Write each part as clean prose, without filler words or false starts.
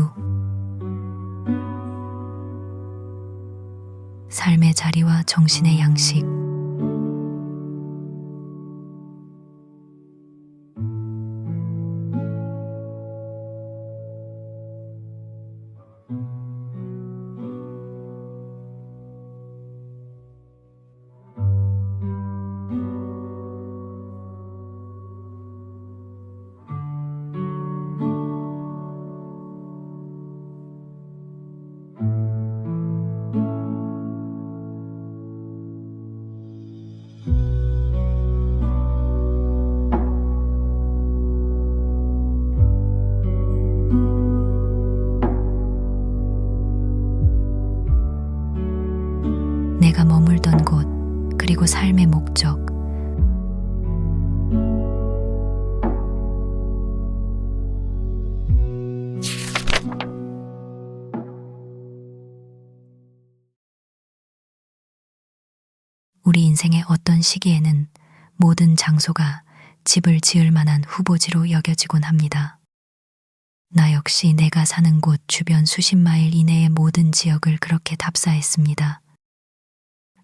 2. 삶의 자리와 정신의 양식. 내가 머물던 곳, 그리고 삶의 목적. 우리 인생의 어떤 시기에는 모든 장소가 집을 지을 만한 후보지로 여겨지곤 합니다. 나 역시 내가 사는 곳 주변 수십 마일 이내의 모든 지역을 그렇게 답사했습니다.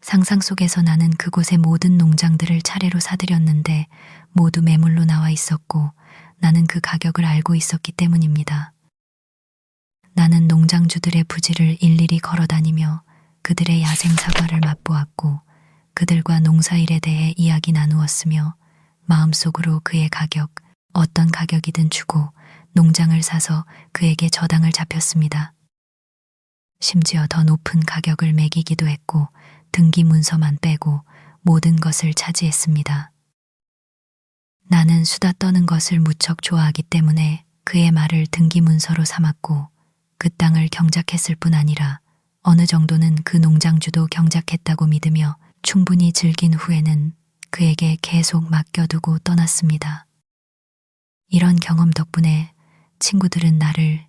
상상 속에서 나는 그곳의 모든 농장들을 차례로 사들였는데 모두 매물로 나와 있었고 나는 그 가격을 알고 있었기 때문입니다. 나는 농장주들의 부지를 일일이 걸어다니며 그들의 야생 사과를 맛보았고 그들과 농사일에 대해 이야기 나누었으며 마음속으로 그의 가격, 어떤 가격이든 주고 농장을 사서 그에게 저당을 잡혔습니다. 심지어 더 높은 가격을 매기기도 했고 등기 문서만 빼고 모든 것을 차지했습니다. 나는 수다 떠는 것을 무척 좋아하기 때문에 그의 말을 등기 문서로 삼았고 그 땅을 경작했을 뿐 아니라 어느 정도는 그 농장주도 경작했다고 믿으며 충분히 즐긴 후에는 그에게 계속 맡겨두고 떠났습니다. 이런 경험 덕분에 친구들은 나를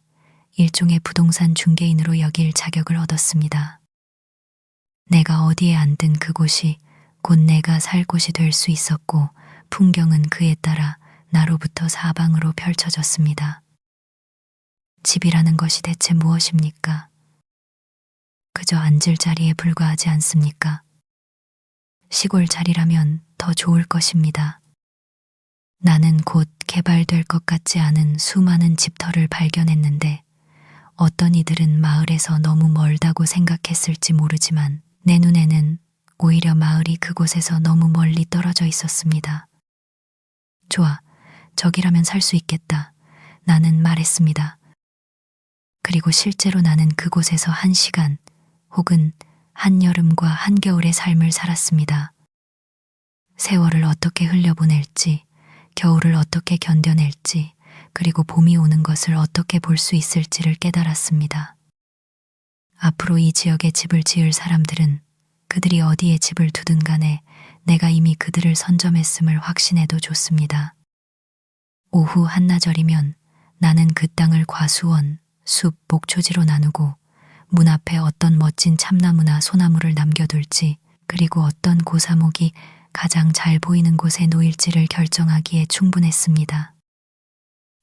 일종의 부동산 중개인으로 여길 자격을 얻었습니다. 내가 어디에 앉든 그곳이 곧 내가 살 곳이 될 수 있었고 풍경은 그에 따라 나로부터 사방으로 펼쳐졌습니다. 집이라는 것이 대체 무엇입니까? 그저 앉을 자리에 불과하지 않습니까? 시골 자리라면 더 좋을 것입니다. 나는 곧 개발될 것 같지 않은 수많은 집터를 발견했는데 어떤 이들은 마을에서 너무 멀다고 생각했을지 모르지만 내 눈에는 오히려 마을이 그곳에서 너무 멀리 떨어져 있었습니다. 좋아, 저기라면 살 수 있겠다. 나는 말했습니다. 그리고 실제로 나는 그곳에서 1시간 혹은 한여름과 한겨울의 삶을 살았습니다. 세월을 어떻게 흘려보낼지, 겨울을 어떻게 견뎌낼지, 그리고 봄이 오는 것을 어떻게 볼 수 있을지를 깨달았습니다. 앞으로 이 지역에 집을 지을 사람들은 그들이 어디에 집을 두든 간에 내가 이미 그들을 선점했음을 확신해도 좋습니다. 오후 한나절이면 나는 그 땅을 과수원, 숲, 목초지로 나누고 문 앞에 어떤 멋진 참나무나 소나무를 남겨둘지 그리고 어떤 고사목이 가장 잘 보이는 곳에 놓일지를 결정하기에 충분했습니다.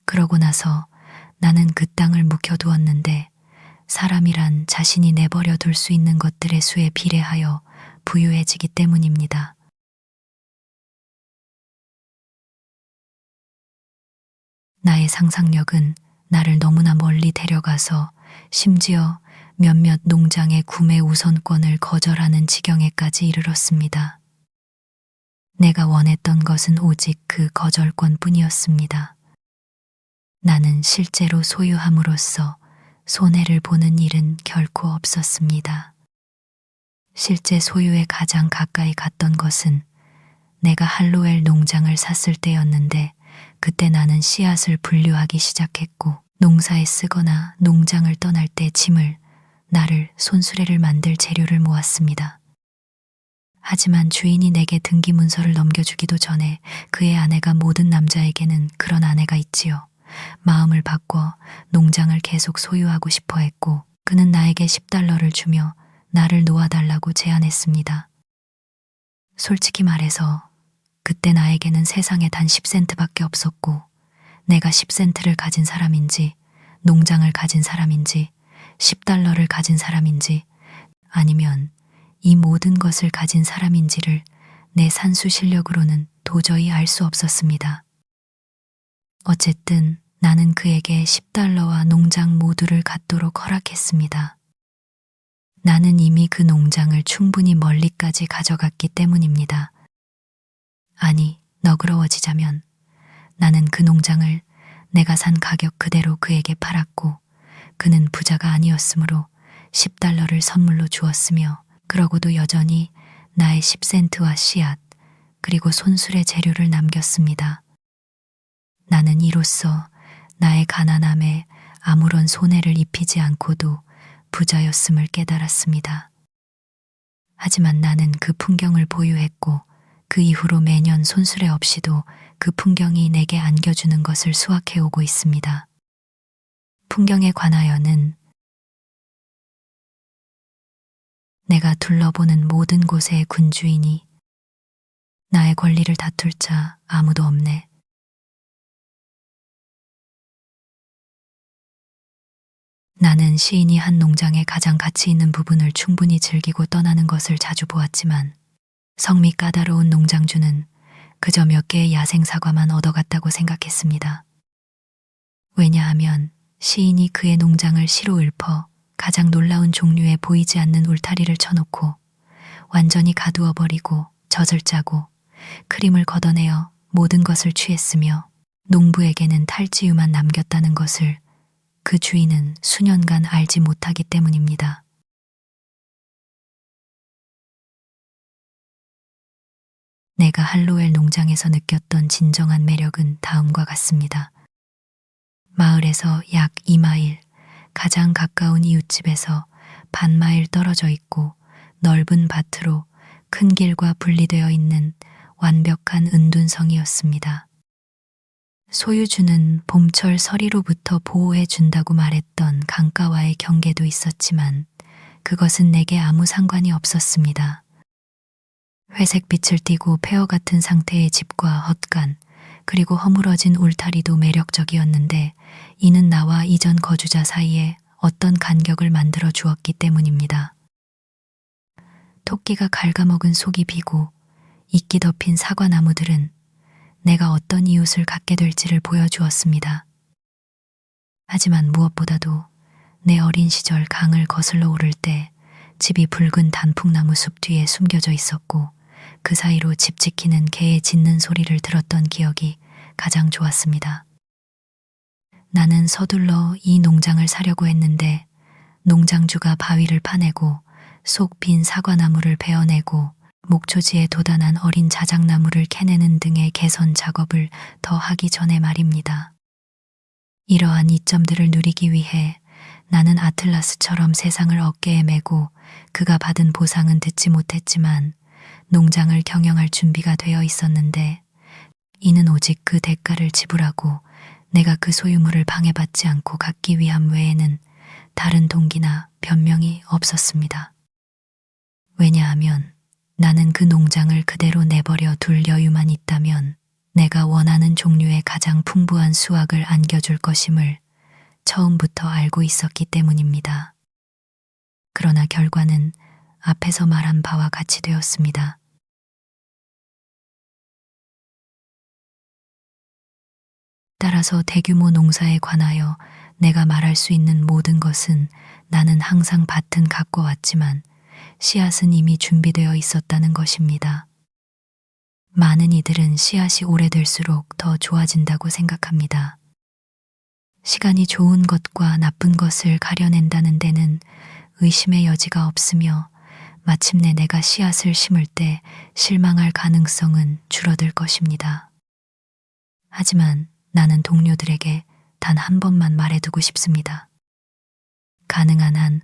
그러고 나서 나는 그 땅을 묵혀두었는데 사람이란 자신이 내버려 둘 수 있는 것들의 수에 비례하여 부유해지기 때문입니다. 나의 상상력은 나를 너무나 멀리 데려가서 심지어 몇몇 농장의 구매 우선권을 거절하는 지경에까지 이르렀습니다. 내가 원했던 것은 오직 그 거절권뿐이었습니다. 나는 실제로 소유함으로써 손해를 보는 일은 결코 없었습니다. 실제 소유에 가장 가까이 갔던 것은 내가 할로웰 농장을 샀을 때였는데 그때 나는 씨앗을 분류하기 시작했고 농사에 쓰거나 농장을 떠날 때 짐을, 나를 손수레를 만들 재료를 모았습니다. 하지만 주인이 내게 등기 문서를 넘겨주기도 전에 그의 아내가 모든 남자에게는 그런 아내가 있지요. 마음을 바꿔 농장을 계속 소유하고 싶어 했고 그는 나에게 $10를 주며 나를 놓아달라고 제안했습니다. 솔직히 말해서 그때 나에게는 세상에 단 10센트밖에 없었고 내가 10센트를 가진 사람인지 농장을 가진 사람인지, 10달러를 가진 사람인지, 아니면 이 모든 것을 가진 사람인지를 내 산수 실력으로는 도저히 알 수 없었습니다. 어쨌든 나는 그에게 10달러와 농장 모두를 갖도록 허락했습니다. 나는 이미 그 농장을 충분히 멀리까지 가져갔기 때문입니다. 아니, 너그러워지자면 나는 그 농장을 내가 산 가격 그대로 그에게 팔았고, 그는 부자가 아니었으므로 10달러를 선물로 주었으며, 그러고도 여전히 나의 10센트와 씨앗, 그리고 손수레 재료를 남겼습니다. 나는 이로써 나의 가난함에 아무런 손해를 입히지 않고도 부자였음을 깨달았습니다. 하지만 나는 그 풍경을 보유했고, 그 이후로 매년 손수레 없이도 그 풍경이 내게 안겨주는 것을 수확해오고 있습니다. 풍경에 관하여는 내가 둘러보는 모든 곳의 군주이니 나의 권리를 다툴 자 아무도 없네. 나는 시인이 한 농장의 가장 가치 있는 부분을 충분히 즐기고 떠나는 것을 자주 보았지만, 성미 까다로운 농장주는 그저 몇 개의 야생 사과만 얻어갔다고 생각했습니다. 왜냐하면 시인이 그의 농장을 시로 읊어 가장 놀라운 종류의 보이지 않는 울타리를 쳐놓고 완전히 가두어버리고 젖을 짜고 크림을 걷어내어 모든 것을 취했으며, 농부에게는 탈지유만 남겼다는 것을 그 주인은 수년간 알지 못하기 때문입니다. 내가 할로웰 농장에서 느꼈던 진정한 매력은 다음과 같습니다. 마을에서 약 2마일, 가장 가까운 이웃집에서 반마일 떨어져 있고 넓은 밭으로 큰 길과 분리되어 있는 완벽한 은둔성이었습니다. 소유주는 봄철 서리로부터 보호해 준다고 말했던 강가와의 경계도 있었지만 그것은 내게 아무 상관이 없었습니다. 회색 빛을 띠고 폐허 같은 상태의 집과 헛간, 그리고 허물어진 울타리도 매력적이었는데, 이는 나와 이전 거주자 사이에 어떤 간격을 만들어 주었기 때문입니다. 토끼가 갉아먹은 속이 비고 이끼 덮인 사과나무들은 내가 어떤 이웃을 갖게 될지를 보여주었습니다. 하지만 무엇보다도 내 어린 시절 강을 거슬러 오를 때 집이 붉은 단풍나무 숲 뒤에 숨겨져 있었고, 그 사이로 집 지키는 개의 짖는 소리를 들었던 기억이 가장 좋았습니다. 나는 서둘러 이 농장을 사려고 했는데, 농장주가 바위를 파내고 속 빈 사과나무를 베어내고 목초지에 돋아난 어린 자작나무를 캐내는 등의 개선 작업을 더 하기 전에 말입니다. 이러한 이점들을 누리기 위해 나는 아틀라스처럼 세상을 어깨에 메고 그가 받은 보상은 듣지 못했지만 농장을 경영할 준비가 되어 있었는데, 이는 오직 그 대가를 지불하고 내가 그 소유물을 방해받지 않고 갖기 위함 외에는 다른 동기나 변명이 없었습니다. 왜냐하면 나는 그 농장을 그대로 내버려 둘 여유만 있다면 내가 원하는 종류의 가장 풍부한 수확을 안겨줄 것임을 처음부터 알고 있었기 때문입니다. 그러나 결과는 앞에서 말한 바와 같이 되었습니다. 따라서 대규모 농사에 관하여 내가 말할 수 있는 모든 것은 나는 항상 밭은 갖고 왔지만 씨앗은 이미 준비되어 있었다는 것입니다. 많은 이들은 씨앗이 오래될수록 더 좋아진다고 생각합니다. 시간이 좋은 것과 나쁜 것을 가려낸다는 데는 의심의 여지가 없으며, 마침내 내가 씨앗을 심을 때 실망할 가능성은 줄어들 것입니다. 하지만 나는 동료들에게 단 한 번만 말해두고 싶습니다. 가능한 한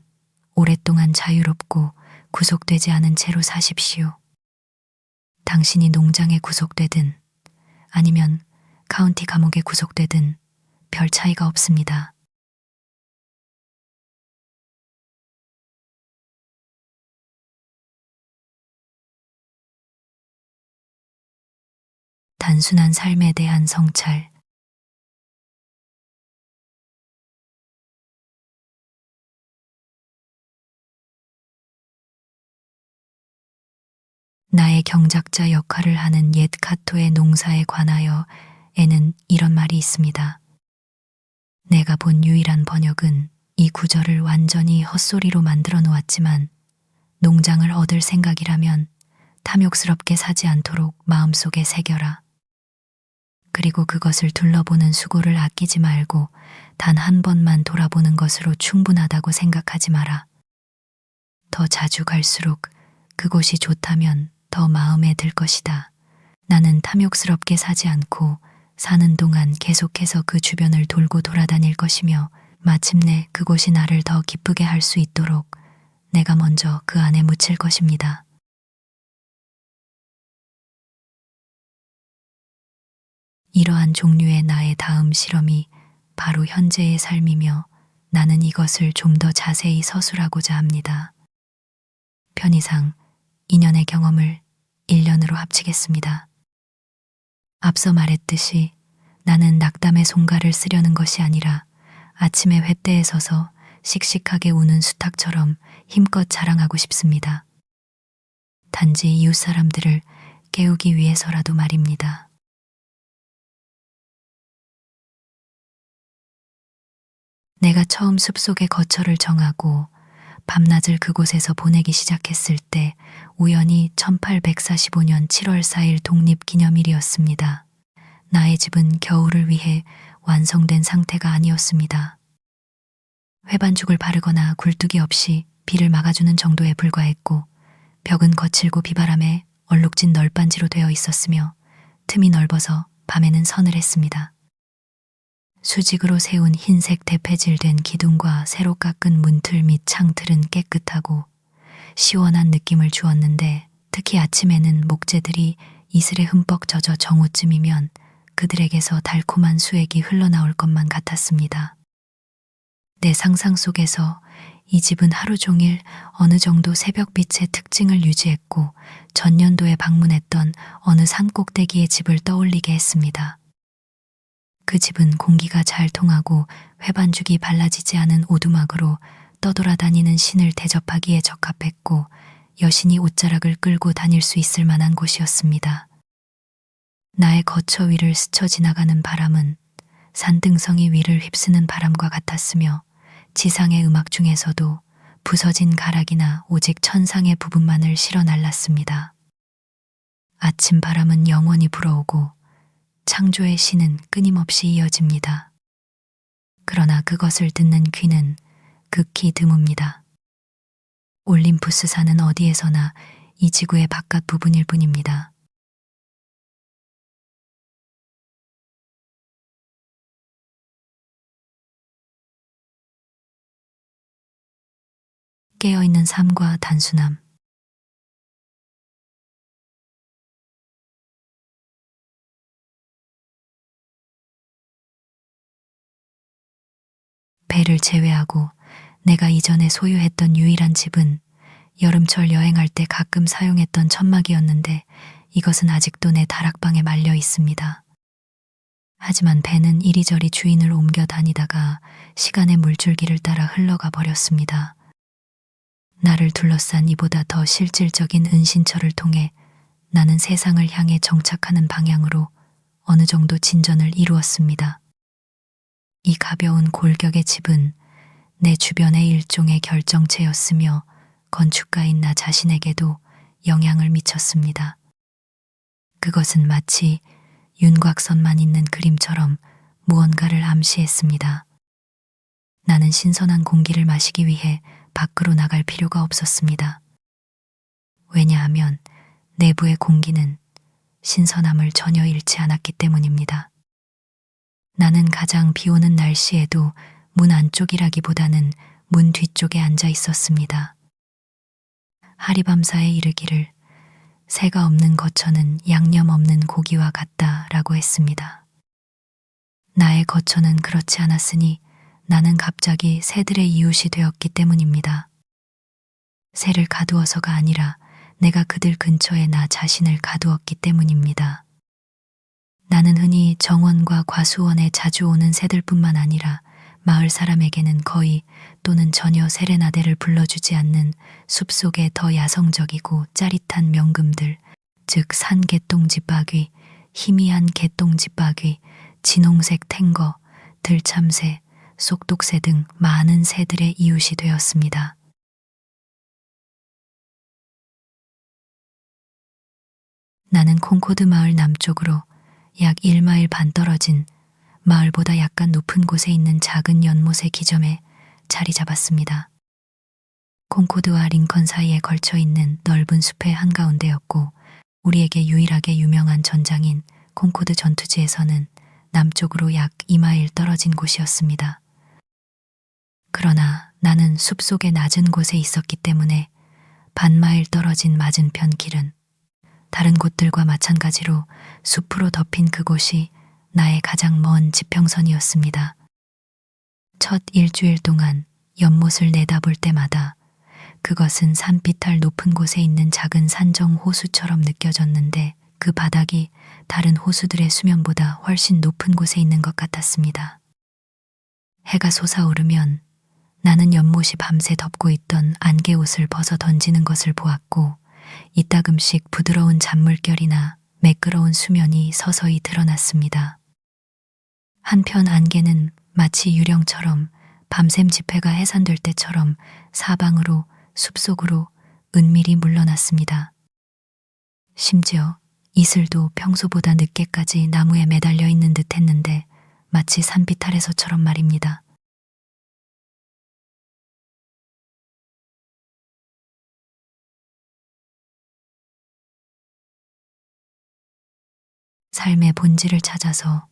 오랫동안 자유롭고 구속되지 않은 채로 사십시오. 당신이 농장에 구속되든 아니면 카운티 감옥에 구속되든 별 차이가 없습니다. 단순한 삶에 대한 성찰. 나의 경작자 역할을 하는 옛 카토의 농사에 관하여 에는 이런 말이 있습니다. 내가 본 유일한 번역은 이 구절을 완전히 헛소리로 만들어 놓았지만 농장을 얻을 생각이라면 탐욕스럽게 사지 않도록 마음속에 새겨라. 그리고 그것을 둘러보는 수고를 아끼지 말고 단 한 번만 돌아보는 것으로 충분하다고 생각하지 마라. 더 자주 갈수록 그곳이 좋다면 더 마음에 들 것이다. 나는 탐욕스럽게 사지 않고 사는 동안 계속해서 그 주변을 돌고 돌아다닐 것이며 마침내 그곳이 나를 더 기쁘게 할 수 있도록 내가 먼저 그 안에 묻힐 것입니다. 이러한 종류의 나의 다음 실험이 바로 현재의 삶이며 나는 이것을 좀 더 자세히 서술하고자 합니다. 편의상 2년의 경험을 1년으로 합치겠습니다. 앞서 말했듯이 나는 낙담의 송가를 쓰려는 것이 아니라 아침에 횃대에 서서 씩씩하게 우는 수탉처럼 힘껏 자랑하고 싶습니다. 단지 이웃 사람들을 깨우기 위해서라도 말입니다. 내가 처음 숲속의 거처를 정하고 밤낮을 그곳에서 보내기 시작했을 때 우연히 1845년 7월 4일 독립기념일이었습니다. 나의 집은 겨울을 위해 완성된 상태가 아니었습니다. 회반죽을 바르거나 굴뚝이 없이 비를 막아주는 정도에 불과했고 벽은 거칠고 비바람에 얼룩진 널빤지로 되어 있었으며 틈이 넓어서 밤에는 서늘했습니다. 수직으로 세운 흰색 대패질된 기둥과 새로 깎은 문틀 및 창틀은 깨끗하고 시원한 느낌을 주었는데 특히 아침에는 목재들이 이슬에 흠뻑 젖어 정오쯤이면 그들에게서 달콤한 수액이 흘러나올 것만 같았습니다. 내 상상 속에서 이 집은 하루 종일 어느 정도 새벽빛의 특징을 유지했고 전년도에 방문했던 어느 산 꼭대기의 집을 떠올리게 했습니다. 그 집은 공기가 잘 통하고 회반죽이 발라지지 않은 오두막으로 떠돌아다니는 신을 대접하기에 적합했고 여신이 옷자락을 끌고 다닐 수 있을 만한 곳이었습니다. 나의 거처 위를 스쳐 지나가는 바람은 산등성이 위를 휩쓰는 바람과 같았으며 지상의 음악 중에서도 부서진 가락이나 오직 천상의 부분만을 실어 날랐습니다. 아침 바람은 영원히 불어오고 창조의 시는 끊임없이 이어집니다. 그러나 그것을 듣는 귀는 극히 드뭅니다. 올림푸스 산은 어디에서나 이 지구의 바깥 부분일 뿐입니다. 깨어있는 삶과 단순함. 배를 제외하고 내가 이전에 소유했던 유일한 집은 여름철 여행할 때 가끔 사용했던 천막이었는데 이것은 아직도 내 다락방에 말려 있습니다. 하지만 배는 이리저리 주인을 옮겨 다니다가 시간의 물줄기를 따라 흘러가 버렸습니다. 나를 둘러싼 이보다 더 실질적인 은신처를 통해 나는 세상을 향해 정착하는 방향으로 어느 정도 진전을 이루었습니다. 이 가벼운 골격의 집은 내 주변의 일종의 결정체였으며 건축가인 나 자신에게도 영향을 미쳤습니다. 그것은 마치 윤곽선만 있는 그림처럼 무언가를 암시했습니다. 나는 신선한 공기를 마시기 위해 밖으로 나갈 필요가 없었습니다. 왜냐하면 내부의 공기는 신선함을 전혀 잃지 않았기 때문입니다. 나는 가장 비오는 날씨에도 문 안쪽이라기보다는 문 뒤쪽에 앉아 있었습니다. 하리밤사에 이르기를 새가 없는 거처는 양념 없는 고기와 같다라고 했습니다. 나의 거처는 그렇지 않았으니 나는 갑자기 새들의 이웃이 되었기 때문입니다. 새를 가두어서가 아니라 내가 그들 근처에 나 자신을 가두었기 때문입니다. 나는 흔히 정원과 과수원에 자주 오는 새들뿐만 아니라 마을 사람에게는 거의 또는 전혀 세레나데를 불러주지 않는 숲속의 더 야성적이고 짜릿한 명금들, 즉 산개똥집박귀, 희미한 개똥집박귀, 진홍색 탱거, 들참새, 쏙독새 등 많은 새들의 이웃이 되었습니다. 나는 콩코드 마을 남쪽으로 약 1마일 반 떨어진 마을보다 약간 높은 곳에 있는 작은 연못의 기점에 자리 잡았습니다. 콩코드와 링컨 사이에 걸쳐 있는 넓은 숲의 한가운데였고 우리에게 유일하게 유명한 전장인 콩코드 전투지에서는 남쪽으로 약 2마일 떨어진 곳이었습니다. 그러나 나는 숲속의 낮은 곳에 있었기 때문에 반마일 떨어진 맞은편 길은 다른 곳들과 마찬가지로 숲으로 덮인 그곳이 나의 가장 먼 지평선이었습니다. 첫 일주일 동안 연못을 내다볼 때마다 그것은 산비탈 높은 곳에 있는 작은 산정 호수처럼 느껴졌는데 그 바닥이 다른 호수들의 수면보다 훨씬 높은 곳에 있는 것 같았습니다. 해가 솟아오르면 나는 연못이 밤새 덮고 있던 안개옷을 벗어 던지는 것을 보았고 이따금씩 부드러운 잔물결이나 매끄러운 수면이 서서히 드러났습니다. 한편 안개는 마치 유령처럼 밤샘 지폐가 해산될 때처럼 사방으로 숲속으로 은밀히 물러났습니다. 심지어 이슬도 평소보다 늦게까지 나무에 매달려 있는 듯 했는데 마치 산비탈에서처럼 말입니다. 삶의 본질을 찾아서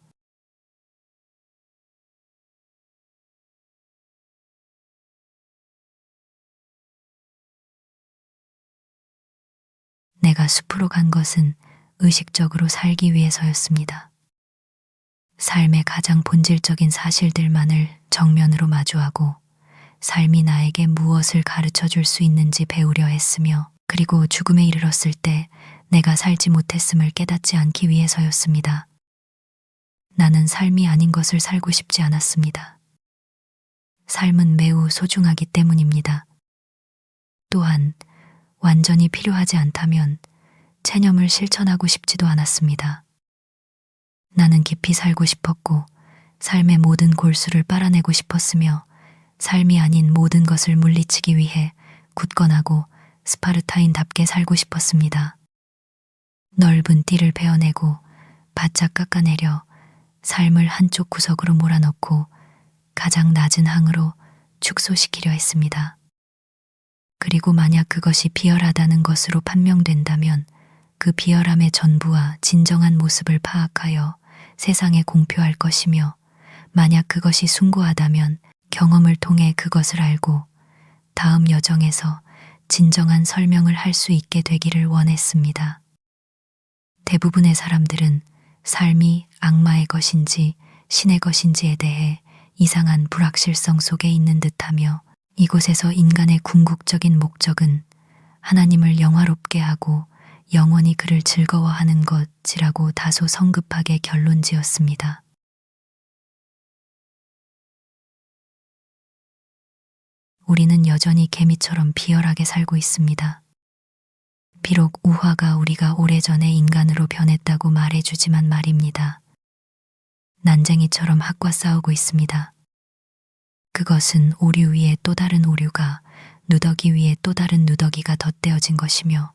내가 숲으로 간 것은 의식적으로 살기 위해서였습니다. 삶의 가장 본질적인 사실들만을 정면으로 마주하고 삶이 나에게 무엇을 가르쳐 줄 수 있는지 배우려 했으며 그리고 죽음에 이르렀을 때 내가 살지 못했음을 깨닫지 않기 위해서였습니다. 나는 삶이 아닌 것을 살고 싶지 않았습니다. 삶은 매우 소중하기 때문입니다. 또한 완전히 필요하지 않다면 체념을 실천하고 싶지도 않았습니다. 나는 깊이 살고 싶었고 삶의 모든 골수를 빨아내고 싶었으며 삶이 아닌 모든 것을 물리치기 위해 굳건하고 스파르타인답게 살고 싶었습니다. 넓은 띠를 베어내고 바짝 깎아내려 삶을 한쪽 구석으로 몰아넣고 가장 낮은 항으로 축소시키려 했습니다. 그리고 만약 그것이 비열하다는 것으로 판명된다면 그 비열함의 전부와 진정한 모습을 파악하여 세상에 공표할 것이며 만약 그것이 숭고하다면 경험을 통해 그것을 알고 다음 여정에서 진정한 설명을 할 수 있게 되기를 원했습니다. 대부분의 사람들은 삶이 악마의 것인지 신의 것인지에 대해 이상한 불확실성 속에 있는 듯하며 이곳에서 인간의 궁극적인 목적은 하나님을 영화롭게 하고 영원히 그를 즐거워하는 것이라고 다소 성급하게 결론지었습니다. 우리는 여전히 개미처럼 비열하게 살고 있습니다. 비록 우화가 우리가 오래전에 인간으로 변했다고 말해주지만 말입니다. 난쟁이처럼 학과 싸우고 있습니다. 그것은 오류 위에 또 다른 오류가, 누더기 위에 또 다른 누더기가 덧대어진 것이며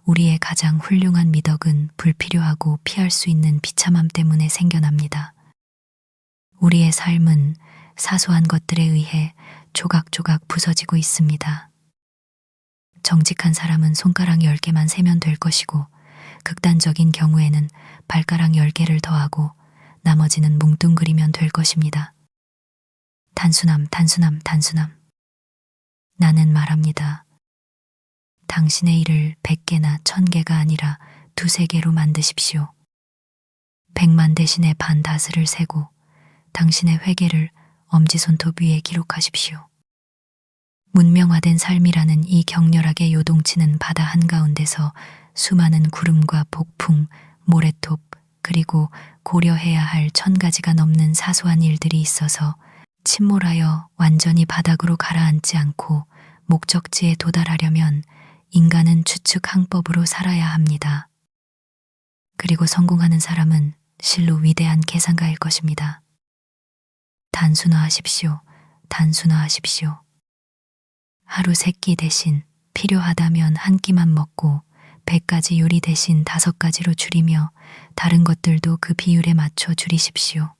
우리의 가장 훌륭한 미덕은 불필요하고 피할 수 있는 비참함 때문에 생겨납니다. 우리의 삶은 사소한 것들에 의해 조각조각 부서지고 있습니다. 정직한 사람은 손가락 10개만 세면 될 것이고 극단적인 경우에는 발가락 10개를 더하고 나머지는 뭉뚱그리면 될 것입니다. 단순함, 단순함, 단순함. 나는 말합니다. 당신의 일을 100개나 1000개가 아니라 2~3개로 만드십시오. 100만 대신에 반다스를 세고 당신의 회개를 엄지손톱 위에 기록하십시오. 문명화된 삶이라는 이 격렬하게 요동치는 바다 한가운데서 수많은 구름과 폭풍, 모래톱, 그리고 고려해야 할 1000가지가 넘는 사소한 일들이 있어서 침몰하여 완전히 바닥으로 가라앉지 않고 목적지에 도달하려면 인간은 추측 항법으로 살아야 합니다. 그리고 성공하는 사람은 실로 위대한 계산가일 것입니다. 단순화하십시오. 단순화하십시오. 하루 3끼 대신 필요하다면 한 끼만 먹고 100가지 요리 대신 5가지로 줄이며 다른 것들도 그 비율에 맞춰 줄이십시오.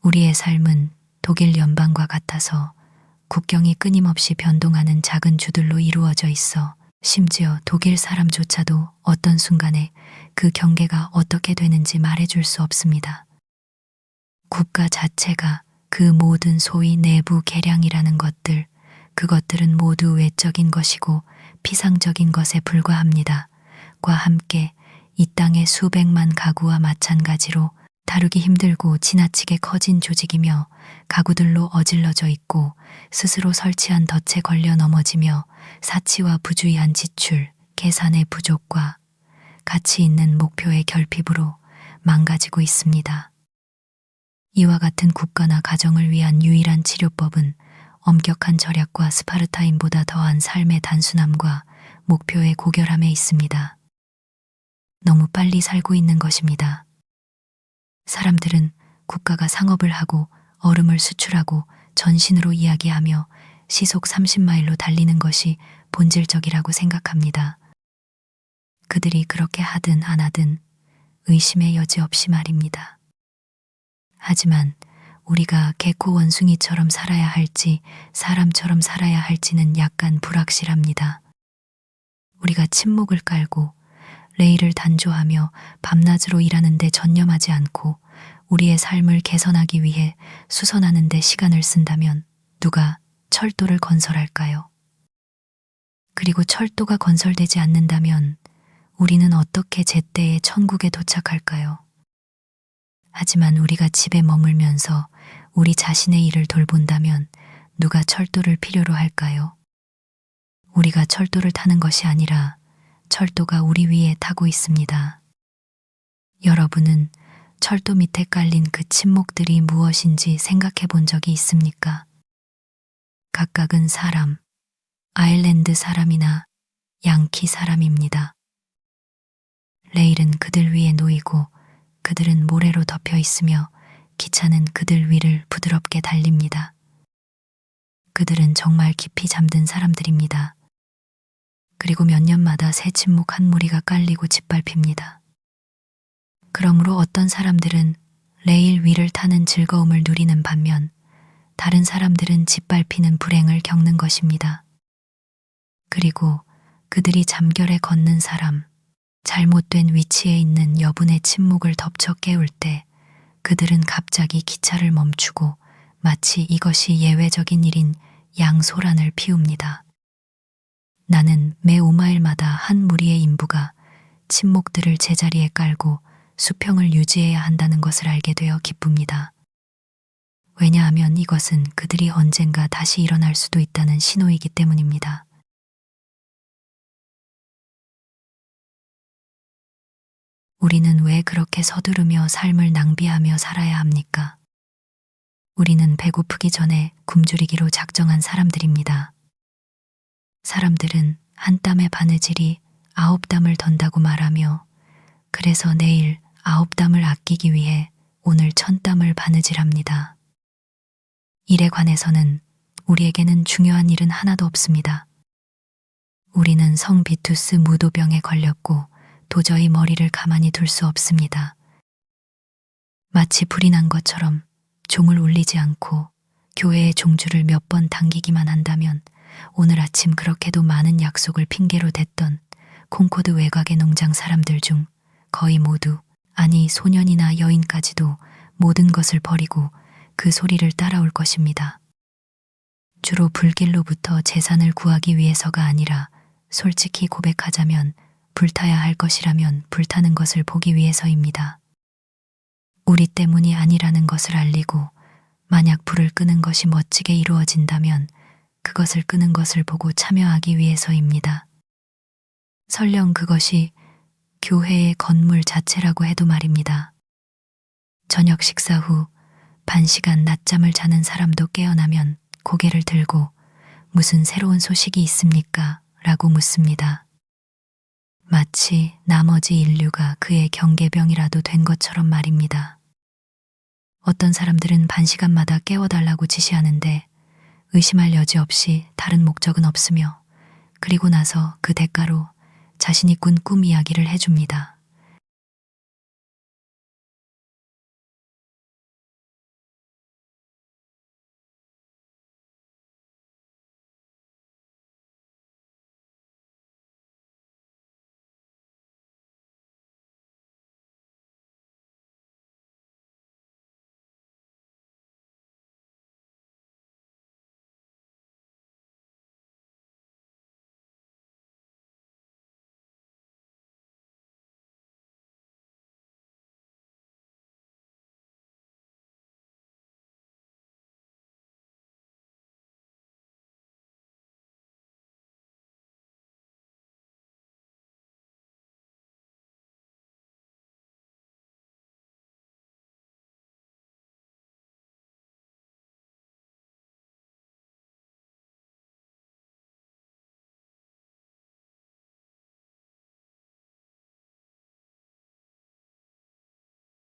우리의 삶은 독일 연방과 같아서 국경이 끊임없이 변동하는 작은 주들로 이루어져 있어 심지어 독일 사람조차도 어떤 순간에 그 경계가 어떻게 되는지 말해줄 수 없습니다. 국가 자체가 그 모든 소위 내부 계량이라는 것들, 그것들은 모두 외적인 것이고 피상적인 것에 불과합니다. 과 함께 이 땅의 수백만 가구와 마찬가지로 다루기 힘들고 지나치게 커진 조직이며 가구들로 어질러져 있고 스스로 설치한 덫에 걸려 넘어지며 사치와 부주의한 지출, 계산의 부족과 가치 있는 목표의 결핍으로 망가지고 있습니다. 이와 같은 국가나 가정을 위한 유일한 치료법은 엄격한 절약과 스파르타인보다 더한 삶의 단순함과 목표의 고결함에 있습니다. 너무 빨리 살고 있는 것입니다. 사람들은 국가가 상업을 하고 얼음을 수출하고 전신으로 이야기하며 시속 30마일로 달리는 것이 본질적이라고 생각합니다. 그들이 그렇게 하든 안 하든 의심의 여지 없이 말입니다. 하지만 우리가 개코 원숭이처럼 살아야 할지 사람처럼 살아야 할지는 약간 불확실합니다. 우리가 침묵을 깔고 레일을 단조하며 밤낮으로 일하는 데 전념하지 않고 우리의 삶을 개선하기 위해 수선하는 데 시간을 쓴다면 누가 철도를 건설할까요? 그리고 철도가 건설되지 않는다면 우리는 어떻게 제때에 천국에 도착할까요? 하지만 우리가 집에 머물면서 우리 자신의 일을 돌본다면 누가 철도를 필요로 할까요? 우리가 철도를 타는 것이 아니라 철도가 우리 위에 타고 있습니다. 여러분은 철도 밑에 깔린 그 침묵들이 무엇인지 생각해 본 적이 있습니까? 각각은 사람, 아일랜드 사람이나 양키 사람입니다. 레일은 그들 위에 놓이고 그들은 모래로 덮여 있으며 기차는 그들 위를 부드럽게 달립니다. 그들은 정말 깊이 잠든 사람들입니다. 그리고 몇 년마다 새 침묵 한 무리가 깔리고 짓밟힙니다. 그러므로 어떤 사람들은 레일 위를 타는 즐거움을 누리는 반면 다른 사람들은 짓밟히는 불행을 겪는 것입니다. 그리고 그들이 잠결에 걷는 사람, 잘못된 위치에 있는 여분의 침묵을 덮쳐 깨울 때 그들은 갑자기 기차를 멈추고 마치 이것이 예외적인 일인 양소란을 피웁니다. 나는 매 5마일마다 한 무리의 인부가 침묵들을 제자리에 깔고 수평을 유지해야 한다는 것을 알게 되어 기쁩니다. 왜냐하면 이것은 그들이 언젠가 다시 일어날 수도 있다는 신호이기 때문입니다. 우리는 왜 그렇게 서두르며 삶을 낭비하며 살아야 합니까? 우리는 배고프기 전에 굶주리기로 작정한 사람들입니다. 사람들은 한 땀의 바느질이 9땀을 던다고 말하며 그래서 내일 9땀을 아끼기 위해 오늘 1000땀을 바느질합니다. 일에 관해서는 우리에게는 중요한 일은 하나도 없습니다. 우리는 성비투스 무도병에 걸렸고 도저히 머리를 가만히 둘 수 없습니다. 마치 불이 난 것처럼 종을 울리지 않고 교회의 종주를 몇 번 당기기만 한다면 오늘 아침 그렇게도 많은 약속을 핑계로 댔던 콩코드 외곽의 농장 사람들 중 거의 모두, 아니 소년이나 여인까지도 모든 것을 버리고 그 소리를 따라올 것입니다. 주로 불길로부터 재산을 구하기 위해서가 아니라 솔직히 고백하자면 불타야 할 것이라면 불타는 것을 보기 위해서입니다. 우리 때문이 아니라는 것을 알리고 만약 불을 끄는 것이 멋지게 이루어진다면 그것을 끄는 것을 보고 참여하기 위해서입니다. 설령 그것이 교회의 건물 자체라고 해도 말입니다. 저녁 식사 후 반시간 낮잠을 자는 사람도 깨어나면 고개를 들고 무슨 새로운 소식이 있습니까? 라고 묻습니다. 마치 나머지 인류가 그의 경계병이라도 된 것처럼 말입니다. 어떤 사람들은 반시간마다 깨워달라고 지시하는데 의심할 여지 없이 다른 목적은 없으며 그리고 나서 그 대가로 자신이 꾼 꿈 이야기를 해줍니다.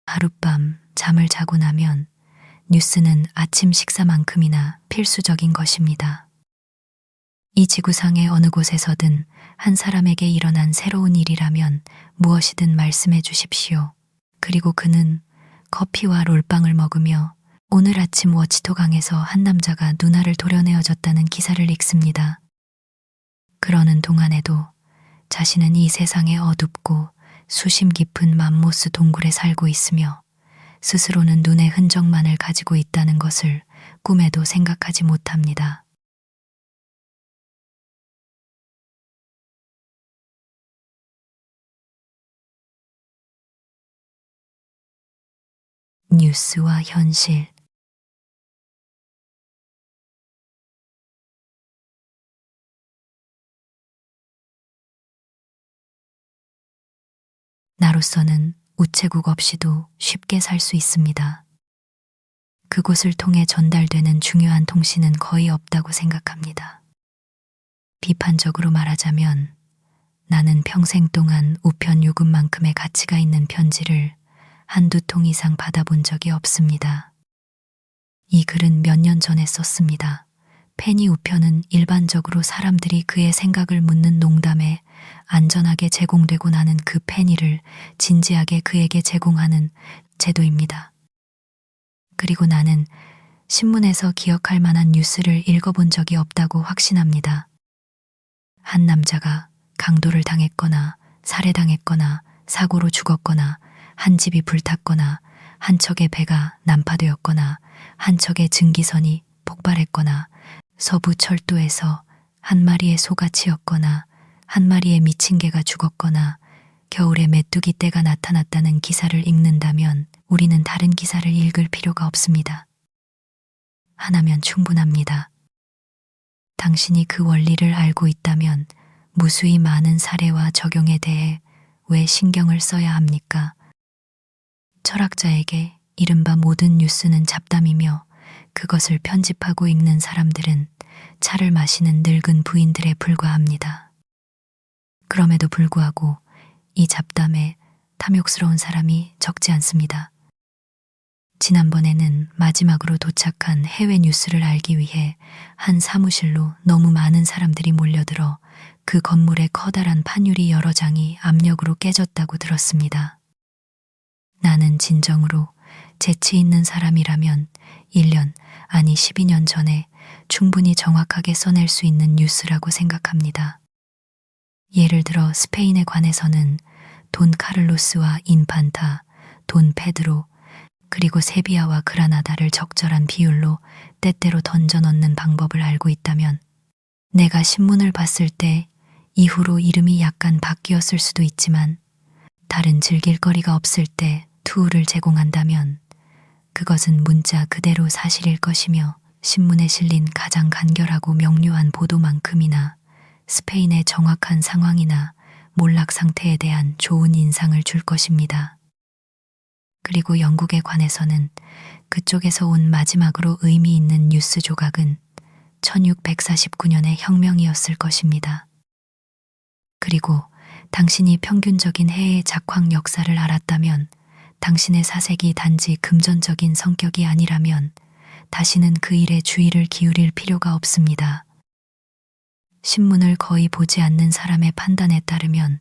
하룻밤 잠을 자고 나면 뉴스는 아침 식사만큼이나 필수적인 것입니다. 이 지구상의 어느 곳에서든 한 사람에게 일어난 새로운 일이라면 무엇이든 말씀해 주십시오. 그리고 그는 커피와 롤빵을 먹으며 오늘 아침 워치토강에서 한 남자가 누나를 도려내어졌다는 기사를 읽습니다. 그러는 동안에도 자신은 이 세상의 어둡고 수심 깊은 맘모스 동굴에 살고 있으며 스스로는 눈의 흔적만을 가지고 있다는 것을 꿈에도 생각하지 못합니다. 뉴스와 현실. 나로서는 우체국 없이도 쉽게 살 수 있습니다. 그곳을 통해 전달되는 중요한 통신은 거의 없다고 생각합니다. 비판적으로 말하자면 나는 평생 동안 우편 요금만큼의 가치가 있는 편지를 한두 통 이상 받아본 적이 없습니다. 이 글은 몇 년 전에 썼습니다. 페니 우편은 일반적으로 사람들이 그의 생각을 묻는 농담에 안전하게 제공되고 나는 그 페니를 진지하게 그에게 제공하는 제도입니다. 그리고 나는 신문에서 기억할 만한 뉴스를 읽어본 적이 없다고 확신합니다. 한 남자가 강도를 당했거나 살해당했거나 사고로 죽었거나 한 집이 불탔거나 한 척의 배가 난파되었거나 한 척의 증기선이 폭발했거나 서부 철도에서 한 마리의 소가 치였거나 한 마리의 미친 개가 죽었거나 겨울에 메뚜기 떼가 나타났다는 기사를 읽는다면 우리는 다른 기사를 읽을 필요가 없습니다. 하나면 충분합니다. 당신이 그 원리를 알고 있다면 무수히 많은 사례와 적용에 대해 왜 신경을 써야 합니까? 철학자에게 이른바 모든 뉴스는 잡담이며 그것을 편집하고 읽는 사람들은 차를 마시는 늙은 부인들에 불과합니다. 그럼에도 불구하고 이 잡담에 탐욕스러운 사람이 적지 않습니다. 지난번에는 마지막으로 도착한 해외 뉴스를 알기 위해 한 사무실로 너무 많은 사람들이 몰려들어 그 건물의 커다란 판유리 여러 장이 압력으로 깨졌다고 들었습니다. 나는 진정으로 재치 있는 사람이라면 1년, 아니 12년 전에 충분히 정확하게 써낼 수 있는 뉴스라고 생각합니다. 예를 들어 스페인에 관해서는 돈 카를로스와 인판타, 돈 페드로, 그리고 세비야와 그라나다를 적절한 비율로 때때로 던져 넣는 방법을 알고 있다면 내가 신문을 봤을 때 이후로 이름이 약간 바뀌었을 수도 있지만 다른 즐길 거리가 없을 때 투우를 제공한다면 그것은 문자 그대로 사실일 것이며 신문에 실린 가장 간결하고 명료한 보도만큼이나 스페인의 정확한 상황이나 몰락 상태에 대한 좋은 인상을 줄 것입니다. 그리고 영국에 관해서는 그쪽에서 온 마지막으로 의미 있는 뉴스 조각은 1649년의 혁명이었을 것입니다. 그리고 당신이 평균적인 해의 작황 역사를 알았다면, 당신의 사색이 단지 금전적인 성격이 아니라면 다시는 그 일에 주의를 기울일 필요가 없습니다. 신문을 거의 보지 않는 사람의 판단에 따르면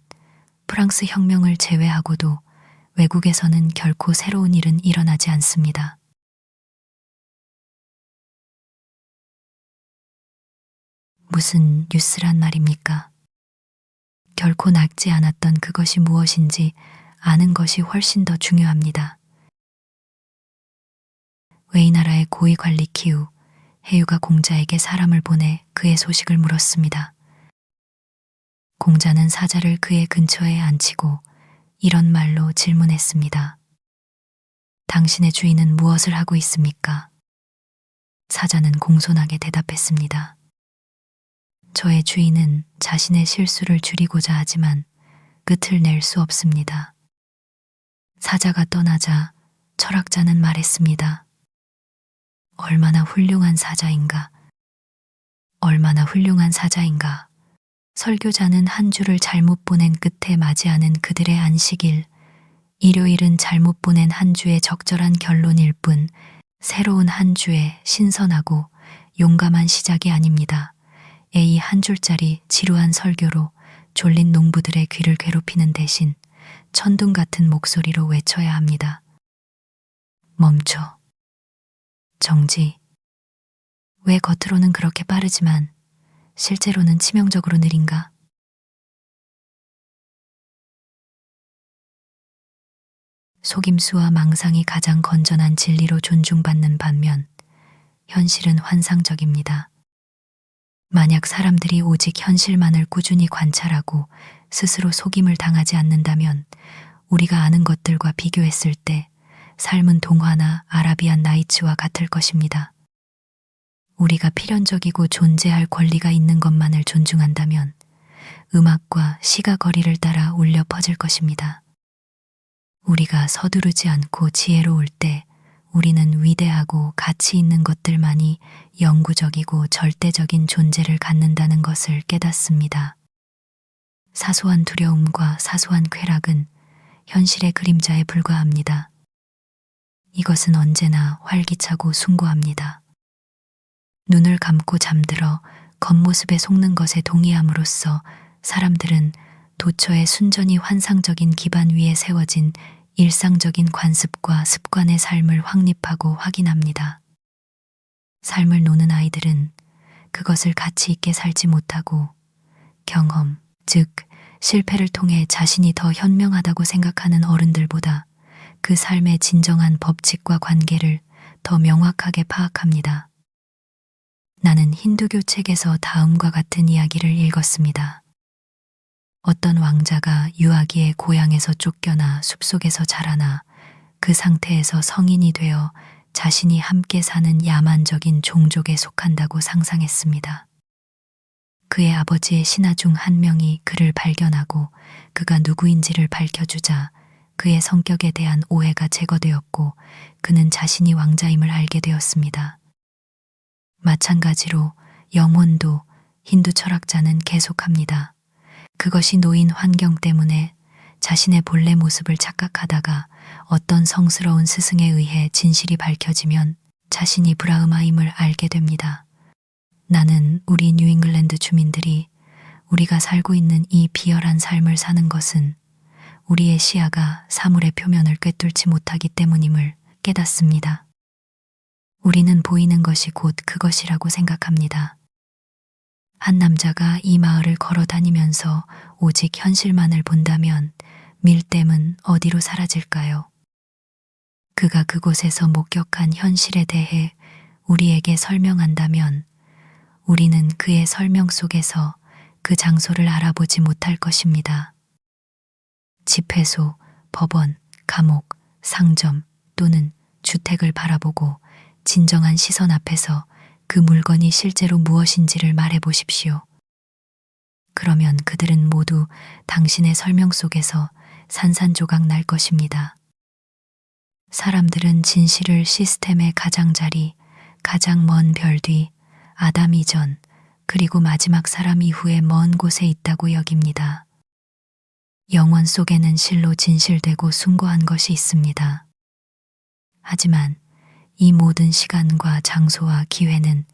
프랑스 혁명을 제외하고도 외국에서는 결코 새로운 일은 일어나지 않습니다. 무슨 뉴스란 말입니까? 결코 낡지 않았던 그것이 무엇인지 아는 것이 훨씬 더 중요합니다. 웨이나라의 고위 관리 키우, 해유가 공자에게 사람을 보내 그의 소식을 물었습니다. 공자는 사자를 그의 근처에 앉히고 이런 말로 질문했습니다. 당신의 주인은 무엇을 하고 있습니까? 사자는 공손하게 대답했습니다. 저의 주인은 자신의 실수를 줄이고자 하지만 끝을 낼 수 없습니다. 사자가 떠나자 철학자는 말했습니다. 얼마나 훌륭한 사자인가. 얼마나 훌륭한 사자인가. 설교자는 한 주를 잘못 보낸 끝에 맞이하는 그들의 안식일, 일요일은 잘못 보낸 한 주의 적절한 결론일 뿐 새로운 한 주의 신선하고 용감한 시작이 아닙니다. 이 한 줄짜리 지루한 설교로 졸린 농부들의 귀를 괴롭히는 대신 천둥 같은 목소리로 외쳐야 합니다. 멈춰. 정지. 왜 겉으로는 그렇게 빠르지만 실제로는 치명적으로 느린가? 속임수와 망상이 가장 건전한 진리로 존중받는 반면 현실은 환상적입니다. 만약 사람들이 오직 현실만을 꾸준히 관찰하고 스스로 속임을 당하지 않는다면 우리가 아는 것들과 비교했을 때 삶은 동화나 아라비안 나이츠와 같을 것입니다. 우리가 필연적이고 존재할 권리가 있는 것만을 존중한다면 음악과 시가 거리를 따라 울려 퍼질 것입니다. 우리가 서두르지 않고 지혜로울 때 우리는 위대하고 가치 있는 것들만이 영구적이고 절대적인 존재를 갖는다는 것을 깨닫습니다. 사소한 두려움과 사소한 쾌락은 현실의 그림자에 불과합니다. 이것은 언제나 활기차고 숭고합니다. 눈을 감고 잠들어 겉모습에 속는 것에 동의함으로써 사람들은 도처에 순전히 환상적인 기반 위에 세워진 일상적인 관습과 습관의 삶을 확립하고 확인합니다. 삶을 노는 아이들은 그것을 가치 있게 살지 못하고 경험, 즉 실패를 통해 자신이 더 현명하다고 생각하는 어른들보다 그 삶의 진정한 법칙과 관계를 더 명확하게 파악합니다. 나는 힌두교 책에서 다음과 같은 이야기를 읽었습니다. 어떤 왕자가 유아기에 고향에서 쫓겨나 숲속에서 자라나 그 상태에서 성인이 되어 자신이 함께 사는 야만적인 종족에 속한다고 상상했습니다. 그의 아버지의 신하 중 한 명이 그를 발견하고 그가 누구인지를 밝혀주자 그의 성격에 대한 오해가 제거되었고 그는 자신이 왕자임을 알게 되었습니다. 마찬가지로 영혼도 힌두 철학자는 계속합니다. 그것이 노인 환경 때문에 자신의 본래 모습을 착각하다가 어떤 성스러운 스승에 의해 진실이 밝혀지면 자신이 브라흐마임을 알게 됩니다. 나는 우리 뉴잉글랜드 주민들이 우리가 살고 있는 이 비열한 삶을 사는 것은 우리의 시야가 사물의 표면을 꿰뚫지 못하기 때문임을 깨닫습니다. 우리는 보이는 것이 곧 그것이라고 생각합니다. 한 남자가 이 마을을 걸어 다니면서 오직 현실만을 본다면 밀댐은 어디로 사라질까요? 그가 그곳에서 목격한 현실에 대해 우리에게 설명한다면 우리는 그의 설명 속에서 그 장소를 알아보지 못할 것입니다. 집회소, 법원, 감옥, 상점 또는 주택을 바라보고 진정한 시선 앞에서 그 물건이 실제로 무엇인지를 말해 보십시오. 그러면 그들은 모두 당신의 설명 속에서 산산조각 날 것입니다. 사람들은 진실을 시스템의 가장자리, 가장 먼 별 뒤, 아담 이전, 그리고 마지막 사람 이후에 먼 곳에 있다고 여깁니다. 영원 속에는 실로 진실되고 숭고한 것이 있습니다. 하지만 이 모든 시간과 장소와 기회는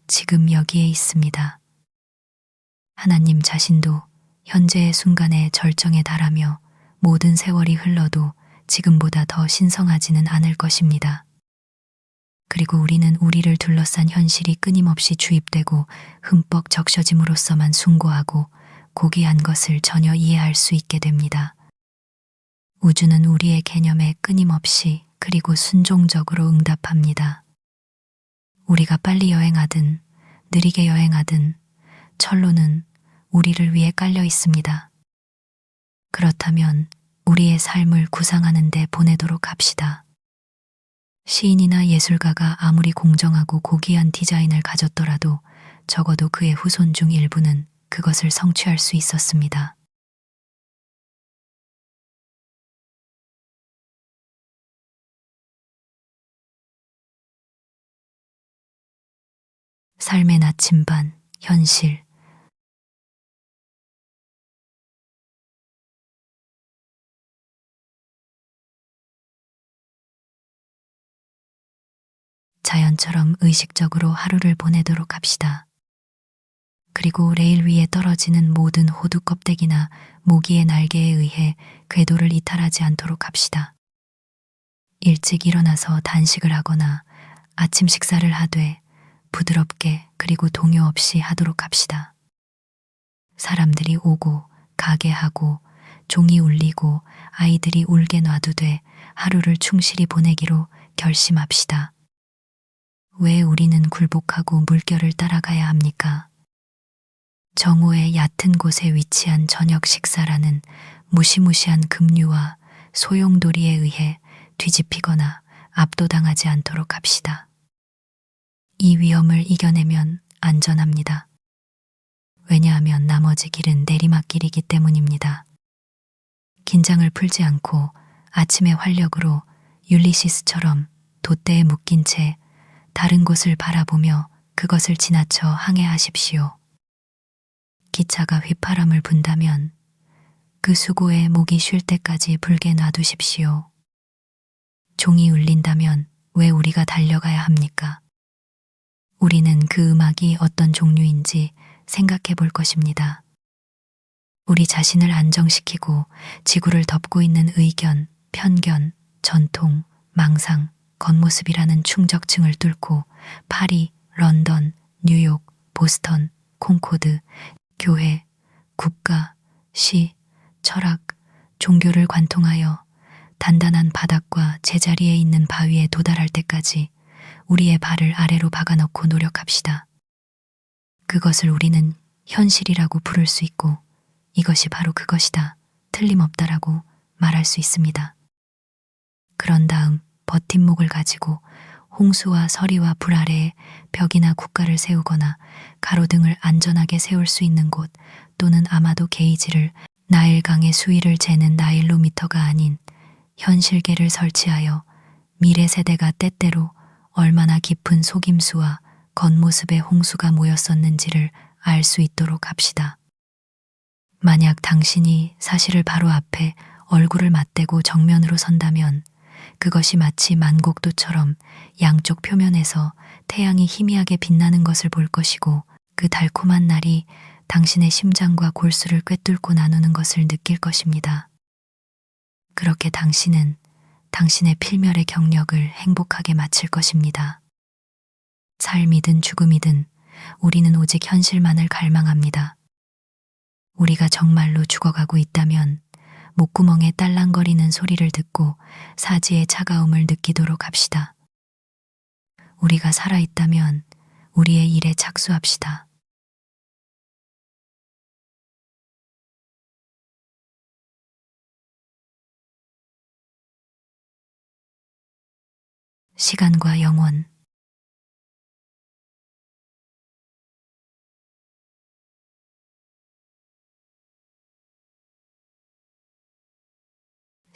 지금 여기에 있습니다. 하나님 자신도 현재의 순간의 절정에 달하며 모든 세월이 흘러도 지금보다 더 신성하지는 않을 것입니다. 그리고 우리는 우리를 둘러싼 현실이 끊임없이 주입되고 흠뻑 적셔짐으로써만 숭고하고 고귀한 것을 전혀 이해할 수 있게 됩니다. 우주는 우리의 개념에 끊임없이 그리고 순종적으로 응답합니다. 우리가 빨리 여행하든 느리게 여행하든 철로는 우리를 위해 깔려 있습니다. 그렇다면 우리의 삶을 구상하는 데 보내도록 합시다. 시인이나 예술가가 아무리 공정하고 고귀한 디자인을 가졌더라도 적어도 그의 후손 중 일부는 그것을 성취할 수 있었습니다. 삶의 나침반, 현실. 자연처럼 의식적으로 하루를 보내도록 합시다. 그리고 레일 위에 떨어지는 모든 호두 껍데기나 모기의 날개에 의해 궤도를 이탈하지 않도록 합시다. 일찍 일어나서 단식을 하거나 아침 식사를 하되 부드럽게 그리고 동요 없이 하도록 합시다. 사람들이 오고 가게 하고 종이 울리고 아이들이 울게 놔두되 하루를 충실히 보내기로 결심합시다. 왜 우리는 굴복하고 물결을 따라가야 합니까? 정오의 얕은 곳에 위치한 저녁 식사라는 무시무시한 급류와 소용돌이에 의해 뒤집히거나 압도당하지 않도록 합시다. 이 위험을 이겨내면 안전합니다. 왜냐하면 나머지 길은 내리막길이기 때문입니다. 긴장을 풀지 않고 아침의 활력으로 율리시스처럼 돛대에 묶인 채 다른 곳을 바라보며 그것을 지나쳐 항해하십시오. 기차가 휘파람을 분다면 그 수고에 목이 쉴 때까지 불게 놔두십시오. 종이 울린다면 왜 우리가 달려가야 합니까? 우리는 그 음악이 어떤 종류인지 생각해 볼 것입니다. 우리 자신을 안정시키고 지구를 덮고 있는 의견, 편견, 전통, 망상, 겉모습이라는 충적층을 뚫고 파리, 런던, 뉴욕, 보스턴, 콩코드, 교회, 국가, 시, 철학, 종교를 관통하여 단단한 바닥과 제자리에 있는 바위에 도달할 때까지 우리의 발을 아래로 박아넣고 노력합시다. 그것을 우리는 현실이라고 부를 수 있고 이것이 바로 그것이다, 틀림없다라고 말할 수 있습니다. 그런 다음 버팀목을 가지고 홍수와 서리와 불 아래에 벽이나 국가를 세우거나 가로등을 안전하게 세울 수 있는 곳 또는 아마도 게이지를 나일강의 수위를 재는 나일로미터가 아닌 현실계를 설치하여 미래 세대가 때때로 얼마나 깊은 속임수와 겉모습의 홍수가 모였었는지를 알 수 있도록 합시다. 만약 당신이 사실을 바로 앞에 얼굴을 맞대고 정면으로 선다면 그것이 마치 만곡도처럼 양쪽 표면에서 태양이 희미하게 빛나는 것을 볼 것이고 그 달콤한 날이 당신의 심장과 골수를 꿰뚫고 나누는 것을 느낄 것입니다. 그렇게 당신은 당신의 필멸의 경력을 행복하게 마칠 것입니다. 삶이든 죽음이든 우리는 오직 현실만을 갈망합니다. 우리가 정말로 죽어가고 있다면 목구멍에 딸랑거리는 소리를 듣고 사지의 차가움을 느끼도록 합시다. 우리가 살아있다면 우리의 일에 착수합시다. 시간과 영원.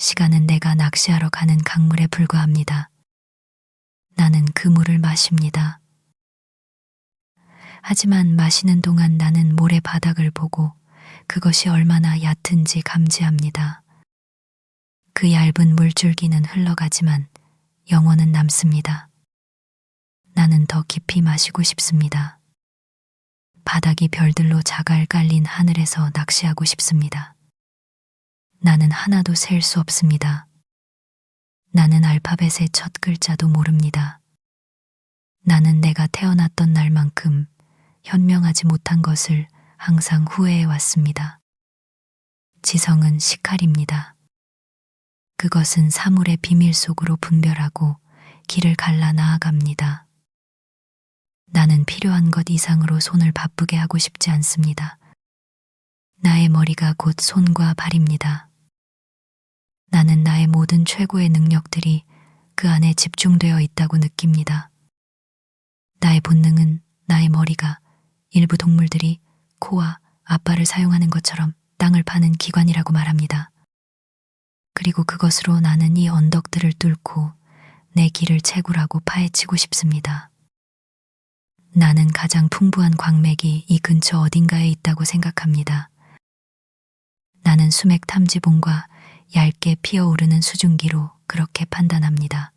시간은 내가 낚시하러 가는 강물에 불과합니다. 나는 그 물을 마십니다. 하지만 마시는 동안 나는 모래 바닥을 보고 그것이 얼마나 얕은지 감지합니다. 그 얇은 물줄기는 흘러가지만 영혼은 남습니다. 나는 더 깊이 마시고 싶습니다. 바닥이 별들로 자갈 깔린 하늘에서 낚시하고 싶습니다. 나는 하나도 셀 수 없습니다. 나는 알파벳의 첫 글자도 모릅니다. 나는 내가 태어났던 날만큼 현명하지 못한 것을 항상 후회해 왔습니다. 지성은 식칼입니다. 그것은 사물의 비밀 속으로 분별하고 길을 갈라 나아갑니다. 나는 필요한 것 이상으로 손을 바쁘게 하고 싶지 않습니다. 나의 머리가 곧 손과 발입니다. 나는 나의 모든 최고의 능력들이 그 안에 집중되어 있다고 느낍니다. 나의 본능은 나의 머리가 일부 동물들이 코와 앞발을 사용하는 것처럼 땅을 파는 기관이라고 말합니다. 그리고 그것으로 나는 이 언덕들을 뚫고 내 길을 채굴하고 파헤치고 싶습니다. 나는 가장 풍부한 광맥이 이 근처 어딘가에 있다고 생각합니다. 나는 수맥 탐지봉과 얇게 피어오르는 수증기로 그렇게 판단합니다.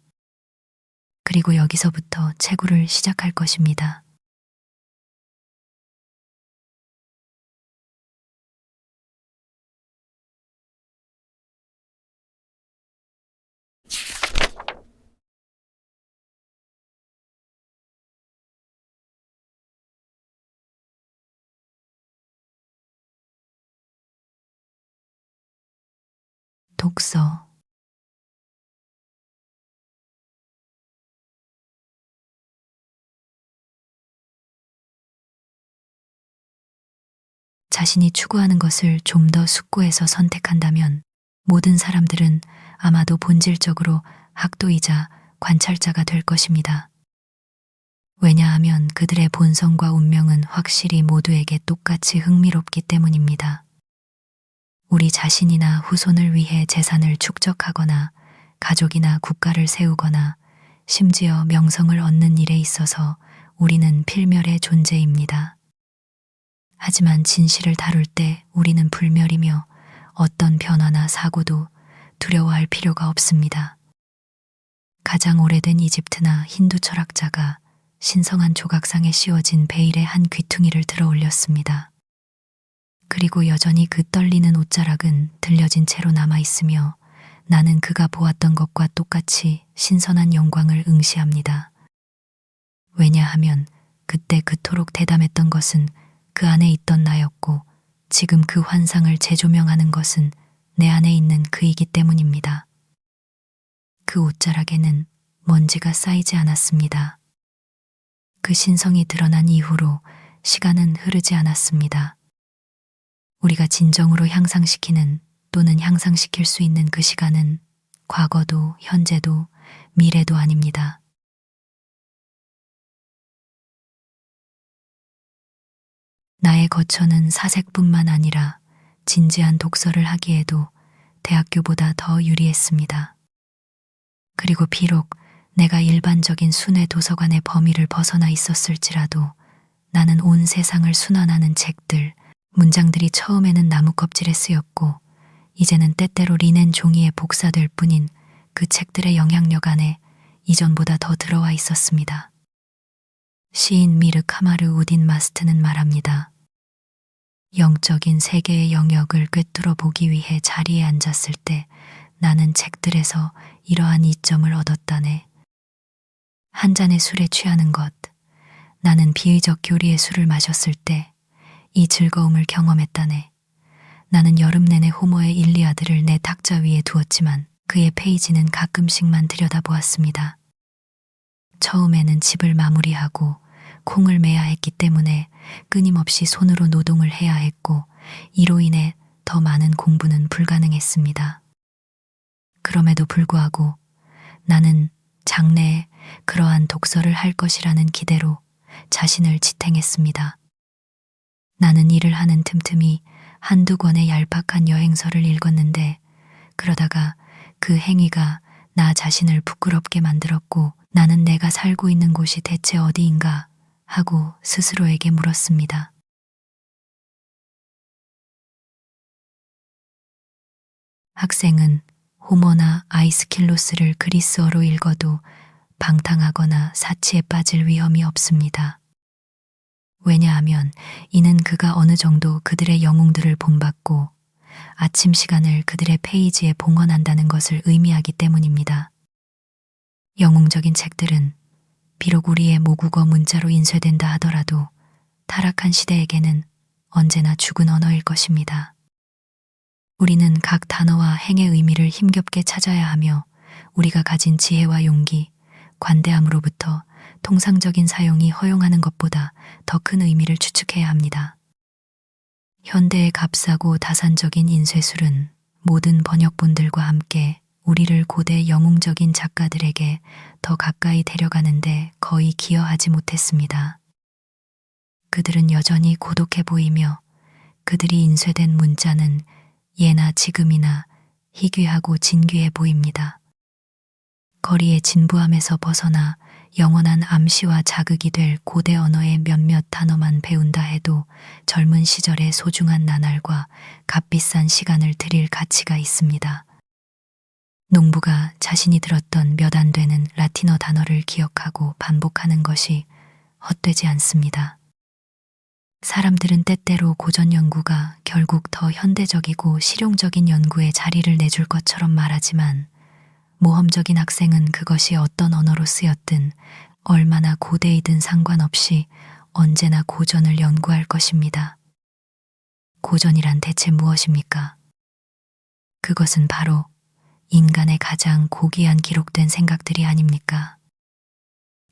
그리고 여기서부터 채굴을 시작할 것입니다. 독서. 자신이 추구하는 것을 좀 더 숙고해서 선택한다면 모든 사람들은 아마도 본질적으로 학도이자 관찰자가 될 것입니다. 왜냐하면 그들의 본성과 운명은 확실히 모두에게 똑같이 흥미롭기 때문입니다. 우리 자신이나 후손을 위해 재산을 축적하거나 가족이나 국가를 세우거나 심지어 명성을 얻는 일에 있어서 우리는 필멸의 존재입니다. 하지만 진실을 다룰 때 우리는 불멸이며 어떤 변화나 사고도 두려워할 필요가 없습니다. 가장 오래된 이집트나 힌두 철학자가 신성한 조각상에 씌워진 베일의 한 귀퉁이를 들어 올렸습니다. 그리고 여전히 그 떨리는 옷자락은 들려진 채로 남아있으며 나는 그가 보았던 것과 똑같이 신선한 영광을 응시합니다. 왜냐하면 그때 그토록 대담했던 것은 그 안에 있던 나였고 지금 그 환상을 재조명하는 것은 내 안에 있는 그이기 때문입니다. 그 옷자락에는 먼지가 쌓이지 않았습니다. 그 신성이 드러난 이후로 시간은 흐르지 않았습니다. 우리가 진정으로 향상시키는 또는 향상시킬 수 있는 그 시간은 과거도 현재도 미래도 아닙니다. 나의 거처는 사색뿐만 아니라 진지한 독서를 하기에도 대학교보다 더 유리했습니다. 그리고 비록 내가 일반적인 순회 도서관의 범위를 벗어나 있었을지라도 나는 온 세상을 순환하는 책들, 문장들이 처음에는 나무 껍질에 쓰였고 이제는 때때로 리넨 종이에 복사될 뿐인 그 책들의 영향력 안에 이전보다 더 들어와 있었습니다. 시인 미르 카마르 우딘 마스트는 말합니다. 영적인 세계의 영역을 꿰뚫어 보기 위해 자리에 앉았을 때 나는 책들에서 이러한 이점을 얻었다네. 한 잔의 술에 취하는 것. 나는 비의적 교리의 술을 마셨을 때 이 즐거움을 경험했다네. 나는 여름 내내 호모의 일리아드를 내 탁자 위에 두었지만 그의 페이지는 가끔씩만 들여다보았습니다. 처음에는 집을 마무리하고 콩을 매야 했기 때문에 끊임없이 손으로 노동을 해야 했고 이로 인해 더 많은 공부는 불가능했습니다. 그럼에도 불구하고 나는 장래에 그러한 독서를 할 것이라는 기대로 자신을 지탱했습니다. 나는 일을 하는 틈틈이 한두 권의 얄팍한 여행서를 읽었는데 그러다가 그 행위가 나 자신을 부끄럽게 만들었고 나는 내가 살고 있는 곳이 대체 어디인가 하고 스스로에게 물었습니다. 학생은 호모나 아이스킬로스를 그리스어로 읽어도 방탕하거나 사치에 빠질 위험이 없습니다. 왜냐하면 이는 그가 어느 정도 그들의 영웅들을 본받고 아침 시간을 그들의 페이지에 봉헌한다는 것을 의미하기 때문입니다. 영웅적인 책들은 비록 우리의 모국어 문자로 인쇄된다 하더라도 타락한 시대에게는 언제나 죽은 언어일 것입니다. 우리는 각 단어와 행의 의미를 힘겹게 찾아야 하며 우리가 가진 지혜와 용기, 관대함으로부터 통상적인 사용이 허용하는 것보다 더 큰 의미를 추측해야 합니다. 현대의 값싸고 다산적인 인쇄술은 모든 번역본들과 함께 우리를 고대 영웅적인 작가들에게 더 가까이 데려가는데 거의 기여하지 못했습니다. 그들은 여전히 고독해 보이며 그들이 인쇄된 문자는 예나 지금이나 희귀하고 진귀해 보입니다. 거리의 진부함에서 벗어나 영원한 암시와 자극이 될 고대 언어의 몇몇 단어만 배운다 해도 젊은 시절의 소중한 나날과 값비싼 시간을 들일 가치가 있습니다. 농부가 자신이 들었던 몇 안 되는 라틴어 단어를 기억하고 반복하는 것이 헛되지 않습니다. 사람들은 때때로 고전 연구가 결국 더 현대적이고 실용적인 연구에 자리를 내줄 것처럼 말하지만 모험적인 학생은 그것이 어떤 언어로 쓰였든 얼마나 고대이든 상관없이 언제나 고전을 연구할 것입니다. 고전이란 대체 무엇입니까? 그것은 바로 인간의 가장 고귀한 기록된 생각들이 아닙니까?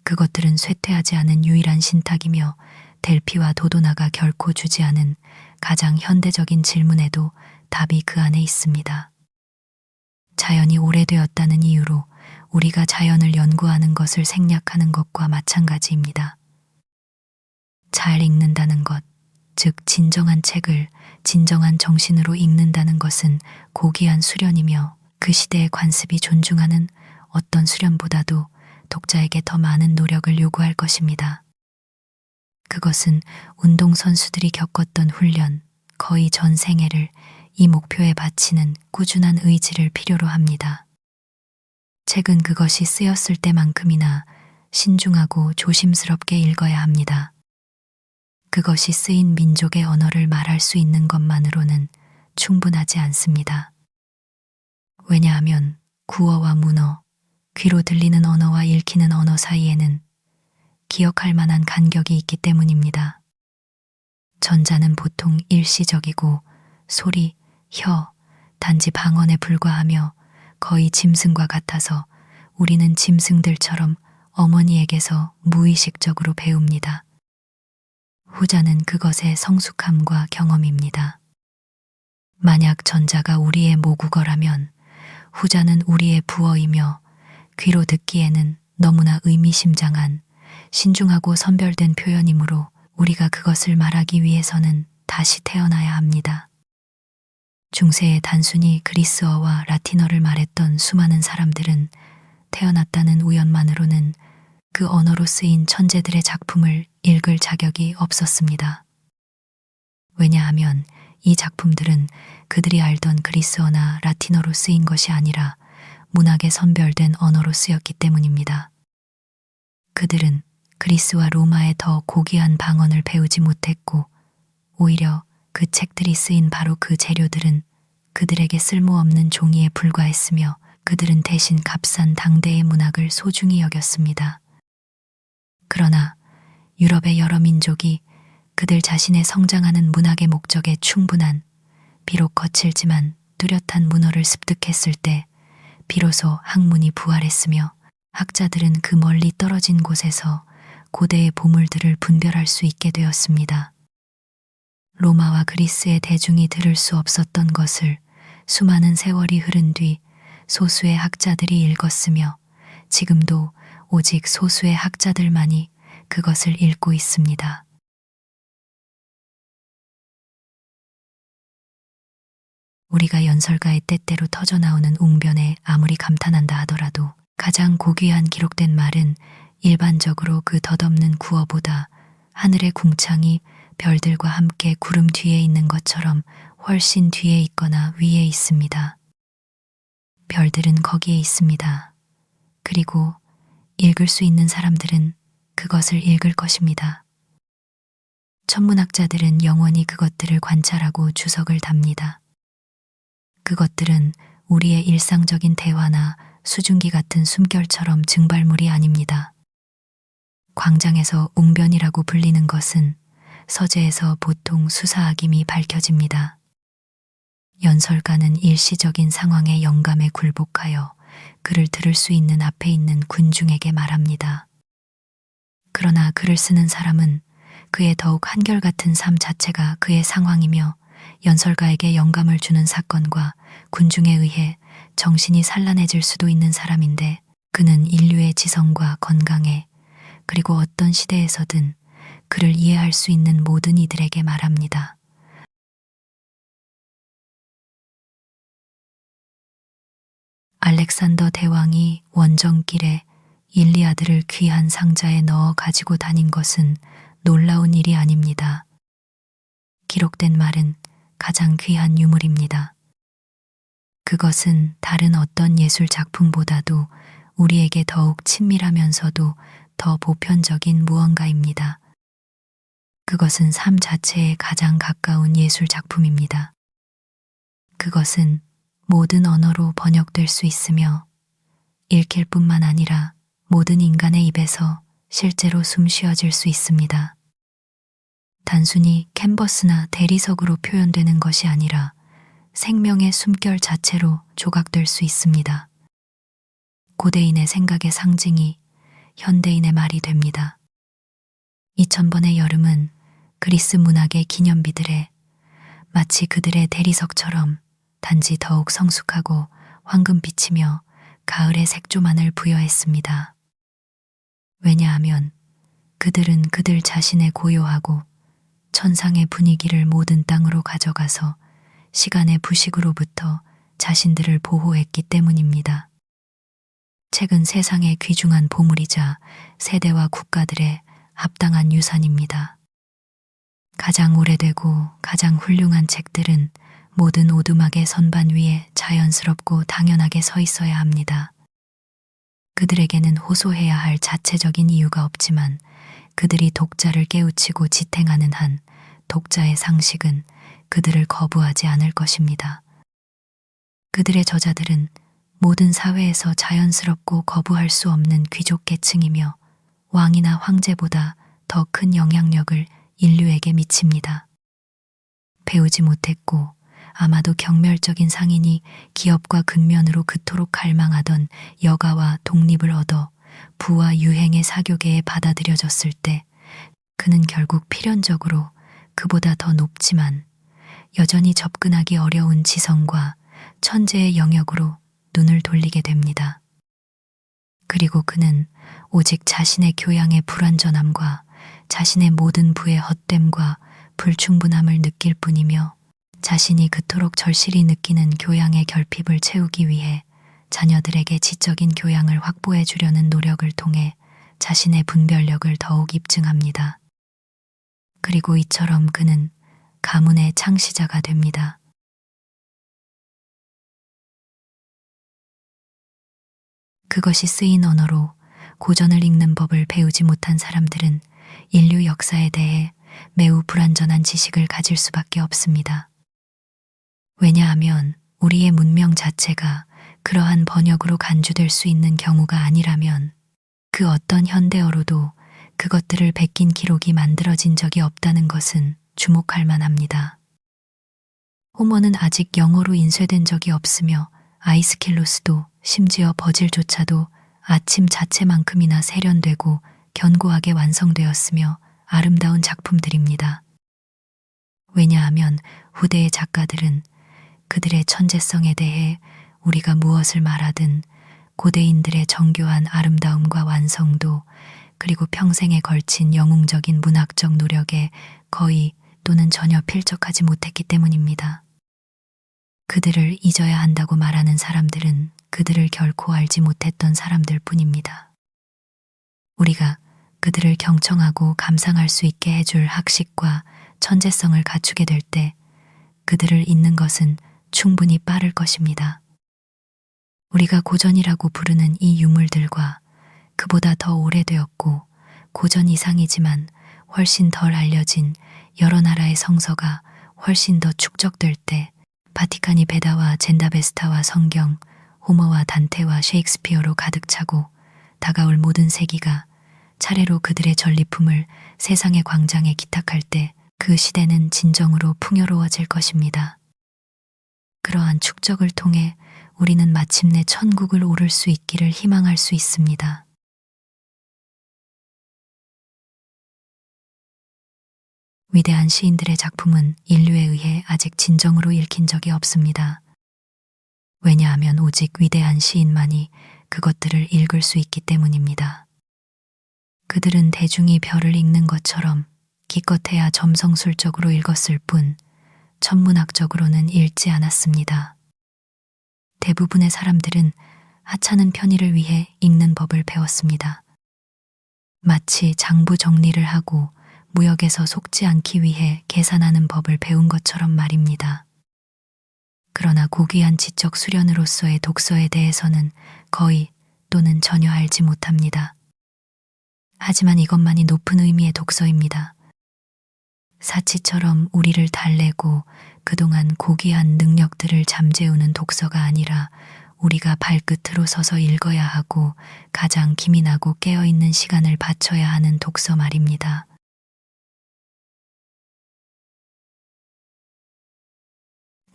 그것들은 쇠퇴하지 않은 유일한 신탁이며 델피와 도도나가 결코 주지 않은 가장 현대적인 질문에도 답이 그 안에 있습니다. 자연이 오래되었다는 이유로 우리가 자연을 연구하는 것을 생략하는 것과 마찬가지입니다. 잘 읽는다는 것, 즉 진정한 책을 진정한 정신으로 읽는다는 것은 고귀한 수련이며 그 시대의 관습이 존중하는 어떤 수련보다도 독자에게 더 많은 노력을 요구할 것입니다. 그것은 운동선수들이 겪었던 훈련, 거의 전 생애를 이 목표에 바치는 꾸준한 의지를 필요로 합니다. 책은 그것이 쓰였을 때만큼이나 신중하고 조심스럽게 읽어야 합니다. 그것이 쓰인 민족의 언어를 말할 수 있는 것만으로는 충분하지 않습니다. 왜냐하면 구어와 문어, 귀로 들리는 언어와 읽히는 언어 사이에는 기억할 만한 간격이 있기 때문입니다. 전자는 보통 일시적이고 소리, 혀, 단지 방언에 불과하며 거의 짐승과 같아서 우리는 짐승들처럼 어머니에게서 무의식적으로 배웁니다. 후자는 그것의 성숙함과 경험입니다. 만약 전자가 우리의 모국어라면 후자는 우리의 부어이며 귀로 듣기에는 너무나 의미심장한 신중하고 선별된 표현이므로 우리가 그것을 말하기 위해서는 다시 태어나야 합니다. 중세에 단순히 그리스어와 라틴어를 말했던 수많은 사람들은 태어났다는 우연만으로는 그 언어로 쓰인 천재들의 작품을 읽을 자격이 없었습니다. 왜냐하면 이 작품들은 그들이 알던 그리스어나 라틴어로 쓰인 것이 아니라 문학에 선별된 언어로 쓰였기 때문입니다. 그들은 그리스와 로마의 더 고귀한 방언을 배우지 못했고 오히려 그 책들이 쓰인 바로 그 재료들은 그들에게 쓸모없는 종이에 불과했으며 그들은 대신 값싼 당대의 문학을 소중히 여겼습니다. 그러나 유럽의 여러 민족이 그들 자신의 성장하는 문학의 목적에 충분한, 비록 거칠지만 뚜렷한 문어를 습득했을 때 비로소 학문이 부활했으며 학자들은 그 멀리 떨어진 곳에서 고대의 보물들을 분별할 수 있게 되었습니다. 로마와 그리스의 대중이 들을 수 없었던 것을 수많은 세월이 흐른 뒤 소수의 학자들이 읽었으며 지금도 오직 소수의 학자들만이 그것을 읽고 있습니다. 우리가 연설가의 때때로 터져나오는 웅변에 아무리 감탄한다 하더라도 가장 고귀한 기록된 말은 일반적으로 그 덧없는 구어보다 하늘의 궁창이 별들과 함께 구름 뒤에 있는 것처럼 훨씬 뒤에 있거나 위에 있습니다. 별들은 거기에 있습니다. 그리고 읽을 수 있는 사람들은 그것을 읽을 것입니다. 천문학자들은 영원히 그것들을 관찰하고 주석을 답니다. 그것들은 우리의 일상적인 대화나 수증기 같은 숨결처럼 증발물이 아닙니다. 광장에서 웅변이라고 불리는 것은 서재에서 보통 수사학임이 밝혀집니다. 연설가는 일시적인 상황의 영감에 굴복하여 그를 들을 수 있는 앞에 있는 군중에게 말합니다. 그러나 글을 쓰는 사람은 그의 더욱 한결같은 삶 자체가 그의 상황이며 연설가에게 영감을 주는 사건과 군중에 의해 정신이 산란해질 수도 있는 사람인데 그는 인류의 지성과 건강에 그리고 어떤 시대에서든 그를 이해할 수 있는 모든 이들에게 말합니다. 알렉산더 대왕이 원정길에 일리아드를 귀한 상자에 넣어 가지고 다닌 것은 놀라운 일이 아닙니다. 기록된 말은 가장 귀한 유물입니다. 그것은 다른 어떤 예술 작품보다도 우리에게 더욱 친밀하면서도 더 보편적인 무언가입니다. 그것은 삶 자체에 가장 가까운 예술 작품입니다. 그것은 모든 언어로 번역될 수 있으며 읽힐 뿐만 아니라 모든 인간의 입에서 실제로 숨 쉬어질 수 있습니다. 단순히 캔버스나 대리석으로 표현되는 것이 아니라 생명의 숨결 자체로 조각될 수 있습니다. 고대인의 생각의 상징이 현대인의 말이 됩니다. 2000번의 여름은 그리스 문학의 기념비들에 마치 그들의 대리석처럼 단지 더욱 성숙하고 황금빛이며 가을의 색조만을 부여했습니다. 왜냐하면 그들은 그들 자신의 고요하고 천상의 분위기를 모든 땅으로 가져가서 시간의 부식으로부터 자신들을 보호했기 때문입니다. 책은 세상의 귀중한 보물이자 세대와 국가들의 합당한 유산입니다. 가장 오래되고 가장 훌륭한 책들은 모든 오두막의 선반 위에 자연스럽고 당연하게 서 있어야 합니다. 그들에게는 호소해야 할 자체적인 이유가 없지만 그들이 독자를 깨우치고 지탱하는 한 독자의 상식은 그들을 거부하지 않을 것입니다. 그들의 저자들은 모든 사회에서 자연스럽고 거부할 수 없는 귀족 계층이며 왕이나 황제보다 더 큰 영향력을 인류에게 미칩니다. 배우지 못했고 아마도 경멸적인 상인이 기업과 근면으로 그토록 갈망하던 여가와 독립을 얻어 부와 유행의 사교계에 받아들여졌을 때 그는 결국 필연적으로 그보다 더 높지만 여전히 접근하기 어려운 지성과 천재의 영역으로 눈을 돌리게 됩니다. 그리고 그는 오직 자신의 교양의 불완전함과 자신의 모든 부의 헛됨과 불충분함을 느낄 뿐이며 자신이 그토록 절실히 느끼는 교양의 결핍을 채우기 위해 자녀들에게 지적인 교양을 확보해 주려는 노력을 통해 자신의 분별력을 더욱 입증합니다. 그리고 이처럼 그는 가문의 창시자가 됩니다. 그것이 쓰인 언어로 고전을 읽는 법을 배우지 못한 사람들은 인류 역사에 대해 매우 불완전한 지식을 가질 수밖에 없습니다. 왜냐하면 우리의 문명 자체가 그러한 번역으로 간주될 수 있는 경우가 아니라면 그 어떤 현대어로도 그것들을 베낀 기록이 만들어진 적이 없다는 것은 주목할 만합니다. 호모는 아직 영어로 인쇄된 적이 없으며 아이스킬로스도 심지어 버질조차도 아침 자체만큼이나 세련되고 견고하게 완성되었으며 아름다운 작품들입니다. 왜냐하면 후대의 작가들은 그들의 천재성에 대해 우리가 무엇을 말하든 고대인들의 정교한 아름다움과 완성도 그리고 평생에 걸친 영웅적인 문학적 노력에 거의 또는 전혀 필적하지 못했기 때문입니다. 그들을 잊어야 한다고 말하는 사람들은 그들을 결코 알지 못했던 사람들 뿐입니다. 우리가 그들을 경청하고 감상할 수 있게 해줄 학식과 천재성을 갖추게 될 때 그들을 잊는 것은 충분히 빠를 것입니다. 우리가 고전이라고 부르는 이 유물들과 그보다 더 오래되었고 고전 이상이지만 훨씬 덜 알려진 여러 나라의 성서가 훨씬 더 축적될 때 바티칸이 베다와 젠다베스타와 성경, 호머와 단테와 셰익스피어로 가득 차고 다가올 모든 세기가 차례로 그들의 전리품을 세상의 광장에 기탁할 때 그 시대는 진정으로 풍요로워질 것입니다. 그러한 축적을 통해 우리는 마침내 천국을 오를 수 있기를 희망할 수 있습니다. 위대한 시인들의 작품은 인류에 의해 아직 진정으로 읽힌 적이 없습니다. 왜냐하면 오직 위대한 시인만이 그것들을 읽을 수 있기 때문입니다. 그들은 대중이 별을 읽는 것처럼 기껏해야 점성술적으로 읽었을 뿐 천문학적으로는 읽지 않았습니다. 대부분의 사람들은 하찮은 편의를 위해 읽는 법을 배웠습니다. 마치 장부 정리를 하고 무역에서 속지 않기 위해 계산하는 법을 배운 것처럼 말입니다. 그러나 고귀한 지적 수련으로서의 독서에 대해서는 거의 또는 전혀 알지 못합니다. 하지만 이것만이 높은 의미의 독서입니다. 사치처럼 우리를 달래고 그동안 고귀한 능력들을 잠재우는 독서가 아니라 우리가 발끝으로 서서 읽어야 하고 가장 기민하고 깨어있는 시간을 바쳐야 하는 독서 말입니다.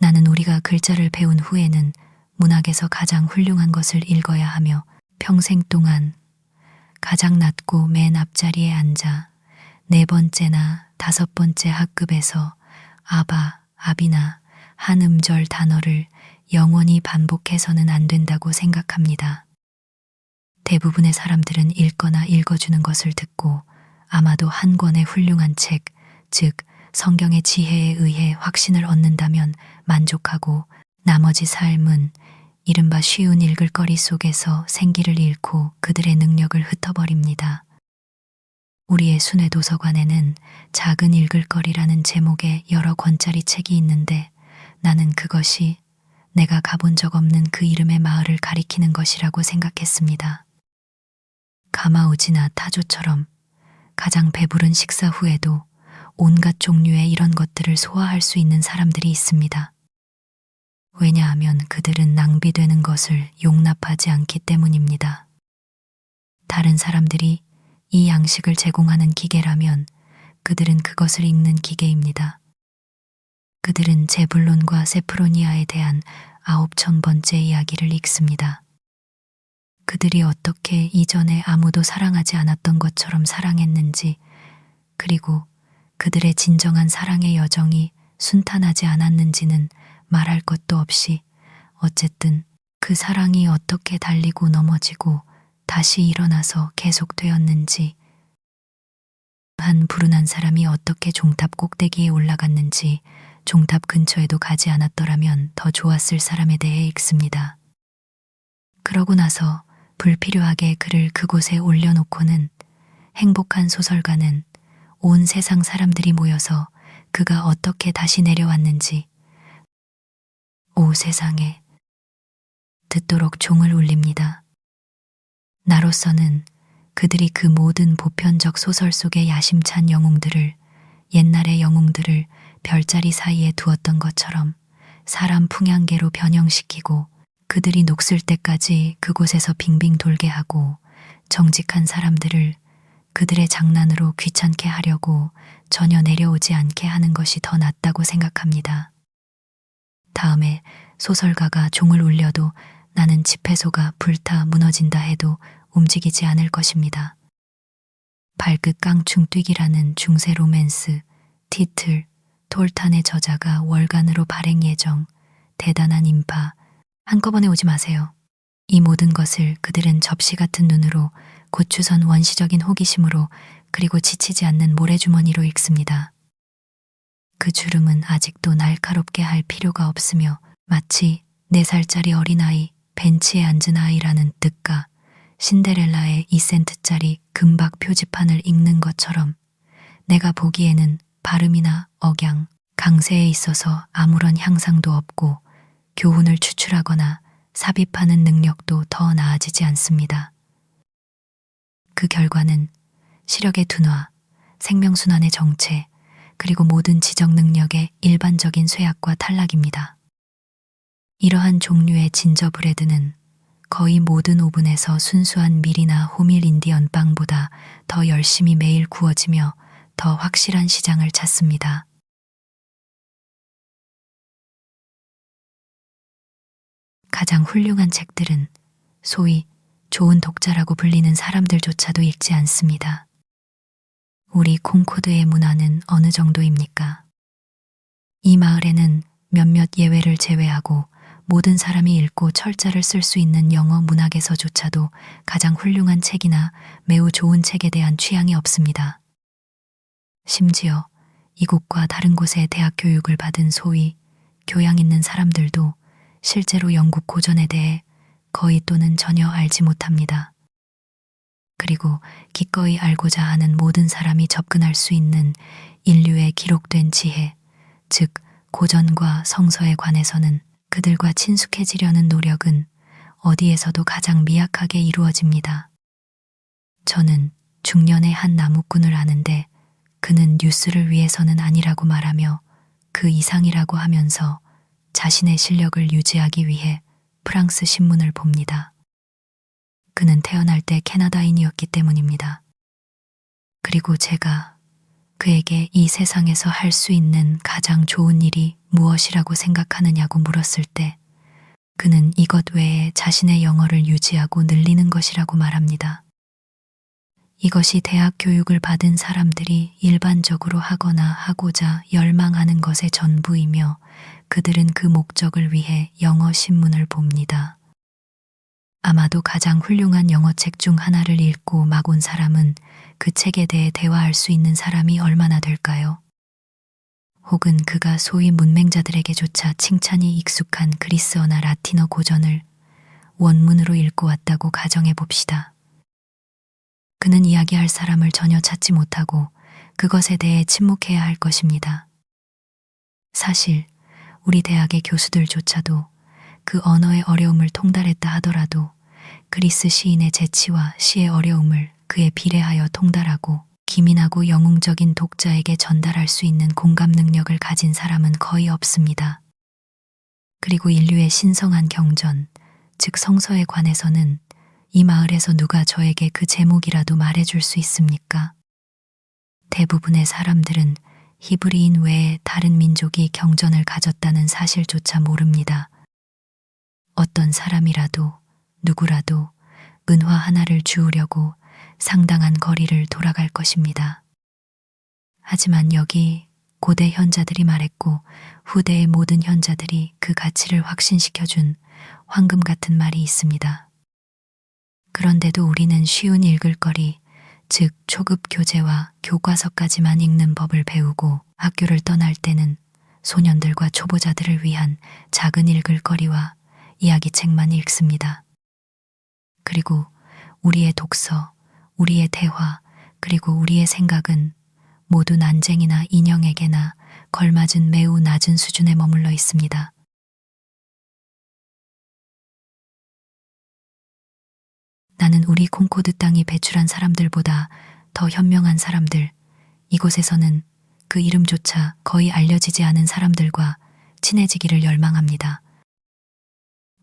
나는 우리가 글자를 배운 후에는 문학에서 가장 훌륭한 것을 읽어야 하며 평생 동안 가장 낮고 맨 앞자리에 앉아 4번째나 5번째 학급에서 아바, 아비나 한 음절 단어를 영원히 반복해서는 안 된다고 생각합니다. 대부분의 사람들은 읽거나 읽어주는 것을 듣고 아마도 한 권의 훌륭한 책, 즉 성경의 지혜에 의해 확신을 얻는다면 만족하고 나머지 삶은 이른바 쉬운 읽을거리 속에서 생기를 잃고 그들의 능력을 흩어버립니다. 우리의 순회 도서관에는 작은 읽을거리라는 제목의 여러 권짜리 책이 있는데 나는 그것이 내가 가본 적 없는 그 이름의 마을을 가리키는 것이라고 생각했습니다. 가마우지나 타조처럼 가장 배부른 식사 후에도 온갖 종류의 이런 것들을 소화할 수 있는 사람들이 있습니다. 왜냐하면 그들은 낭비되는 것을 용납하지 않기 때문입니다. 다른 사람들이 이 양식을 제공하는 기계라면 그들은 그것을 읽는 기계입니다. 그들은 제불론과 세프로니아에 대한 9,000번째 이야기를 읽습니다. 그들이 어떻게 이전에 아무도 사랑하지 않았던 것처럼 사랑했는지, 그리고 그들의 진정한 사랑의 여정이 순탄하지 않았는지는 말할 것도 없이 어쨌든 그 사랑이 어떻게 달리고 넘어지고 다시 일어나서 계속되었는지, 한 불운한 사람이 어떻게 종탑 꼭대기에 올라갔는지 종탑 근처에도 가지 않았더라면 더 좋았을 사람에 대해 읽습니다. 그러고 나서 불필요하게 그를 그곳에 올려놓고는 행복한 소설가는 온 세상 사람들이 모여서 그가 어떻게 다시 내려왔는지 오 세상에 듣도록 종을 울립니다. 나로서는 그들이 그 모든 보편적 소설 속의 야심찬 영웅들을, 옛날의 영웅들을 별자리 사이에 두었던 것처럼 사람 풍향계로 변형시키고 그들이 녹슬 때까지 그곳에서 빙빙 돌게 하고 정직한 사람들을 그들의 장난으로 귀찮게 하려고 전혀 내려오지 않게 하는 것이 더 낫다고 생각합니다. 다음에 소설가가 종을 울려도 나는 집회소가 불타 무너진다 해도 움직이지 않을 것입니다. 발끝 깡충 뛰기라는 중세 로맨스, 티틀, 톨탄의 저자가 월간으로 발행 예정, 대단한 인파, 한꺼번에 오지 마세요. 이 모든 것을 그들은 접시 같은 눈으로 고추선 원시적인 호기심으로 그리고 지치지 않는 모래주머니로 읽습니다. 그 주름은 아직도 날카롭게 할 필요가 없으며 마치 4살짜리 어린아이, 벤치에 앉은 아이라는 뜻과 신데렐라의 2센트짜리 금박 표지판을 읽는 것처럼 내가 보기에는 발음이나 억양, 강세에 있어서 아무런 향상도 없고 교훈을 추출하거나 삽입하는 능력도 더 나아지지 않습니다. 그 결과는 시력의 둔화, 생명순환의 정체, 그리고 모든 지적 능력의 일반적인 쇠약과 탈락입니다. 이러한 종류의 진저브레드는 거의 모든 오븐에서 순수한 밀이나 호밀 인디언 빵보다 더 열심히 매일 구워지며 더 확실한 시장을 찾습니다. 가장 훌륭한 책들은 소위 좋은 독자라고 불리는 사람들조차도 읽지 않습니다. 우리 콩코드의 문화는 어느 정도입니까? 이 마을에는 몇몇 예외를 제외하고 모든 사람이 읽고 철자를 쓸 수 있는 영어 문학에서조차도 가장 훌륭한 책이나 매우 좋은 책에 대한 취향이 없습니다. 심지어 이곳과 다른 곳의 대학 교육을 받은 소위 교양 있는 사람들도 실제로 영국 고전에 대해 거의 또는 전혀 알지 못합니다. 그리고 기꺼이 알고자 하는 모든 사람이 접근할 수 있는 인류의 기록된 지혜, 즉 고전과 성서에 관해서는 그들과 친숙해지려는 노력은 어디에서도 가장 미약하게 이루어집니다. 저는 중년의 한 나무꾼을 아는데 그는 뉴스를 위해서는 아니라고 말하며 그 이상이라고 하면서 자신의 실력을 유지하기 위해 프랑스 신문을 봅니다. 그는 태어날 때 캐나다인이었기 때문입니다. 그리고 제가 그에게 이 세상에서 할 수 있는 가장 좋은 일이 무엇이라고 생각하느냐고 물었을 때 그는 이것 외에 자신의 영어를 유지하고 늘리는 것이라고 말합니다. 이것이 대학 교육을 받은 사람들이 일반적으로 하거나 하고자 열망하는 것의 전부이며 그들은 그 목적을 위해 영어 신문을 봅니다. 아마도 가장 훌륭한 영어책 중 하나를 읽고 막 온 사람은 그 책에 대해 대화할 수 있는 사람이 얼마나 될까요? 혹은 그가 소위 문맹자들에게조차 칭찬이 익숙한 그리스어나 라틴어 고전을 원문으로 읽고 왔다고 가정해 봅시다. 그는 이야기할 사람을 전혀 찾지 못하고 그것에 대해 침묵해야 할 것입니다. 사실 우리 대학의 교수들조차도 그 언어의 어려움을 통달했다 하더라도 그리스 시인의 재치와 시의 어려움을 그에 비례하여 통달하고 기민하고 영웅적인 독자에게 전달할 수 있는 공감 능력을 가진 사람은 거의 없습니다. 그리고 인류의 신성한 경전, 즉 성서에 관해서는 이 마을에서 누가 저에게 그 제목이라도 말해줄 수 있습니까? 대부분의 사람들은 히브리인 외에 다른 민족이 경전을 가졌다는 사실조차 모릅니다. 어떤 사람이라도 누구라도 은화 하나를 주우려고 상당한 거리를 돌아갈 것입니다. 하지만 여기 고대 현자들이 말했고 후대의 모든 현자들이 그 가치를 확신시켜준 황금 같은 말이 있습니다. 그런데도 우리는 쉬운 읽을거리, 즉 초급 교재와 교과서까지만 읽는 법을 배우고 학교를 떠날 때는 소년들과 초보자들을 위한 작은 읽을거리와 이야기책만 읽습니다. 그리고 우리의 독서, 우리의 대화, 그리고 우리의 생각은 모두 난쟁이나 인형에게나 걸맞은 매우 낮은 수준에 머물러 있습니다. 나는 우리 콩코드 땅이 배출한 사람들보다 더 현명한 사람들, 이곳에서는 그 이름조차 거의 알려지지 않은 사람들과 친해지기를 열망합니다.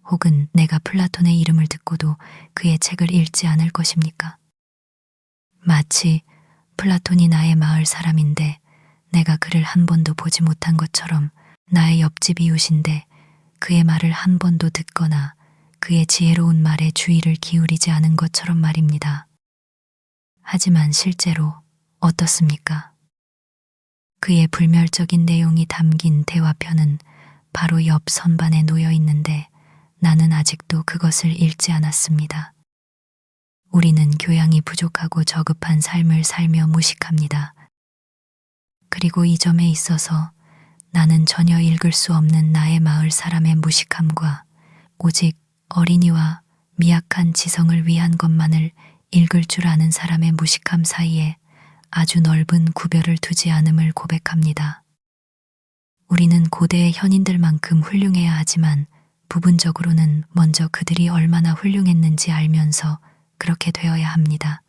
혹은 내가 플라톤의 이름을 듣고도 그의 책을 읽지 않을 것입니까? 마치 플라톤이 나의 마을 사람인데 내가 그를 한 번도 보지 못한 것처럼 나의 옆집 이웃인데 그의 말을 한 번도 듣거나 그의 지혜로운 말에 주의를 기울이지 않은 것처럼 말입니다. 하지만 실제로 어떻습니까? 그의 불멸적인 내용이 담긴 대화편은 바로 옆 선반에 놓여 있는데 나는 아직도 그것을 읽지 않았습니다. 우리는 교양이 부족하고 저급한 삶을 살며 무식합니다. 그리고 이 점에 있어서 나는 전혀 읽을 수 없는 나의 마을 사람의 무식함과 오직 어린이와 미약한 지성을 위한 것만을 읽을 줄 아는 사람의 무식함 사이에 아주 넓은 구별을 두지 않음을 고백합니다. 우리는 고대의 현인들만큼 훌륭해야 하지만 부분적으로는 먼저 그들이 얼마나 훌륭했는지 알면서 그렇게 되어야 합니다.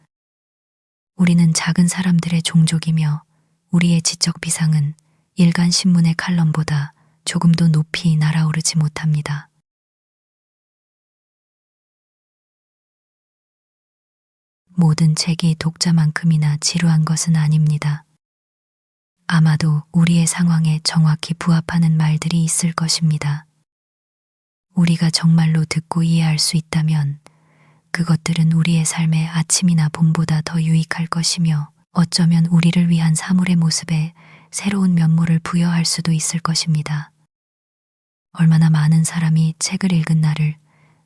우리는 작은 사람들의 종족이며 우리의 지적 비상은 일간 신문의 칼럼보다 조금도 높이 날아오르지 못합니다. 모든 책이 독자만큼이나 지루한 것은 아닙니다. 아마도 우리의 상황에 정확히 부합하는 말들이 있을 것입니다. 우리가 정말로 듣고 이해할 수 있다면 그것들은 우리의 삶의 아침이나 봄보다 더 유익할 것이며 어쩌면 우리를 위한 사물의 모습에 새로운 면모를 부여할 수도 있을 것입니다. 얼마나 많은 사람이 책을 읽은 날을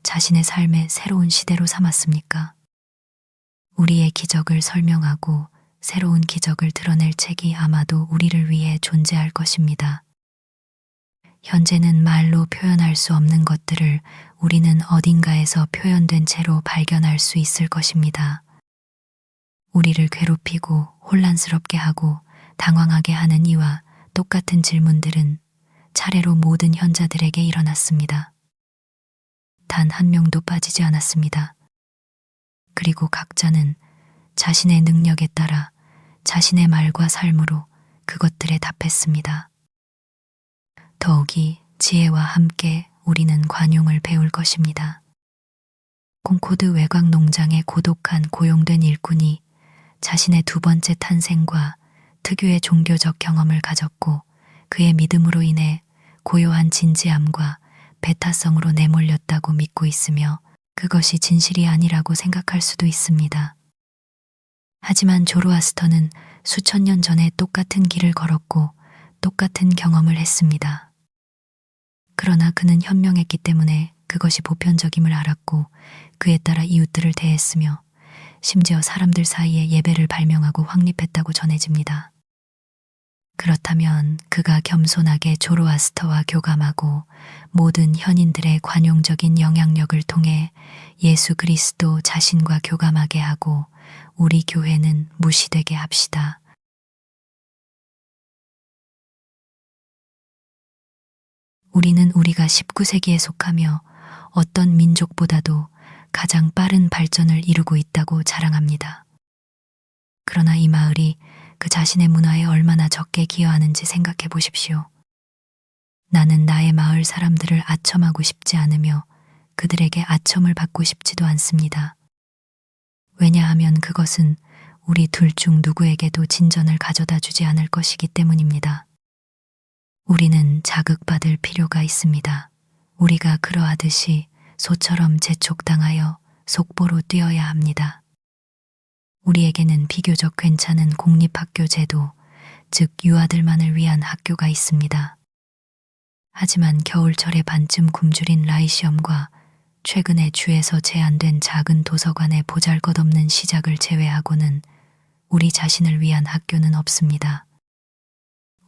자신의 삶의 새로운 시대로 삼았습니까? 우리의 기적을 설명하고 새로운 기적을 드러낼 책이 아마도 우리를 위해 존재할 것입니다. 현재는 말로 표현할 수 없는 것들을 우리는 어딘가에서 표현된 채로 발견할 수 있을 것입니다. 우리를 괴롭히고 혼란스럽게 하고 당황하게 하는 이와 똑같은 질문들은 차례로 모든 현자들에게 일어났습니다. 단 한 명도 빠지지 않았습니다. 그리고 각자는 자신의 능력에 따라 자신의 말과 삶으로 그것들에 답했습니다. 더욱이 지혜와 함께 우리는 관용을 배울 것입니다. 콩코드 외곽 농장의 고독한 고용된 일꾼이 자신의 두 번째 탄생과 특유의 종교적 경험을 가졌고 그의 믿음으로 인해 고요한 진지함과 배타성으로 내몰렸다고 믿고 있으며 그것이 진실이 아니라고 생각할 수도 있습니다. 하지만 조로아스터는 수천 년 전에 똑같은 길을 걸었고 똑같은 경험을 했습니다. 그러나 그는 현명했기 때문에 그것이 보편적임을 알았고 그에 따라 이웃들을 대했으며 심지어 사람들 사이에 예배를 발명하고 확립했다고 전해집니다. 그렇다면 그가 겸손하게 조로아스터와 교감하고 모든 현인들의 관용적인 영향력을 통해 예수 그리스도 자신과 교감하게 하고 우리 교회는 무시되게 합시다. 우리는 우리가 19세기에 속하며 어떤 민족보다도 가장 빠른 발전을 이루고 있다고 자랑합니다. 그러나 이 마을이 그 자신의 문화에 얼마나 적게 기여하는지 생각해 보십시오. 나는 나의 마을 사람들을 아첨하고 싶지 않으며 그들에게 아첨을 받고 싶지도 않습니다. 왜냐하면 그것은 우리 둘 중 누구에게도 진전을 가져다 주지 않을 것이기 때문입니다. 우리는 자극받을 필요가 있습니다. 우리가 그러하듯이 소처럼 재촉당하여 속보로 뛰어야 합니다. 우리에게는 비교적 괜찮은 공립학교 제도, 즉 유아들만을 위한 학교가 있습니다. 하지만 겨울철에 반쯤 굶주린 라이시엄과 최근에 주에서 제안된 작은 도서관의 보잘것없는 시작을 제외하고는 우리 자신을 위한 학교는 없습니다.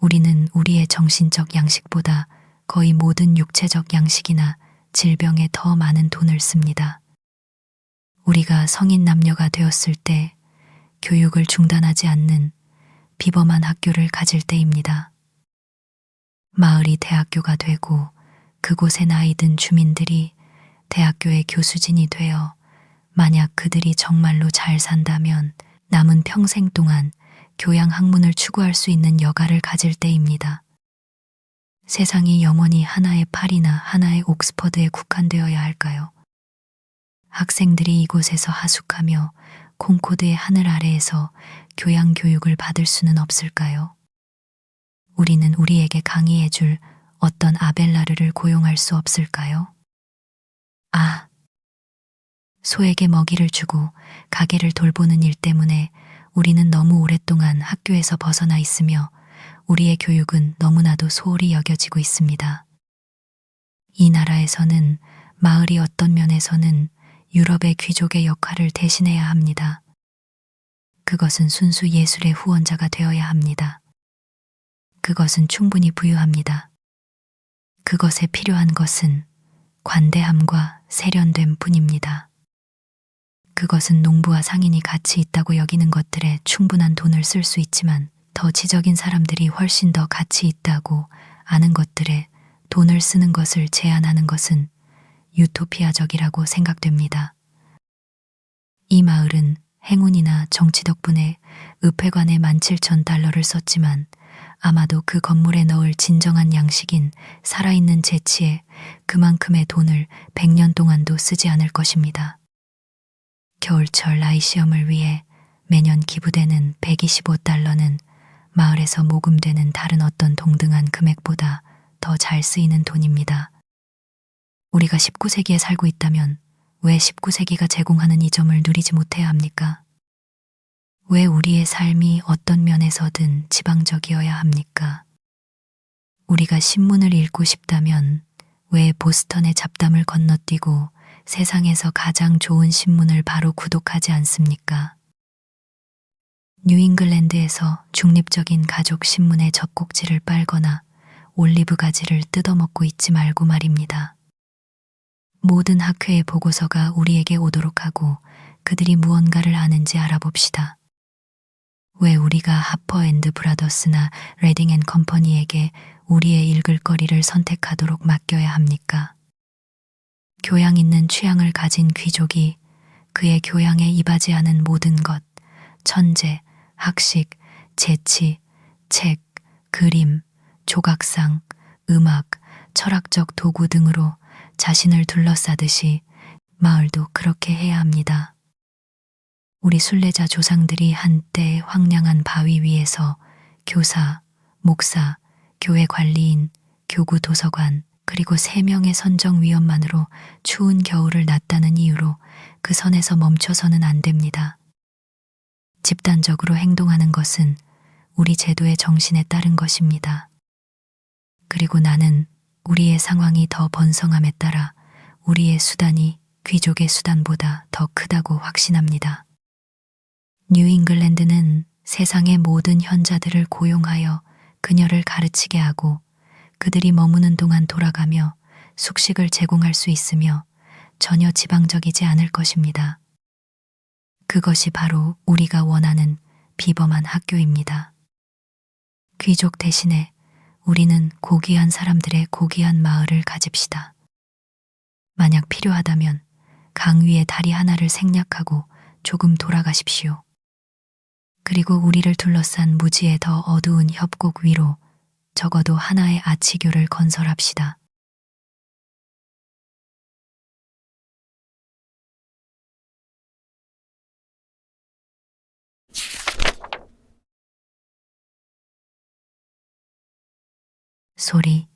우리는 우리의 정신적 양식보다 거의 모든 육체적 양식이나 질병에 더 많은 돈을 씁니다. 우리가 성인 남녀가 되었을 때 교육을 중단하지 않는 비범한 학교를 가질 때입니다. 마을이 대학교가 되고 그곳에 나이든 주민들이 대학교의 교수진이 되어 만약 그들이 정말로 잘 산다면 남은 평생 동안 교양 학문을 추구할 수 있는 여가를 가질 때입니다. 세상이 영원히 하나의 파리나 하나의 옥스퍼드에 국한되어야 할까요? 학생들이 이곳에서 하숙하며 콩코드의 하늘 아래에서 교양 교육을 받을 수는 없을까요? 우리는 우리에게 강의해줄 어떤 아벨라르를 고용할 수 없을까요? 아, 소에게 먹이를 주고 가게를 돌보는 일 때문에 우리는 너무 오랫동안 학교에서 벗어나 있으며 우리의 교육은 너무나도 소홀히 여겨지고 있습니다. 이 나라에서는 마을이 어떤 면에서는 유럽의 귀족의 역할을 대신해야 합니다. 그것은 순수 예술의 후원자가 되어야 합니다. 그것은 충분히 부유합니다. 그것에 필요한 것은 관대함과 세련됨 뿐입니다. 그것은 농부와 상인이 가치 있다고 여기는 것들에 충분한 돈을 쓸 수 있지만 더 지적인 사람들이 훨씬 더 가치 있다고 아는 것들에 돈을 쓰는 것을 제한하는 것은 유토피아적이라고 생각됩니다. 이 마을은 행운이나 정치 덕분에 읍회관에 17,000달러를 썼지만 아마도 그 건물에 넣을 진정한 양식인 살아있는 재치에 그만큼의 돈을 100년 동안도 쓰지 않을 것입니다. 겨울철 아이 시험을 위해 매년 기부되는 125달러는 마을에서 모금되는 다른 어떤 동등한 금액보다 더 잘 쓰이는 돈입니다. 우리가 19세기에 살고 있다면 왜 19세기가 제공하는 이 점을 누리지 못해야 합니까? 왜 우리의 삶이 어떤 면에서든 지방적이어야 합니까? 우리가 신문을 읽고 싶다면 왜 보스턴의 잡담을 건너뛰고 세상에서 가장 좋은 신문을 바로 구독하지 않습니까? 뉴잉글랜드에서 중립적인 가족 신문의 젖꼭지를 빨거나 올리브 가지를 뜯어먹고 있지 말고 말입니다. 모든 학회의 보고서가 우리에게 오도록 하고 그들이 무언가를 아는지 알아봅시다. 왜 우리가 하퍼 앤드 브라더스나 레딩 앤 컴퍼니에게 우리의 읽을 거리를 선택하도록 맡겨야 합니까? 교양 있는 취향을 가진 귀족이 그의 교양에 이바지 않은 모든 것, 천재, 학식, 재치, 책, 그림, 조각상, 음악, 철학적 도구 등으로 자신을 둘러싸듯이 마을도 그렇게 해야 합니다. 우리 순례자 조상들이 한때 황량한 바위 위에서 교사, 목사, 교회 관리인, 교구 도서관, 그리고 3명의 선정위원만으로 추운 겨울을 났다는 이유로 그 선에서 멈춰서는 안 됩니다. 집단적으로 행동하는 것은 우리 제도의 정신에 따른 것입니다. 그리고 나는 우리의 상황이 더 번성함에 따라 우리의 수단이 귀족의 수단보다 더 크다고 확신합니다. 뉴잉글랜드는 세상의 모든 현자들을 고용하여 그녀를 가르치게 하고 그들이 머무는 동안 돌아가며 숙식을 제공할 수 있으며 전혀 지방적이지 않을 것입니다. 그것이 바로 우리가 원하는 비범한 학교입니다. 귀족 대신에 우리는 고귀한 사람들의 고귀한 마을을 가집시다. 만약 필요하다면 강 위에 다리 하나를 생략하고 조금 돌아가십시오. 그리고 우리를 둘러싼 무지의 더 어두운 협곡 위로 적어도 하나의 아치교를 건설합시다. 소리.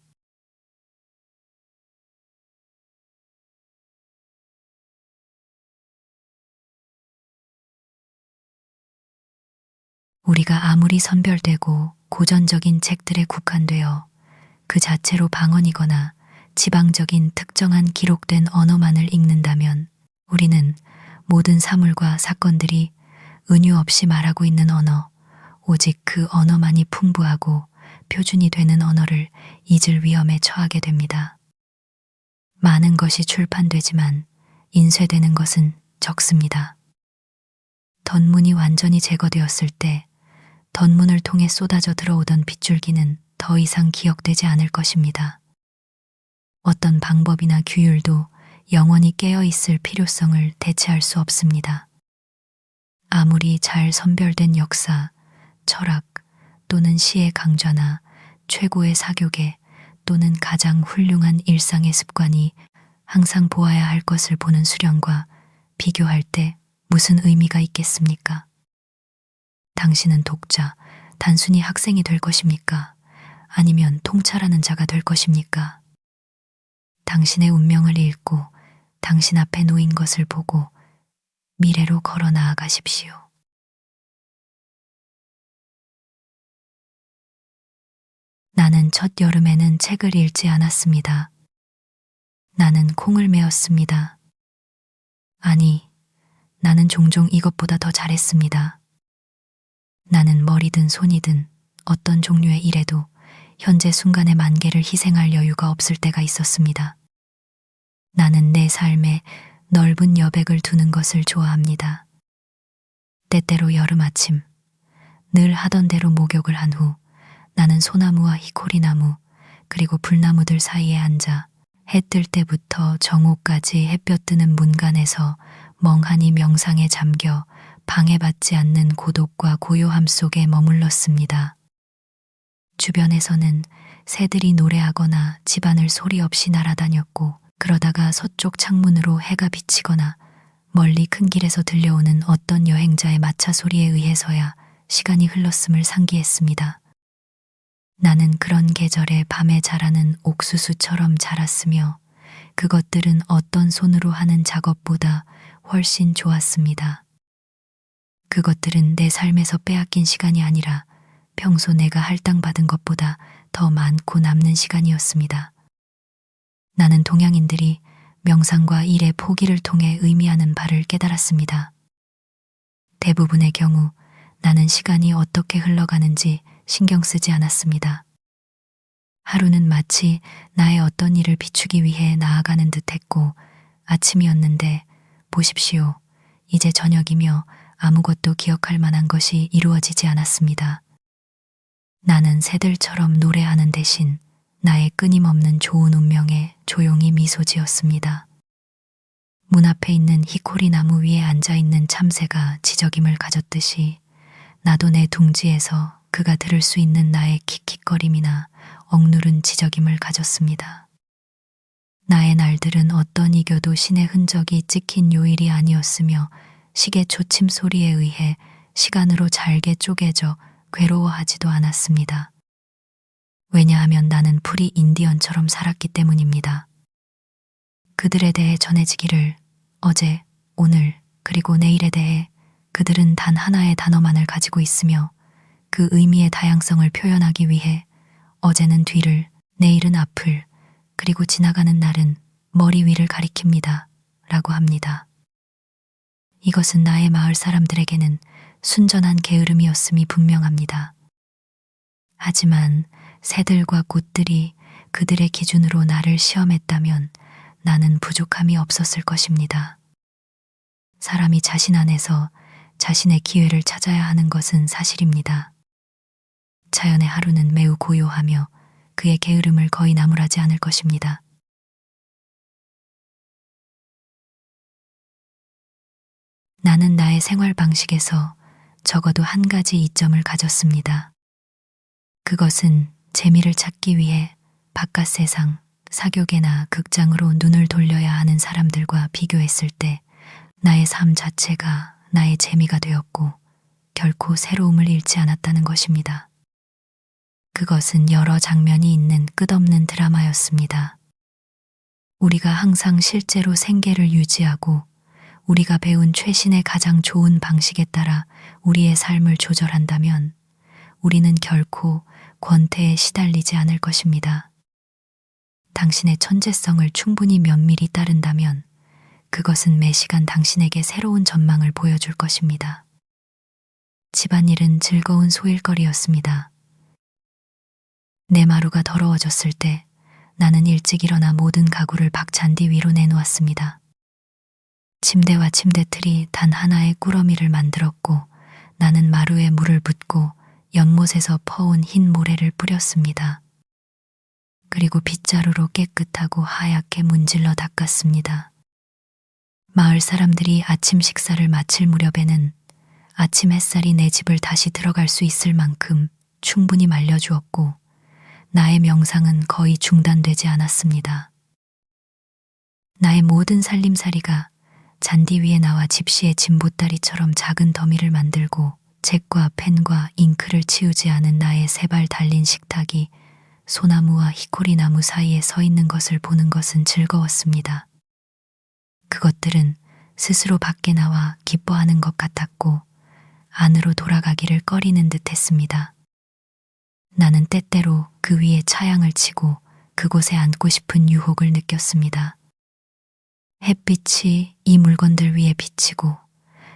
우리가 아무리 선별되고 고전적인 책들에 국한되어 그 자체로 방언이거나 지방적인 특정한 기록된 언어만을 읽는다면 우리는 모든 사물과 사건들이 은유 없이 말하고 있는 언어, 오직 그 언어만이 풍부하고 표준이 되는 언어를 잊을 위험에 처하게 됩니다. 많은 것이 출판되지만 인쇄되는 것은 적습니다. 덧문이 완전히 제거되었을 때 덧문을 통해 쏟아져 들어오던 빗줄기는 더 이상 기억되지 않을 것입니다. 어떤 방법이나 규율도 영원히 깨어있을 필요성을 대체할 수 없습니다. 아무리 잘 선별된 역사, 철학 또는 시의 강좌나 최고의 사교계 또는 가장 훌륭한 일상의 습관이 항상 보아야 할 것을 보는 수련과 비교할 때 무슨 의미가 있겠습니까? 당신은 독자, 단순히 학생이 될 것입니까? 아니면 통찰하는 자가 될 것입니까? 당신의 운명을 읽고 당신 앞에 놓인 것을 보고 미래로 걸어 나아가십시오. 나는 첫 여름에는 책을 읽지 않았습니다. 나는 콩을 메었습니다. 아니, 나는 종종 이것보다 더 잘했습니다. 나는 머리든 손이든 어떤 종류의 일에도 현재 순간의 만개를 희생할 여유가 없을 때가 있었습니다. 나는 내 삶에 넓은 여백을 두는 것을 좋아합니다. 때때로 여름 아침, 늘 하던 대로 목욕을 한 후 나는 소나무와 히코리나무 그리고 불나무들 사이에 앉아 해 뜰 때부터 정오까지 햇볕 드는 문간에서 멍하니 명상에 잠겨 방해받지 않는 고독과 고요함 속에 머물렀습니다. 주변에서는 새들이 노래하거나 집안을 소리 없이 날아다녔고 그러다가 서쪽 창문으로 해가 비치거나 멀리 큰 길에서 들려오는 어떤 여행자의 마차 소리에 의해서야 시간이 흘렀음을 상기했습니다. 나는 그런 계절에 밤에 자라는 옥수수처럼 자랐으며 그것들은 어떤 손으로 하는 작업보다 훨씬 좋았습니다. 그것들은 내 삶에서 빼앗긴 시간이 아니라 평소 내가 할당받은 것보다 더 많고 남는 시간이었습니다. 나는 동양인들이 명상과 일의 포기를 통해 의미하는 바를 깨달았습니다. 대부분의 경우 나는 시간이 어떻게 흘러가는지 신경 쓰지 않았습니다. 하루는 마치 나의 어떤 일을 비추기 위해 나아가는 듯 했고 아침이었는데 보십시오. 이제 저녁이며 아무것도 기억할 만한 것이 이루어지지 않았습니다. 나는 새들처럼 노래하는 대신 나의 끊임없는 좋은 운명에 조용히 미소 지었습니다. 문 앞에 있는 히코리 나무 위에 앉아있는 참새가 지저김을 가졌듯이 나도 내 둥지에서 그가 들을 수 있는 나의 킥킥거림이나 억누른 지저김을 가졌습니다. 나의 날들은 어떤 이교도 신의 흔적이 찍힌 요일이 아니었으며 시계 초침 소리에 의해 시간으로 잘게 쪼개져 괴로워하지도 않았습니다. 왜냐하면 나는 프리 인디언처럼 살았기 때문입니다. 그들에 대해 전해지기를 어제, 오늘, 그리고 내일에 대해 그들은 단 하나의 단어만을 가지고 있으며 그 의미의 다양성을 표현하기 위해 어제는 뒤를, 내일은 앞을, 그리고 지나가는 날은 머리 위를 가리킵니다. 라고 합니다. 이것은 나의 마을 사람들에게는 순전한 게으름이었음이 분명합니다. 하지만 새들과 꽃들이 그들의 기준으로 나를 시험했다면 나는 부족함이 없었을 것입니다. 사람이 자신 안에서 자신의 기회를 찾아야 하는 것은 사실입니다. 자연의 하루는 매우 고요하며 그의 게으름을 거의 나무라지 않을 것입니다. 나는 나의 생활 방식에서 적어도 한 가지 이점을 가졌습니다. 그것은 재미를 찾기 위해 바깥 세상, 사교계나 극장으로 눈을 돌려야 하는 사람들과 비교했을 때 나의 삶 자체가 나의 재미가 되었고 결코 새로움을 잃지 않았다는 것입니다. 그것은 여러 장면이 있는 끝없는 드라마였습니다. 우리가 항상 실제로 생계를 유지하고 우리가 배운 최신의 가장 좋은 방식에 따라 우리의 삶을 조절한다면 우리는 결코 권태에 시달리지 않을 것입니다. 당신의 천재성을 충분히 면밀히 따른다면 그것은 매시간 당신에게 새로운 전망을 보여줄 것입니다. 집안일은 즐거운 소일거리였습니다. 내 마루가 더러워졌을 때 나는 일찍 일어나 모든 가구를 박잔디 위로 내놓았습니다. 침대와 침대틀이 단 하나의 꾸러미를 만들었고 나는 마루에 물을 붓고 연못에서 퍼온 흰 모래를 뿌렸습니다. 그리고 빗자루로 깨끗하고 하얗게 문질러 닦았습니다. 마을 사람들이 아침 식사를 마칠 무렵에는 아침 햇살이 내 집을 다시 들어갈 수 있을 만큼 충분히 말려주었고 나의 명상은 거의 중단되지 않았습니다. 나의 모든 살림살이가 잔디 위에 나와 집시의 진보다리처럼 작은 더미를 만들고 책과 펜과 잉크를 치우지 않은 나의 세 발 달린 식탁이 소나무와 히코리나무 사이에 서 있는 것을 보는 것은 즐거웠습니다. 그것들은 스스로 밖에 나와 기뻐하는 것 같았고 안으로 돌아가기를 꺼리는 듯 했습니다. 나는 때때로 그 위에 차양을 치고 그곳에 앉고 싶은 유혹을 느꼈습니다. 햇빛이 이 물건들 위에 비치고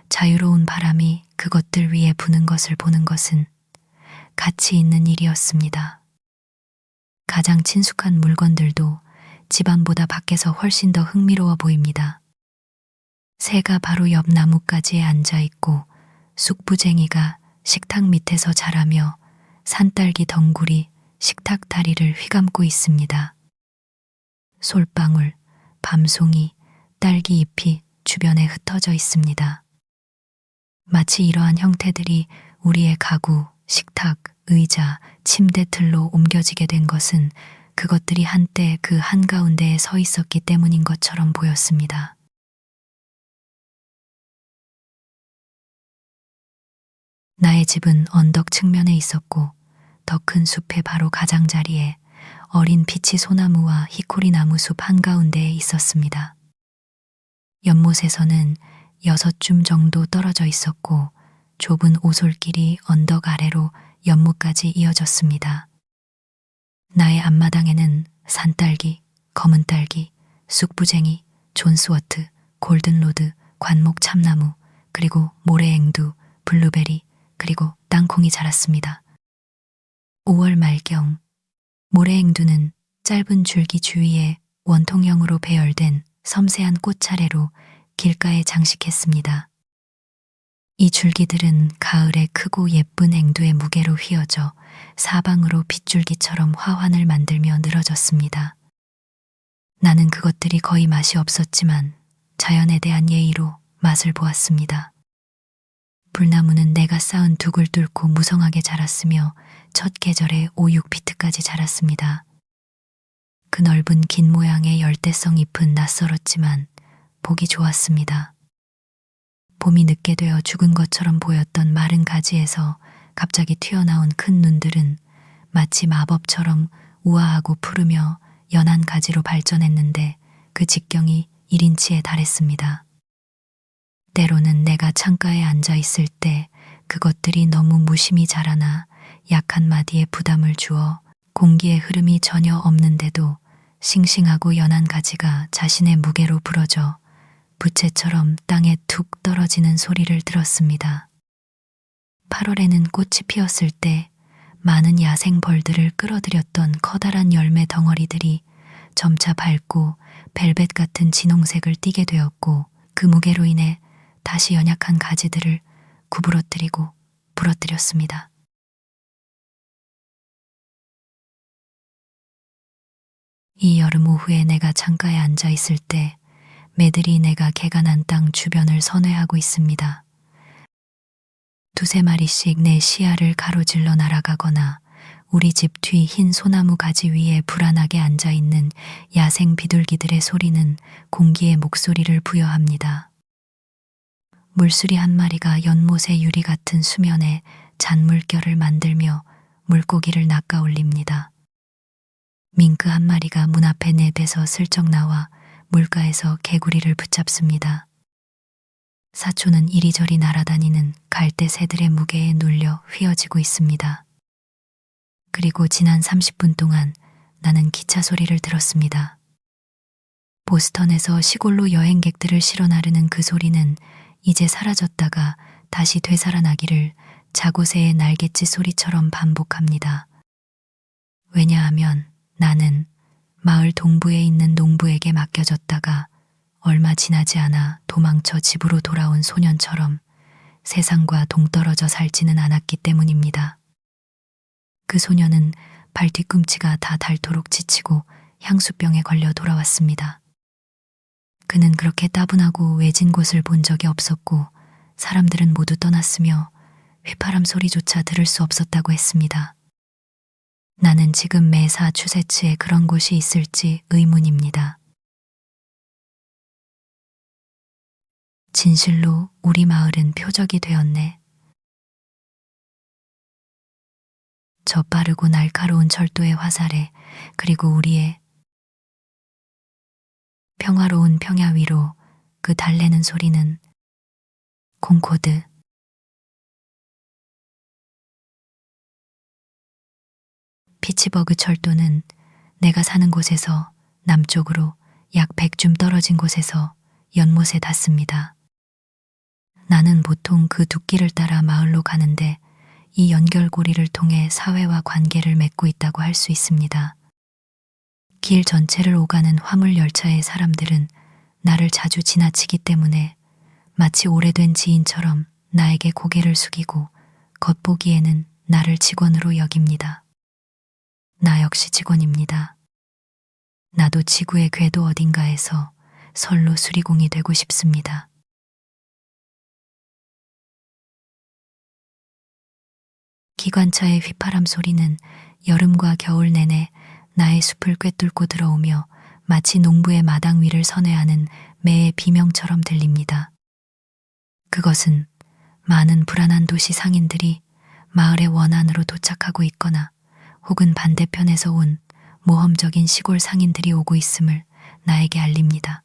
자유로운 바람이 그것들 위에 부는 것을 보는 것은 가치 있는 일이었습니다. 가장 친숙한 물건들도 집안보다 밖에서 훨씬 더 흥미로워 보입니다. 새가 바로 옆 나뭇가지에 앉아 있고 쑥부쟁이가 식탁 밑에서 자라며 산딸기 덩굴이 식탁 다리를 휘감고 있습니다. 솔방울, 밤송이, 딸기 잎이 주변에 흩어져 있습니다. 마치 이러한 형태들이 우리의 가구, 식탁, 의자, 침대 틀로 옮겨지게 된 것은 그것들이 한때 그 한가운데에 서 있었기 때문인 것처럼 보였습니다. 나의 집은 언덕 측면에 있었고 더 큰 숲의 바로 가장자리에 어린 피치 소나무와 히코리 나무 숲 한가운데에 있었습니다. 연못에서는 6줌 정도 떨어져 있었고 좁은 오솔길이 언덕 아래로 연못까지 이어졌습니다. 나의 앞마당에는 산딸기, 검은 딸기, 쑥부쟁이, 존스워트, 골든로드, 관목 참나무, 그리고 모래앵두, 블루베리, 그리고 땅콩이 자랐습니다. 5월 말경, 모래앵두는 짧은 줄기 주위에 원통형으로 배열된 섬세한 꽃 차례로 길가에 장식했습니다. 이 줄기들은 가을에 크고 예쁜 앵두의 무게로 휘어져 사방으로 빗줄기처럼 화환을 만들며 늘어졌습니다. 나는 그것들이 거의 맛이 없었지만 자연에 대한 예의로 맛을 보았습니다. 불나무는 내가 쌓은 둑을 뚫고 무성하게 자랐으며 첫 계절에 5, 6피트까지 자랐습니다. 그 넓은 긴 모양의 열대성 잎은 낯설었지만 보기 좋았습니다. 봄이 늦게 되어 죽은 것처럼 보였던 마른 가지에서 갑자기 튀어나온 큰 눈들은 마치 마법처럼 우아하고 푸르며 연한 가지로 발전했는데 그 직경이 1인치에 달했습니다. 때로는 내가 창가에 앉아 있을 때 그것들이 너무 무심히 자라나 약한 마디에 부담을 주어 공기의 흐름이 전혀 없는데도 싱싱하고 연한 가지가 자신의 무게로 부러져 부채처럼 땅에 툭 떨어지는 소리를 들었습니다. 8월에는 꽃이 피었을 때 많은 야생 벌들을 끌어들였던 커다란 열매 덩어리들이 점차 밝고 벨벳 같은 진홍색을 띠게 되었고 그 무게로 인해 다시 연약한 가지들을 구부러뜨리고 부러뜨렸습니다. 이 여름 오후에 내가 창가에 앉아 있을 때 매들이 내가 개가 난 땅 주변을 선회하고 있습니다. 두세 마리씩 내 시야를 가로질러 날아가거나 우리 집 뒤 흰 소나무 가지 위에 불안하게 앉아있는 야생 비둘기들의 소리는 공기에 목소리를 부여합니다. 물수리 한 마리가 연못의 유리 같은 수면에 잔물결을 만들며 물고기를 낚아올립니다. 밍크 한 마리가 문 앞에 내배서 슬쩍 나와 물가에서 개구리를 붙잡습니다. 사초는 이리저리 날아다니는 갈대 새들의 무게에 눌려 휘어지고 있습니다. 그리고 지난 30분 동안 나는 기차 소리를 들었습니다. 보스턴에서 시골로 여행객들을 실어 나르는 그 소리는 이제 사라졌다가 다시 되살아나기를 자고새의 날갯짓 소리처럼 반복합니다. 왜냐하면 나는 마을 동부에 있는 농부에게 맡겨졌다가 얼마 지나지 않아 도망쳐 집으로 돌아온 소년처럼 세상과 동떨어져 살지는 않았기 때문입니다. 그 소년은 발 뒤꿈치가 다 닳도록 지치고 향수병에 걸려 돌아왔습니다. 그는 그렇게 따분하고 외진 곳을 본 적이 없었고 사람들은 모두 떠났으며 휘파람 소리조차 들을 수 없었다고 했습니다. 나는 지금 매사 추세치에 그런 곳이 있을지 의문입니다. 진실로 우리 마을은 표적이 되었네. 저 빠르고 날카로운 철도의 화살에 그리고 우리의 평화로운 평야 위로 그 달래는 소리는 콩코드. 피츠버그 철도는 내가 사는 곳에서 남쪽으로 약 100줌 떨어진 곳에서 연못에 닿습니다. 나는 보통 그 둑길을 따라 마을로 가는데 이 연결고리를 통해 사회와 관계를 맺고 있다고 할 수 있습니다. 길 전체를 오가는 화물 열차의 사람들은 나를 자주 지나치기 때문에 마치 오래된 지인처럼 나에게 고개를 숙이고 겉보기에는 나를 직원으로 여깁니다. 나 역시 직원입니다. 나도 지구의 궤도 어딘가에서 선로 수리공이 되고 싶습니다. 기관차의 휘파람 소리는 여름과 겨울 내내 나의 숲을 꿰뚫고 들어오며 마치 농부의 마당 위를 선회하는 매의 비명처럼 들립니다. 그것은 많은 불안한 도시 상인들이 마을의 원안으로 도착하고 있거나 혹은 반대편에서 온 모험적인 시골 상인들이 오고 있음을 나에게 알립니다.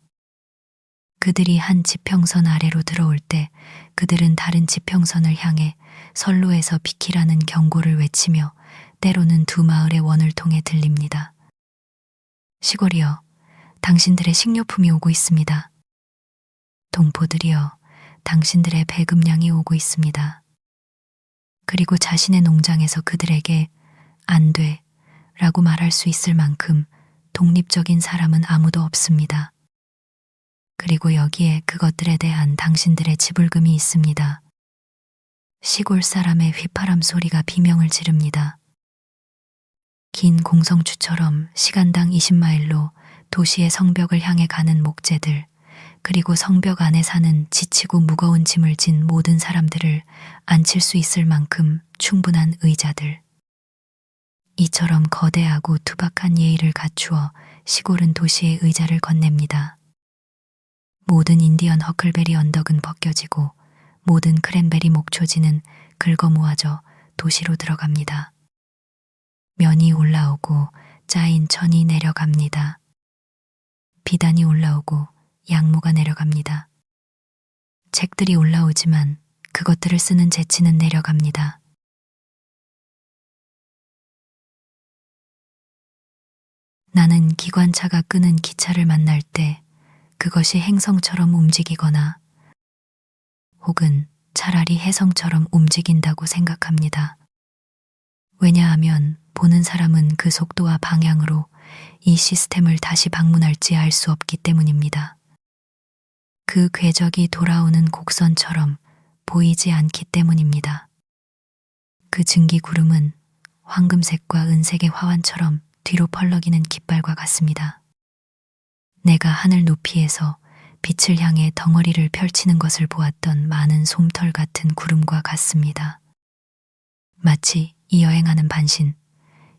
그들이 한 지평선 아래로 들어올 때 그들은 다른 지평선을 향해 선로에서 비키라는 경고를 외치며 때로는 두 마을의 원을 통해 들립니다. 시골이여, 당신들의 식료품이 오고 있습니다. 동포들이여, 당신들의 배급량이 오고 있습니다. 그리고 자신의 농장에서 그들에게 안 돼 라고 말할 수 있을 만큼 독립적인 사람은 아무도 없습니다. 그리고 여기에 그것들에 대한 당신들의 지불금이 있습니다. 시골 사람의 휘파람 소리가 비명을 지릅니다. 긴 공성추처럼 시간당 20마일로 도시의 성벽을 향해 가는 목재들, 그리고 성벽 안에 사는 지치고 무거운 짐을 진 모든 사람들을 앉힐 수 있을 만큼 충분한 의자들. 이처럼 거대하고 투박한 예의를 갖추어 시골은 도시의 의자를 건넵니다. 모든 인디언 허클베리 언덕은 벗겨지고 모든 크랜베리 목초지는 긁어 모아져 도시로 들어갑니다. 면이 올라오고 짜인 천이 내려갑니다. 비단이 올라오고 양모가 내려갑니다. 책들이 올라오지만 그것들을 쓰는 재치는 내려갑니다. 나는 기관차가 끄는 기차를 만날 때 그것이 행성처럼 움직이거나 혹은 차라리 혜성처럼 움직인다고 생각합니다. 왜냐하면 보는 사람은 그 속도와 방향으로 이 시스템을 다시 방문할지 알 수 없기 때문입니다. 그 궤적이 돌아오는 곡선처럼 보이지 않기 때문입니다. 그 증기 구름은 황금색과 은색의 화환처럼 뒤로 펄럭이는 깃발과 같습니다. 내가 하늘 높이에서 빛을 향해 덩어리를 펼치는 것을 보았던 많은 솜털 같은 구름과 같습니다. 마치 이 여행하는 반신,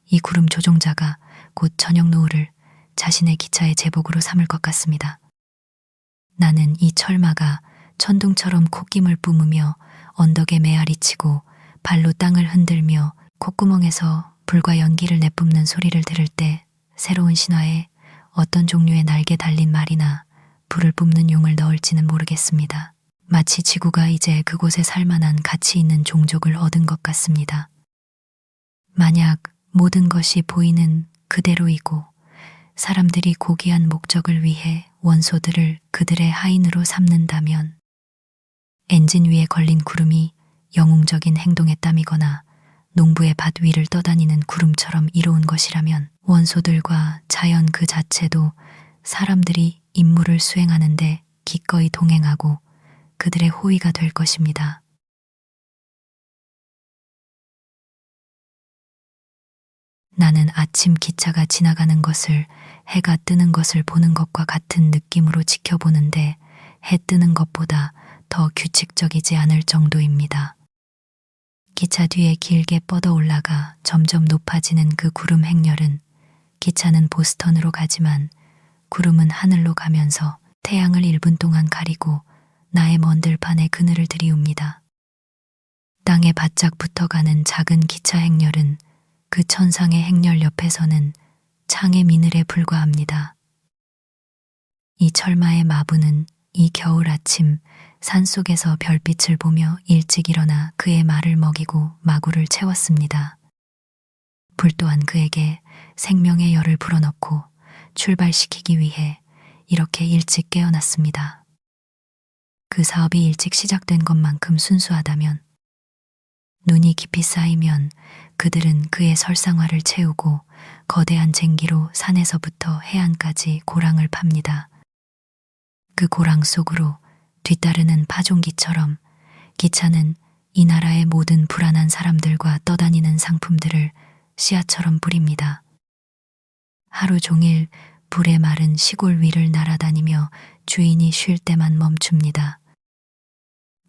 이 구름 조종자가 곧 저녁 노을을 자신의 기차의 제복으로 삼을 것 같습니다. 나는 이 철마가 천둥처럼 콧김을 뿜으며 언덕에 메아리치고 발로 땅을 흔들며 콧구멍에서 불과 연기를 내뿜는 소리를 들을 때 새로운 신화에 어떤 종류의 날개 달린 말이나 불을 뿜는 용을 넣을지는 모르겠습니다. 마치 지구가 이제 그곳에 살만한 가치 있는 종족을 얻은 것 같습니다. 만약 모든 것이 보이는 그대로이고 사람들이 고귀한 목적을 위해 원소들을 그들의 하인으로 삼는다면 엔진 위에 걸린 구름이 영웅적인 행동에 땀이거나 농부의 밭 위를 떠다니는 구름처럼 이로운 것이라면 원소들과 자연 그 자체도 사람들이 임무를 수행하는데 기꺼이 동행하고 그들의 호위가 될 것입니다. 나는 아침 기차가 지나가는 것을 해가 뜨는 것을 보는 것과 같은 느낌으로 지켜보는데 해 뜨는 것보다 더 규칙적이지 않을 정도입니다. 기차 뒤에 길게 뻗어 올라가 점점 높아지는 그 구름 행렬은 기차는 보스턴으로 가지만 구름은 하늘로 가면서 태양을 1분 동안 가리고 나의 먼 들판에 그늘을 들이웁니다. 땅에 바짝 붙어가는 작은 기차 행렬은 그 천상의 행렬 옆에서는 창의 미늘에 불과합니다. 이 철마의 마부는 이 겨울 아침 산속에서 별빛을 보며 일찍 일어나 그의 말을 먹이고 마구를 채웠습니다. 불 또한 그에게 생명의 열을 불어넣고 출발시키기 위해 이렇게 일찍 깨어났습니다. 그 사업이 일찍 시작된 것만큼 순수하다면 눈이 깊이 쌓이면 그들은 그의 설상화를 채우고 거대한 쟁기로 산에서부터 해안까지 고랑을 팝니다. 그 고랑 속으로 뒤따르는 파종기처럼 기차는 이 나라의 모든 불안한 사람들과 떠다니는 상품들을 씨앗처럼 뿌립니다. 하루 종일 불에 마른 시골 위를 날아다니며 주인이 쉴 때만 멈춥니다.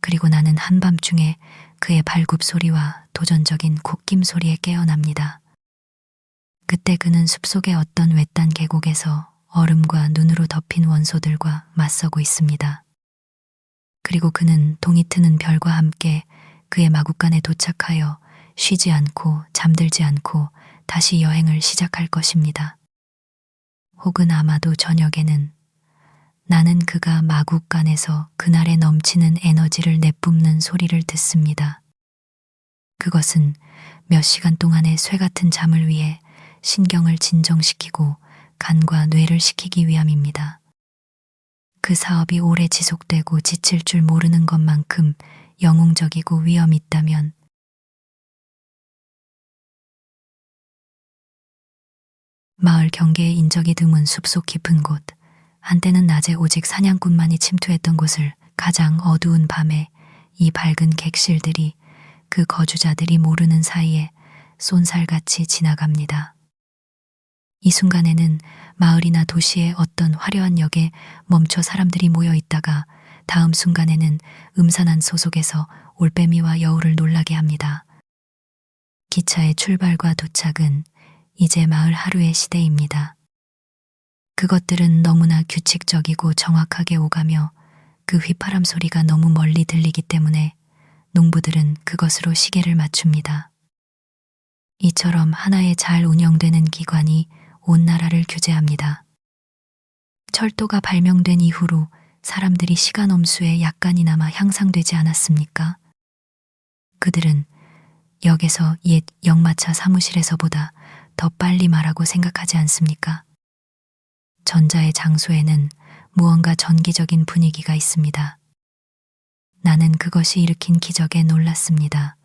그리고 나는 한밤중에 그의 발굽 소리와 도전적인 콧김 소리에 깨어납니다. 그때 그는 숲속의 어떤 외딴 계곡에서 얼음과 눈으로 덮인 원소들과 맞서고 있습니다. 그리고 그는 동이 트는 별과 함께 그의 마구간에 도착하여 쉬지 않고 잠들지 않고 다시 여행을 시작할 것입니다. 혹은 아마도 저녁에는 나는 그가 마구간에서 그날에 넘치는 에너지를 내뿜는 소리를 듣습니다. 그것은 몇 시간 동안의 쇠 같은 잠을 위해 신경을 진정시키고 간과 뇌를 식히기 위함입니다. 그 사업이 오래 지속되고 지칠 줄 모르는 것만큼 영웅적이고 위험 있다면 마을 경계에 인적이 드문 숲속 깊은 곳, 한때는 낮에 오직 사냥꾼만이 침투했던 곳을 가장 어두운 밤에 이 밝은 객실들이 그 거주자들이 모르는 사이에 쏜살같이 지나갑니다. 이 순간에는 마을이나 도시의 어떤 화려한 역에 멈춰 사람들이 모여 있다가 다음 순간에는 음산한 소속에서 올빼미와 여우를 놀라게 합니다. 기차의 출발과 도착은 이제 마을 하루의 시대입니다. 그것들은 너무나 규칙적이고 정확하게 오가며 그 휘파람 소리가 너무 멀리 들리기 때문에 농부들은 그것으로 시계를 맞춥니다. 이처럼 하나의 잘 운영되는 기관이 온 나라를 규제합니다. 철도가 발명된 이후로 사람들이 시간 엄수에 약간이나마 향상되지 않았습니까? 그들은 역에서 옛 역마차 사무실에서보다 더 빨리 말하고 생각하지 않습니까? 전자의 장소에는 무언가 전기적인 분위기가 있습니다. 나는 그것이 일으킨 기적에 놀랐습니다.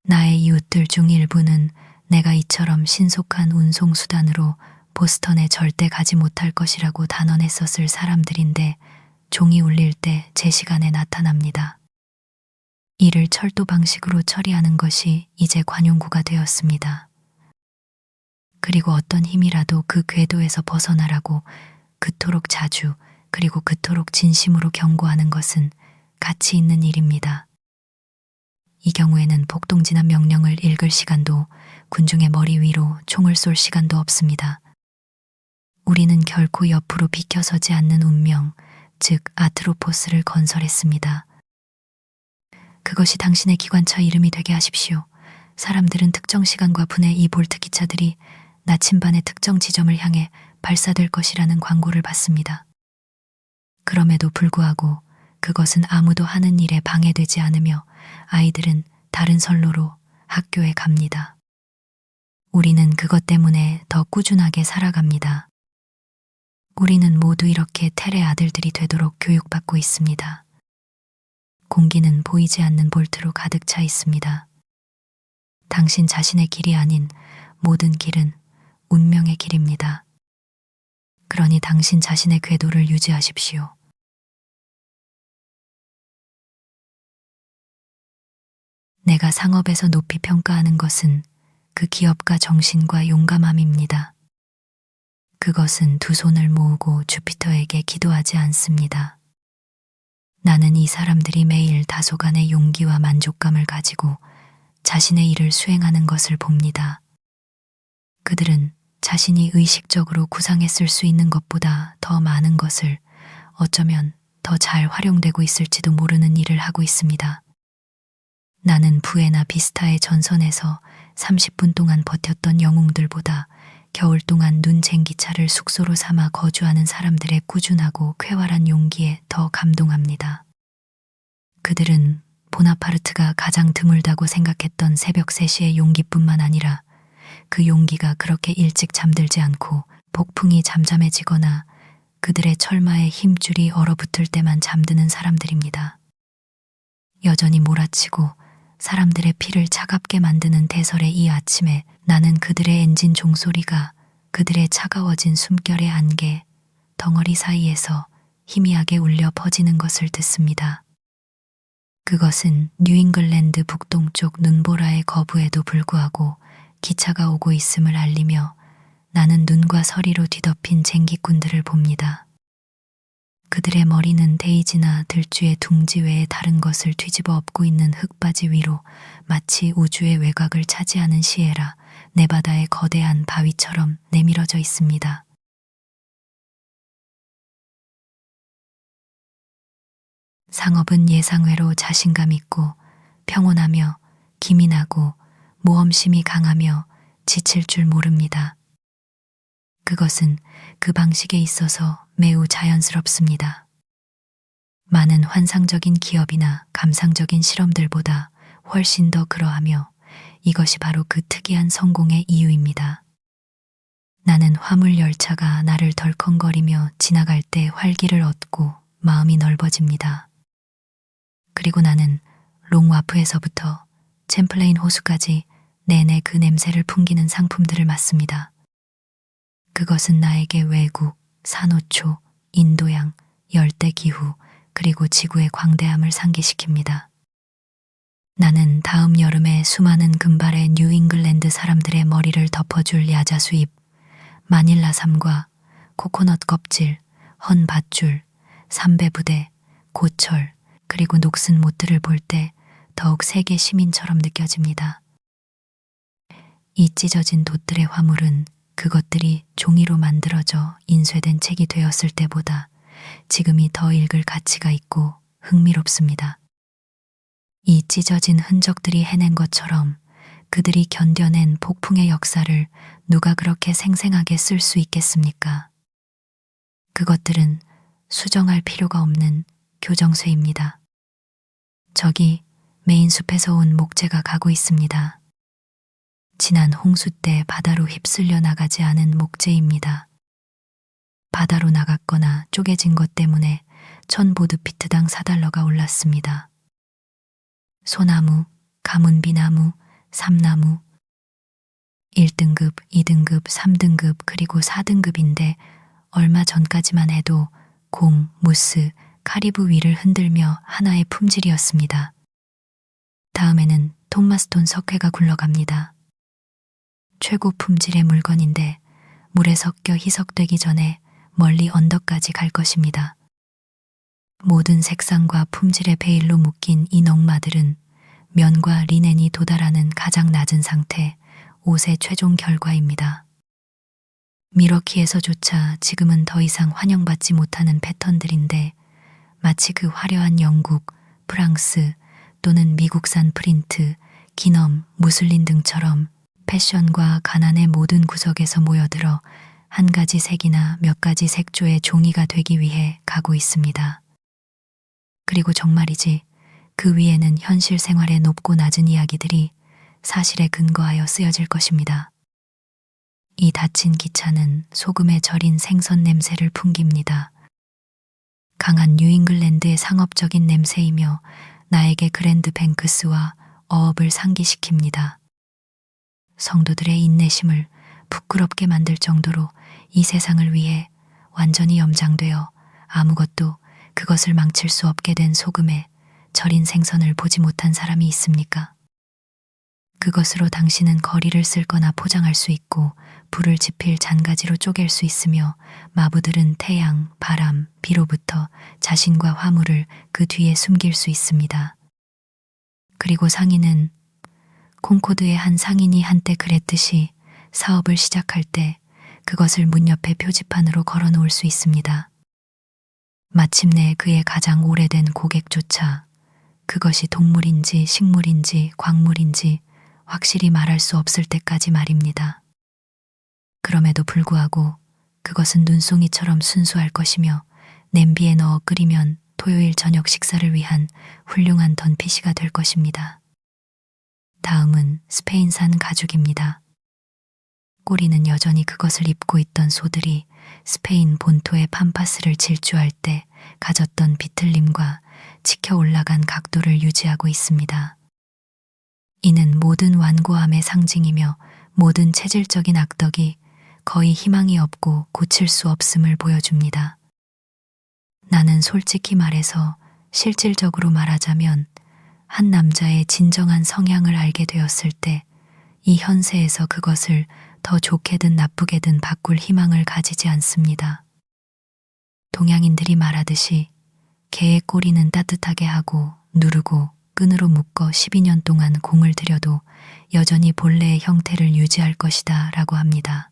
나의 이웃들 중 일부는 내가 이처럼 신속한 운송수단으로 보스턴에 절대 가지 못할 것이라고 단언했었을 사람들인데 종이 울릴 때 제 시간에 나타납니다. 이를 철도 방식으로 처리하는 것이 이제 관용구가 되었습니다. 그리고 어떤 힘이라도 그 궤도에서 벗어나라고 그토록 자주 그리고 그토록 진심으로 경고하는 것은 가치 있는 일입니다. 이 경우에는 복동진한 명령을 읽을 시간도 군중의 머리 위로 총을 쏠 시간도 없습니다. 우리는 결코 옆으로 비켜서지 않는 운명, 즉 아트로포스를 건설했습니다. 그것이 당신의 기관차 이름이 되게 하십시오. 사람들은 특정 시간과 분의 이 볼트 기차들이 나침반의 특정 지점을 향해 발사될 것이라는 광고를 받습니다. 그럼에도 불구하고 그것은 아무도 하는 일에 방해되지 않으며 아이들은 다른 선로로 학교에 갑니다. 우리는 그것 때문에 더 꾸준하게 살아갑니다. 우리는 모두 이렇게 텔의 아들들이 되도록 교육받고 있습니다. 공기는 보이지 않는 볼트로 가득 차 있습니다. 당신 자신의 길이 아닌 모든 길은 운명의 길입니다. 그러니 당신 자신의 궤도를 유지하십시오. 내가 상업에서 높이 평가하는 것은 그 기업가 정신과 용감함입니다. 그것은 두 손을 모으고 주피터에게 기도하지 않습니다. 나는 이 사람들이 매일 다소간의 용기와 만족감을 가지고 자신의 일을 수행하는 것을 봅니다. 그들은 자신이 의식적으로 구상했을 수 있는 것보다 더 많은 것을 어쩌면 더 잘 활용되고 있을지도 모르는 일을 하고 있습니다. 나는 부에나 비스타의 전선에서 30분 동안 버텼던 영웅들보다 겨울 동안 눈쟁기차를 숙소로 삼아 거주하는 사람들의 꾸준하고 쾌활한 용기에 더 감동합니다. 그들은 보나파르트가 가장 드물다고 생각했던 새벽 3시의 용기뿐만 아니라 그 용기가 그렇게 일찍 잠들지 않고 폭풍이 잠잠해지거나 그들의 철마의 힘줄이 얼어붙을 때만 잠드는 사람들입니다. 여전히 몰아치고 사람들의 피를 차갑게 만드는 대설의 이 아침에 나는 그들의 엔진 종소리가 그들의 차가워진 숨결의 안개, 덩어리 사이에서 희미하게 울려 퍼지는 것을 듣습니다. 그것은 뉴잉글랜드 북동쪽 눈보라의 거부에도 불구하고 기차가 오고 있음을 알리며 나는 눈과 서리로 뒤덮인 쟁기꾼들을 봅니다. 그들의 머리는 데이지나 들쥐의 둥지 외에 다른 것을 뒤집어 엎고 있는 흙바지 위로 마치 우주의 외곽을 차지하는 시에라 네바다의 거대한 바위처럼 내밀어져 있습니다. 상업은 예상외로 자신감 있고 평온하며 기민하고 모험심이 강하며 지칠 줄 모릅니다. 그것은 그 방식에 있어서 매우 자연스럽습니다. 많은 환상적인 기업이나 감상적인 실험들보다 훨씬 더 그러하며 이것이 바로 그 특이한 성공의 이유입니다. 나는 화물 열차가 나를 덜컹거리며 지나갈 때 활기를 얻고 마음이 넓어집니다. 그리고 나는 롱와프에서부터 챔플레인 호수까지 내내 그 냄새를 풍기는 상품들을 맡습니다. 그것은 나에게 외국, 산호초, 인도양, 열대기후, 그리고 지구의 광대함을 상기시킵니다. 나는 다음 여름에 수많은 금발의 뉴잉글랜드 사람들의 머리를 덮어줄 야자수잎, 마닐라 삼과 코코넛 껍질, 헌 밧줄, 삼배부대, 고철, 그리고 녹슨 못들을 볼 때 더욱 세계 시민처럼 느껴집니다. 이 찢어진 돛들의 화물은 그것들이 종이로 만들어져 인쇄된 책이 되었을 때보다 지금이 더 읽을 가치가 있고 흥미롭습니다. 이 찢어진 흔적들이 해낸 것처럼 그들이 견뎌낸 폭풍의 역사를 누가 그렇게 생생하게 쓸 수 있겠습니까? 그것들은 수정할 필요가 없는 교정쇠입니다. 저기 메인 숲에서 온 목재가 가고 있습니다. 지난 홍수 때 바다로 휩쓸려 나가지 않은 목재입니다. 바다로 나갔거나 쪼개진 것 때문에 1000보드피트당 4달러가 올랐습니다. 소나무, 가문비나무, 삼나무, 1등급, 2등급, 3등급, 그리고 4등급인데 얼마 전까지만 해도 공, 무스, 카리브 위를 흔들며 하나의 품질이었습니다. 다음에는 톰마스톤 석회가 굴러갑니다. 최고 품질의 물건인데 물에 섞여 희석되기 전에 멀리 언덕까지 갈 것입니다. 모든 색상과 품질의 베일로 묶인 이 넝마들은 면과 리넨이 도달하는 가장 낮은 상태, 옷의 최종 결과입니다. 미러키에서조차 지금은 더 이상 환영받지 못하는 패턴들인데 마치 그 화려한 영국, 프랑스 또는 미국산 프린트, 기넘, 무슬린 등처럼 패션과 가난의 모든 구석에서 모여들어 한 가지 색이나 몇 가지 색조의 종이가 되기 위해 가고 있습니다. 그리고 정말이지 그 위에는 현실 생활의 높고 낮은 이야기들이 사실에 근거하여 쓰여질 것입니다. 이 닫힌 기차는 소금에 절인 생선 냄새를 풍깁니다. 강한 뉴잉글랜드의 상업적인 냄새이며 나에게 그랜드 뱅크스와 어업을 상기시킵니다. 성도들의 인내심을 부끄럽게 만들 정도로 이 세상을 위해 완전히 염장되어 아무것도 그것을 망칠 수 없게 된 소금에 절인 생선을 보지 못한 사람이 있습니까? 그것으로 당신은 거리를 쓸거나 포장할 수 있고 불을 지필 잔가지로 쪼갤 수 있으며 마부들은 태양, 바람, 비로부터 자신과 화물을 그 뒤에 숨길 수 있습니다. 그리고 상인은 콩코드의 한 상인이 한때 그랬듯이 사업을 시작할 때 그것을 문 옆에 표지판으로 걸어 놓을 수 있습니다. 마침내 그의 가장 오래된 고객조차 그것이 동물인지 식물인지 광물인지 확실히 말할 수 없을 때까지 말입니다. 그럼에도 불구하고 그것은 눈송이처럼 순수할 것이며 냄비에 넣어 끓이면 토요일 저녁 식사를 위한 훌륭한 던피시가 될 것입니다. 다음은 스페인산 가죽입니다. 꼬리는 여전히 그것을 입고 있던 소들이 스페인 본토의 팜파스를 질주할 때 가졌던 비틀림과 치켜 올라간 각도를 유지하고 있습니다. 이는 모든 완고함의 상징이며 모든 체질적인 악덕이 거의 희망이 없고 고칠 수 없음을 보여줍니다. 나는 솔직히 말해서 실질적으로 말하자면 한 남자의 진정한 성향을 알게 되었을 때 이 현세에서 그것을 더 좋게든 나쁘게든 바꿀 희망을 가지지 않습니다. 동양인들이 말하듯이 개의 꼬리는 따뜻하게 하고 누르고 끈으로 묶어 12년 동안 공을 들여도 여전히 본래의 형태를 유지할 것이다 라고 합니다.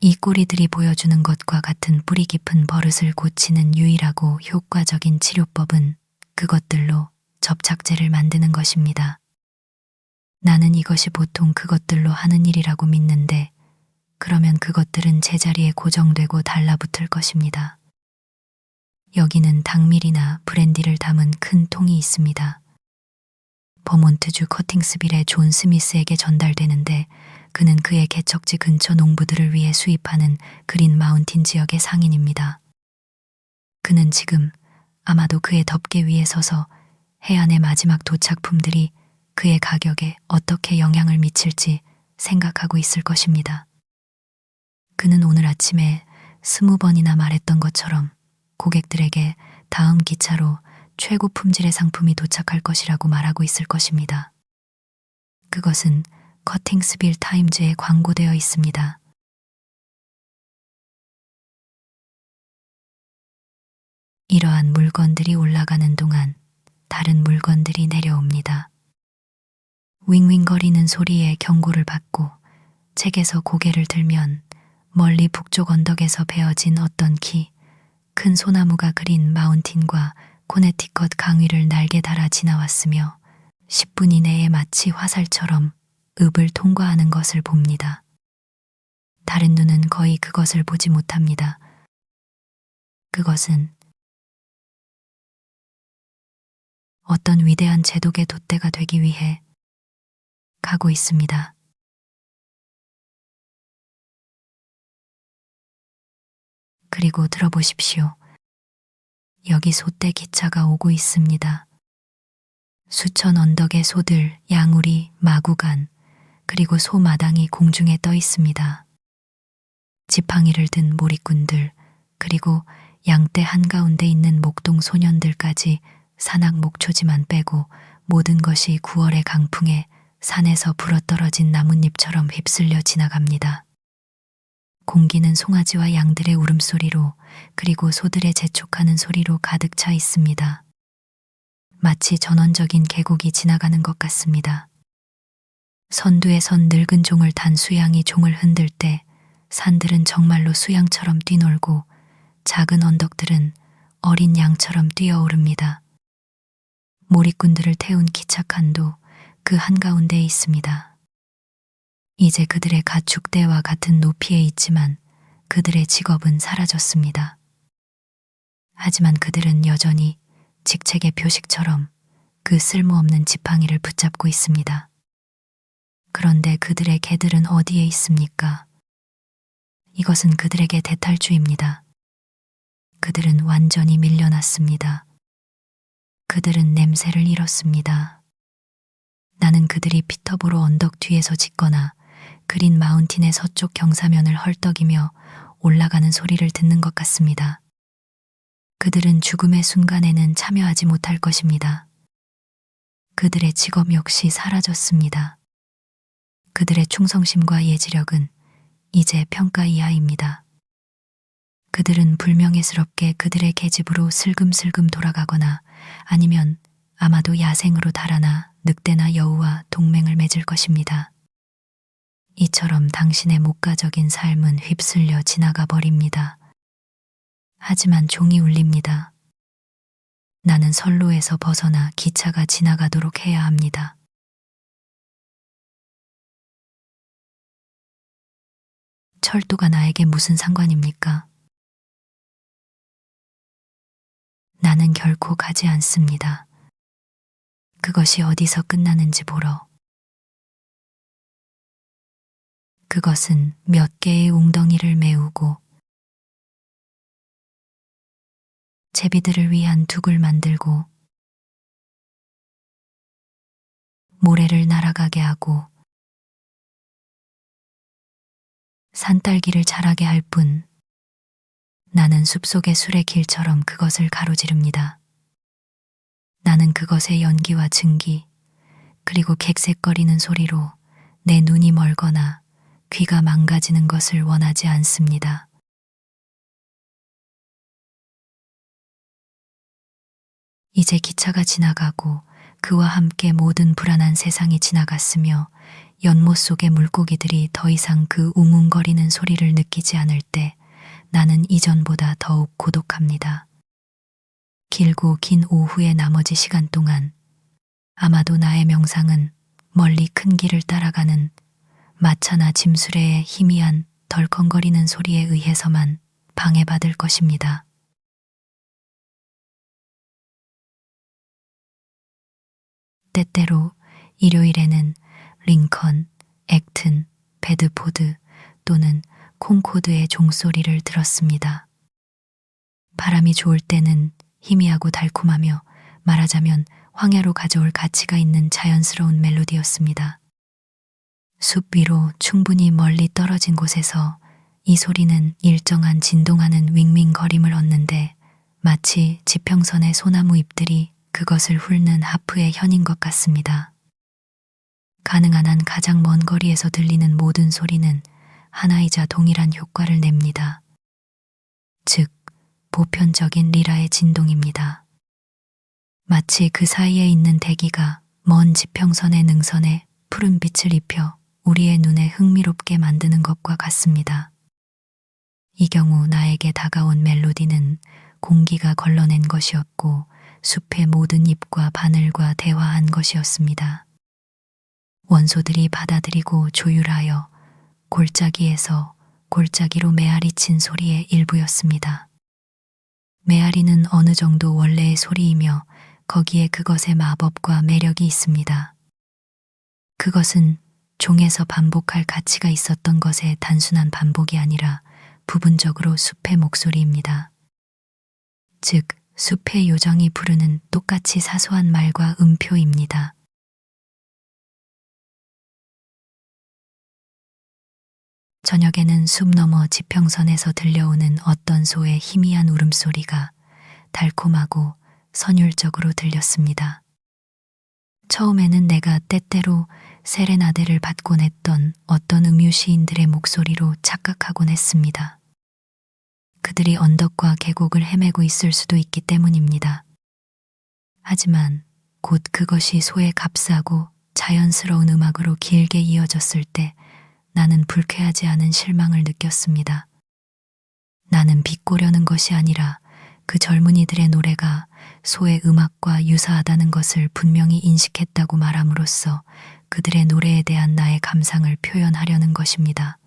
이 꼬리들이 보여주는 것과 같은 뿌리 깊은 버릇을 고치는 유일하고 효과적인 치료법은 그것들로 접착제를 만드는 것입니다. 나는 이것이 보통 그것들로 하는 일이라고 믿는데 그러면 그것들은 제자리에 고정되고 달라붙을 것입니다. 여기는 닭밀이나 브랜디를 담은 큰 통이 있습니다. 버몬트주 커팅스빌의 존 스미스에게 전달되는데 그는 그의 개척지 근처 농부들을 위해 수입하는 그린 마운틴 지역의 상인입니다. 그는 지금 아마도 그의 덮개 위에 서서 해안의 마지막 도착품들이 그의 가격에 어떻게 영향을 미칠지 생각하고 있을 것입니다. 그는 오늘 아침에 20번이나 말했던 것처럼 고객들에게 다음 기차로 최고 품질의 상품이 도착할 것이라고 말하고 있을 것입니다. 그것은 커팅스빌 타임즈에 광고되어 있습니다. 이러한 물건들이 올라가는 동안 다른 물건들이 내려옵니다. 윙윙거리는 소리에 경고를 받고 책에서 고개를 들면 멀리 북쪽 언덕에서 베어진 어떤 큰 소나무가 그린 마운틴과 코네티컷 강 위를 날개 달아 지나왔으며 10분 이내에 마치 화살처럼 읍을 통과하는 것을 봅니다. 다른 눈은 거의 그것을 보지 못합니다. 그것은 어떤 위대한 제독의 돛대가 되기 위해 가고 있습니다. 그리고 들어보십시오. 여기 소떼 기차가 오고 있습니다. 수천 언덕의 소들, 양우리, 마구간, 그리고 소마당이 공중에 떠 있습니다. 지팡이를 든 몰입꾼들, 그리고 양떼 한가운데 있는 목동 소년들까지 산악 목초지만 빼고 모든 것이 9월의 강풍에 산에서 불어떨어진 나뭇잎처럼 휩쓸려 지나갑니다. 공기는 송아지와 양들의 울음소리로 그리고 소들의 재촉하는 소리로 가득 차 있습니다. 마치 전원적인 계곡이 지나가는 것 같습니다. 선두에 선 늙은 종을 탄 수양이 종을 흔들 때 산들은 정말로 수양처럼 뛰놀고 작은 언덕들은 어린 양처럼 뛰어오릅니다. 몰입꾼들을 태운 기차칸도 그 한가운데에 있습니다. 이제 그들의 가축대와 같은 높이에 있지만 그들의 직업은 사라졌습니다. 하지만 그들은 여전히 직책의 표식처럼 그 쓸모없는 지팡이를 붙잡고 있습니다. 그런데 그들의 개들은 어디에 있습니까? 이것은 그들에게 대탈주입니다. 그들은 완전히 밀려났습니다. 그들은 냄새를 잃었습니다. 나는 그들이 피터보로 언덕 뒤에서 짖거나 그린 마운틴의 서쪽 경사면을 헐떡이며 올라가는 소리를 듣는 것 같습니다. 그들은 죽음의 순간에는 참여하지 못할 것입니다. 그들의 직업 역시 사라졌습니다. 그들의 충성심과 예지력은 이제 평가 이하입니다. 그들은 불명예스럽게 그들의 계집으로 슬금슬금 돌아가거나 아니면 아마도 야생으로 달아나 늑대나 여우와 동맹을 맺을 것입니다. 이처럼 당신의 목가적인 삶은 휩쓸려 지나가 버립니다. 하지만 종이 울립니다. 나는 선로에서 벗어나 기차가 지나가도록 해야 합니다. 철도가 나에게 무슨 상관입니까? 나는 결코 가지 않습니다. 그것이 어디서 끝나는지 보러. 그것은 몇 개의 웅덩이를 메우고 제비들을 위한 둑을 만들고 모래를 날아가게 하고 산딸기를 자라게 할 뿐 나는 숲속의 수레길처럼 그것을 가로지릅니다. 나는 그것의 연기와 증기, 그리고 객색거리는 소리로 내 눈이 멀거나 귀가 망가지는 것을 원하지 않습니다. 이제 기차가 지나가고 그와 함께 모든 불안한 세상이 지나갔으며 연못 속의 물고기들이 더 이상 그 웅웅거리는 소리를 느끼지 않을 때 나는 이전보다 더욱 고독합니다. 길고 긴 오후의 나머지 시간 동안 아마도 나의 명상은 멀리 큰 길을 따라가는 마차나 짐수레의 희미한 덜컹거리는 소리에 의해서만 방해받을 것입니다. 때때로 일요일에는 링컨, 액튼, 베드포드 또는 콩코드의 종소리를 들었습니다. 바람이 좋을 때는 희미하고 달콤하며 말하자면 황야로 가져올 가치가 있는 자연스러운 멜로디였습니다. 숲 위로 충분히 멀리 떨어진 곳에서 이 소리는 일정한 진동하는 윙윙거림을 얻는데 마치 지평선의 소나무 잎들이 그것을 훑는 하프의 현인 것 같습니다. 가능한 한 가장 먼 거리에서 들리는 모든 소리는 하나이자 동일한 효과를 냅니다. 즉, 보편적인 리라의 진동입니다. 마치 그 사이에 있는 대기가 먼 지평선의 능선에 푸른 빛을 입혀 우리의 눈에 흥미롭게 만드는 것과 같습니다. 이 경우 나에게 다가온 멜로디는 공기가 걸러낸 것이었고 숲의 모든 잎과 바늘과 대화한 것이었습니다. 원소들이 받아들이고 조율하여 골짜기에서 골짜기로 메아리친 소리의 일부였습니다. 메아리는 어느 정도 원래의 소리이며 거기에 그것의 마법과 매력이 있습니다. 그것은 종에서 반복할 가치가 있었던 것의 단순한 반복이 아니라 부분적으로 숲의 목소리입니다. 즉, 숲의 요정이 부르는 똑같이 사소한 말과 음표입니다. 저녁에는 숲 너머 지평선에서 들려오는 어떤 소의 희미한 울음소리가 달콤하고 선율적으로 들렸습니다. 처음에는 내가 때때로 세레나데를 받곤 했던 어떤 음유 시인들의 목소리로 착각하곤 했습니다. 그들이 언덕과 계곡을 헤매고 있을 수도 있기 때문입니다. 하지만 곧 그것이 소의 값싸고 자연스러운 음악으로 길게 이어졌을 때 나는 불쾌하지 않은 실망을 느꼈습니다. 나는 비꼬려는 것이 아니라 그 젊은이들의 노래가 소의 음악과 유사하다는 것을 분명히 인식했다고 말함으로써 그들의 노래에 대한 나의 감상을 표현하려는 것입니다.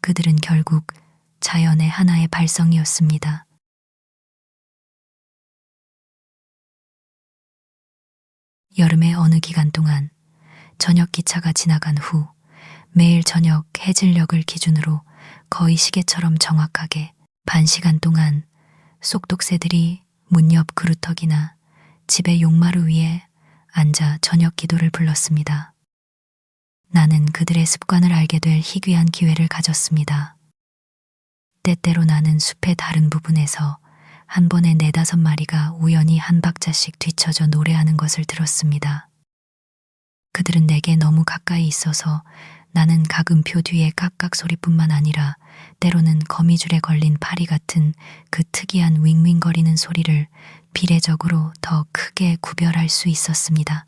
그들은 결국 자연의 하나의 발성이었습니다. 여름의 어느 기간 동안 저녁 기차가 지나간 후 매일 저녁 해질녘을 기준으로 거의 시계처럼 정확하게 반 시간 동안 쏙독새들이 문 옆 그루터기나 집의 용마루 위에 앉아 저녁 기도를 불렀습니다. 나는 그들의 습관을 알게 될 희귀한 기회를 가졌습니다. 때때로 나는 숲의 다른 부분에서 한 번에 4-5마리가 우연히 한 박자씩 뒤쳐져 노래하는 것을 들었습니다. 그들은 내게 너무 가까이 있어서 나는 가금표 뒤의 깍깍 소리뿐만 아니라 때로는 거미줄에 걸린 파리 같은 그 특이한 윙윙거리는 소리를 비례적으로 더 크게 구별할 수 있었습니다.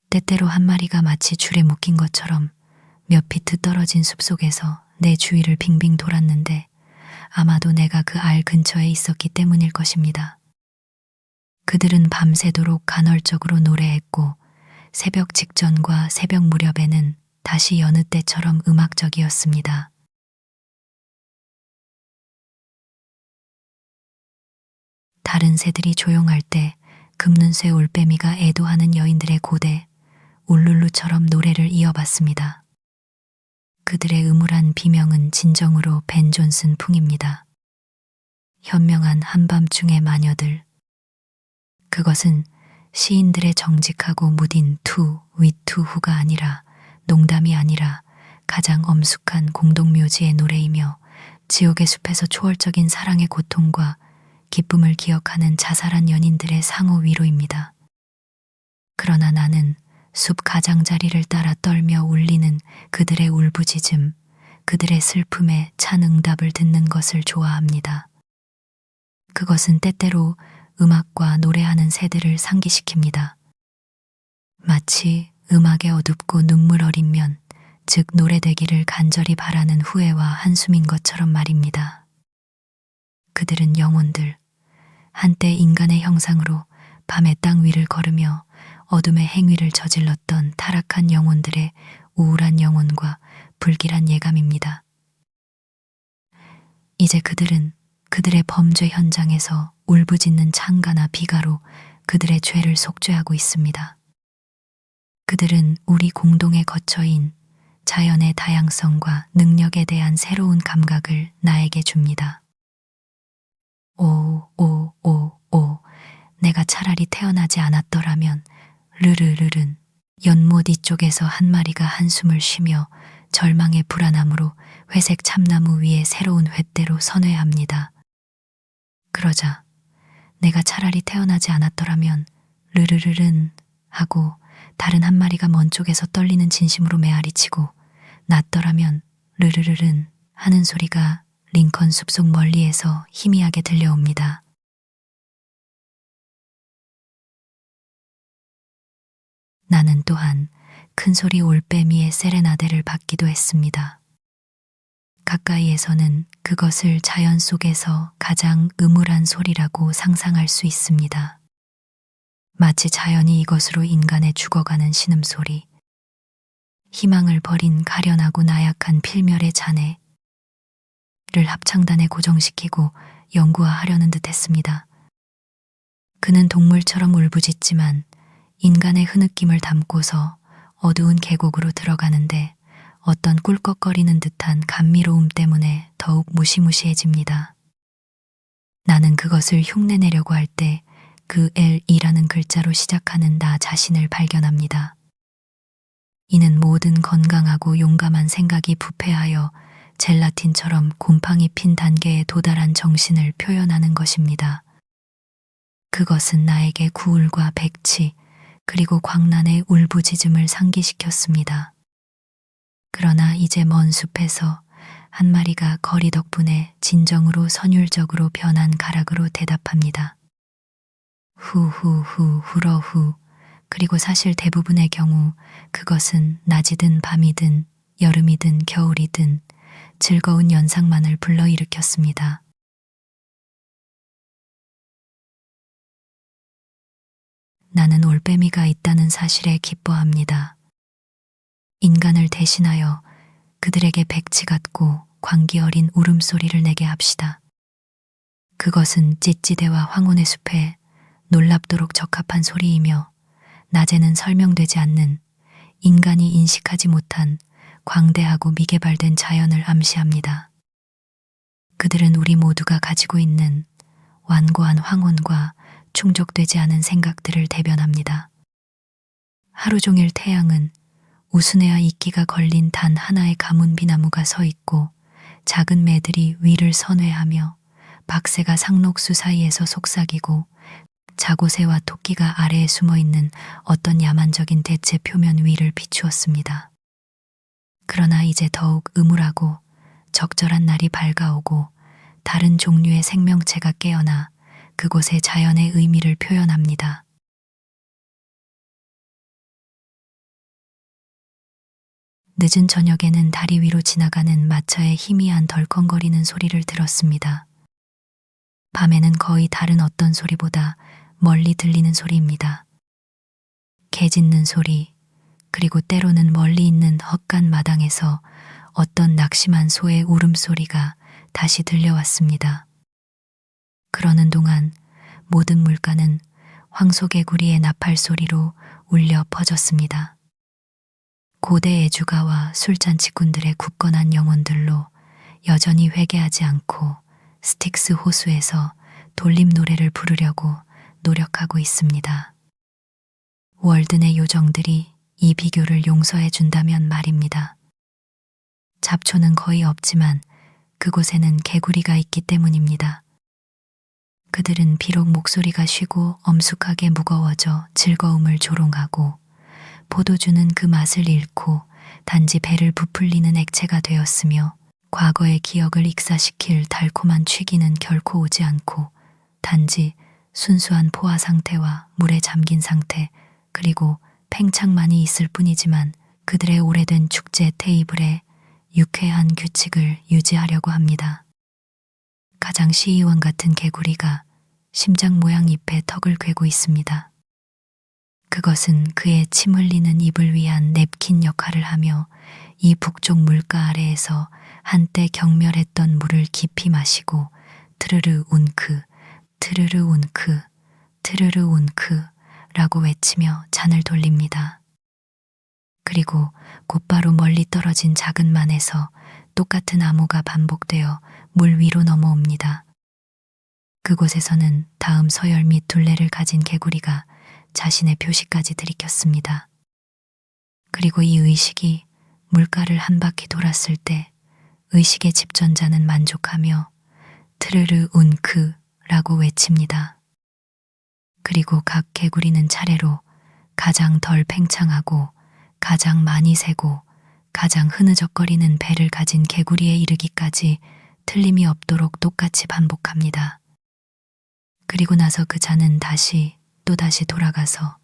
때때로 한 마리가 마치 줄에 묶인 것처럼 몇 피트 떨어진 숲속에서 내 주위를 빙빙 돌았는데 아마도 내가 그 알 근처에 있었기 때문일 것입니다. 그들은 밤새도록 간헐적으로 노래했고 새벽 직전과 새벽 무렵에는 다시 여느 때처럼 음악적이었습니다. 다른 새들이 조용할 때 금눈쇠 올빼미가 애도하는 여인들의 고대 울룰루처럼 노래를 이어봤습니다. 그들의 음울한 비명은 진정으로 벤 존슨 풍입니다. 현명한 한밤중의 마녀들. 그것은 시인들의 정직하고 무딘 투, 위투후가 아니라 농담이 아니라 가장 엄숙한 공동묘지의 노래이며 지옥의 숲에서 초월적인 사랑의 고통과 기쁨을 기억하는 자살한 연인들의 상호 위로입니다. 그러나 나는 숲 가장자리를 따라 떨며 울리는 그들의 울부짖음, 그들의 슬픔에 찬 응답을 듣는 것을 좋아합니다. 그것은 때때로 음악과 노래하는 새들을 상기시킵니다. 마치 음악의 어둡고 눈물 어린 면, 즉 노래되기를 간절히 바라는 후회와 한숨인 것처럼 말입니다. 그들은 영혼들, 한때 인간의 형상으로 밤의 땅 위를 걸으며 어둠의 행위를 저질렀던 타락한 영혼들의 우울한 영혼과 불길한 예감입니다. 이제 그들은 그들의 범죄 현장에서 울부짖는 창가나 비가로 그들의 죄를 속죄하고 있습니다. 그들은 우리 공동의 거처인 자연의 다양성과 능력에 대한 새로운 감각을 나에게 줍니다. 오, 내가 차라리 태어나지 않았더라면, 르르르른 연못 이쪽에서 한 마리가 한숨을 쉬며 절망의 불안함으로 회색 참나무 위에 새로운 횃대로 선회합니다. 그러자 내가 차라리 태어나지 않았더라면, 르르르른 하고 다른 한 마리가 먼 쪽에서 떨리는 진심으로 메아리치고, 낫더라면 르르르른 하는 소리가 링컨 숲속 멀리에서 희미하게 들려옵니다. 나는 또한 큰소리 올빼미의 세레나데를 받기도 했습니다. 가까이에서는 그것을 자연 속에서 가장 음울한 소리라고 상상할 수 있습니다. 마치 자연이 이것으로 인간의 죽어가는 신음소리, 희망을 버린 가련하고 나약한 필멸의 잔해를 합창단에 고정시키고 연구하려는 듯 했습니다. 그는 동물처럼 울부짖지만 인간의 흐느낌을 담고서 어두운 계곡으로 들어가는데 어떤 꿀꺽거리는 듯한 감미로움 때문에 더욱 무시무시해집니다. 나는 그것을 흉내내려고 할 때 그 L이라는 글자로 시작하는 나 자신을 발견합니다. 이는 모든 건강하고 용감한 생각이 부패하여 젤라틴처럼 곰팡이 핀 단계에 도달한 정신을 표현하는 것입니다. 그것은 나에게 구울과 백치, 그리고 광란의 울부짖음을 상기시켰습니다. 그러나 이제 먼 숲에서 한 마리가 거리 덕분에 진정으로 선율적으로 변한 가락으로 대답합니다. 후후후 후러후. 그리고 사실 대부분의 경우 그것은 낮이든 밤이든 여름이든 겨울이든 즐거운 연상만을 불러일으켰습니다. 나는 올빼미가 있다는 사실에 기뻐합니다. 인간을 대신하여 그들에게 백치 같고 광기 어린 울음소리를 내게 합시다. 그것은 찌찌대와 황혼의 숲에 놀랍도록 적합한 소리이며 낮에는 설명되지 않는 인간이 인식하지 못한 광대하고 미개발된 자연을 암시합니다. 그들은 우리 모두가 가지고 있는 완고한 황혼과 충족되지 않은 생각들을 대변합니다. 하루 종일 태양은 우스네와 이끼가 걸린 단 하나의 가문비나무가 서 있고 작은 매들이 위를 선회하며 박새가 상록수 사이에서 속삭이고 자고새와 토끼가 아래에 숨어있는 어떤 야만적인 대체 표면 위를 비추었습니다. 그러나 이제 더욱 음울하고 적절한 날이 밝아오고 다른 종류의 생명체가 깨어나 그곳의 자연의 의미를 표현합니다. 늦은 저녁에는 다리 위로 지나가는 마차의 희미한 덜컹거리는 소리를 들었습니다. 밤에는 거의 다른 어떤 소리보다 멀리 들리는 소리입니다. 개 짖는 소리, 그리고 때로는 멀리 있는 헛간 마당에서 어떤 낙심한 소의 울음소리가 다시 들려왔습니다. 그러는 동안 모든 물가는 황소개구리의 나팔 소리로 울려 퍼졌습니다. 고대 애주가와 술잔치꾼들의 굳건한 영혼들로 여전히 회개하지 않고 스틱스 호수에서 돌림 노래를 부르려고 노력하고 있습니다. 월든의 요정들이 이 비교를 용서해 준다면 말입니다. 잡초는 거의 없지만 그곳에는 개구리가 있기 때문입니다. 그들은 비록 목소리가 쉬고 엄숙하게 무거워져 즐거움을 조롱하고 포도주는 그 맛을 잃고 단지 배를 부풀리는 액체가 되었으며 과거의 기억을 익사시킬 달콤한 취기는 결코 오지 않고 단지 순수한 포화 상태와 물에 잠긴 상태 그리고 팽창만이 있을 뿐이지만 그들의 오래된 축제 테이블에 유쾌한 규칙을 유지하려고 합니다. 가장 시의원 같은 개구리가 심장 모양 잎에 턱을 괴고 있습니다. 그것은 그의 침 흘리는 입을 위한 냅킨 역할을 하며 이 북쪽 물가 아래에서 한때 경멸했던 물을 깊이 마시고 트르르 운크, 트르르 운크, 트르르 운크 라고 외치며 잔을 돌립니다. 그리고 곧바로 멀리 떨어진 작은 만에서 똑같은 암호가 반복되어 물 위로 넘어옵니다. 그곳에서는 다음 서열 및 둘레를 가진 개구리가 자신의 표시까지 들이켰습니다. 그리고 이 의식이 물가를 한 바퀴 돌았을 때 의식의 집전자는 만족하며 트르르 운크 라고 외칩니다. 그리고 각 개구리는 차례로 가장 덜 팽창하고 가장 많이 새고 가장 흐느적거리는 배를 가진 개구리에 이르기까지 틀림이 없도록 똑같이 반복합니다. 그리고 나서 그 잔은 또다시 돌아가서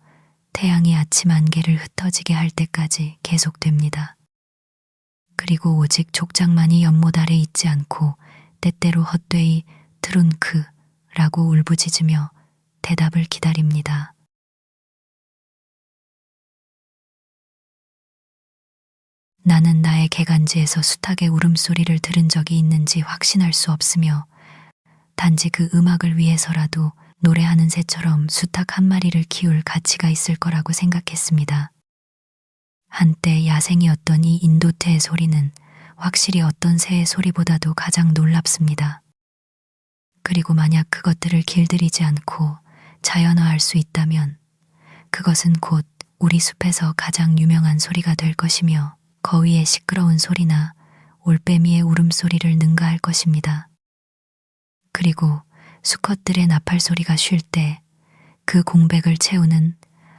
태양이 아침 안개를 흩어지게 할 때까지 계속됩니다. 그리고 오직 족장만이 연못 아래 있지 않고 때때로 헛되이 트룬크라고 울부짖으며 대답을 기다립니다. 나는 나의 개간지에서 숱하게 울음소리를 들은 적이 있는지 확신할 수 없으며 단지 그 음악을 위해서라도 노래하는 새처럼 수탉 한 마리를 키울 가치가 있을 거라고 생각했습니다. 한때 야생이었던 이 인도태의 소리는 확실히 어떤 새의 소리보다도 가장 놀랍습니다. 그리고 만약 그것들을 길들이지 않고 자연화할 수 있다면 그것은 곧 우리 숲에서 가장 유명한 소리가 될 것이며 거위의 시끄러운 소리나 올빼미의 울음소리를 능가할 것입니다. 그리고 수컷들의 나팔 소리가 쉴 때 그 공백을 채우는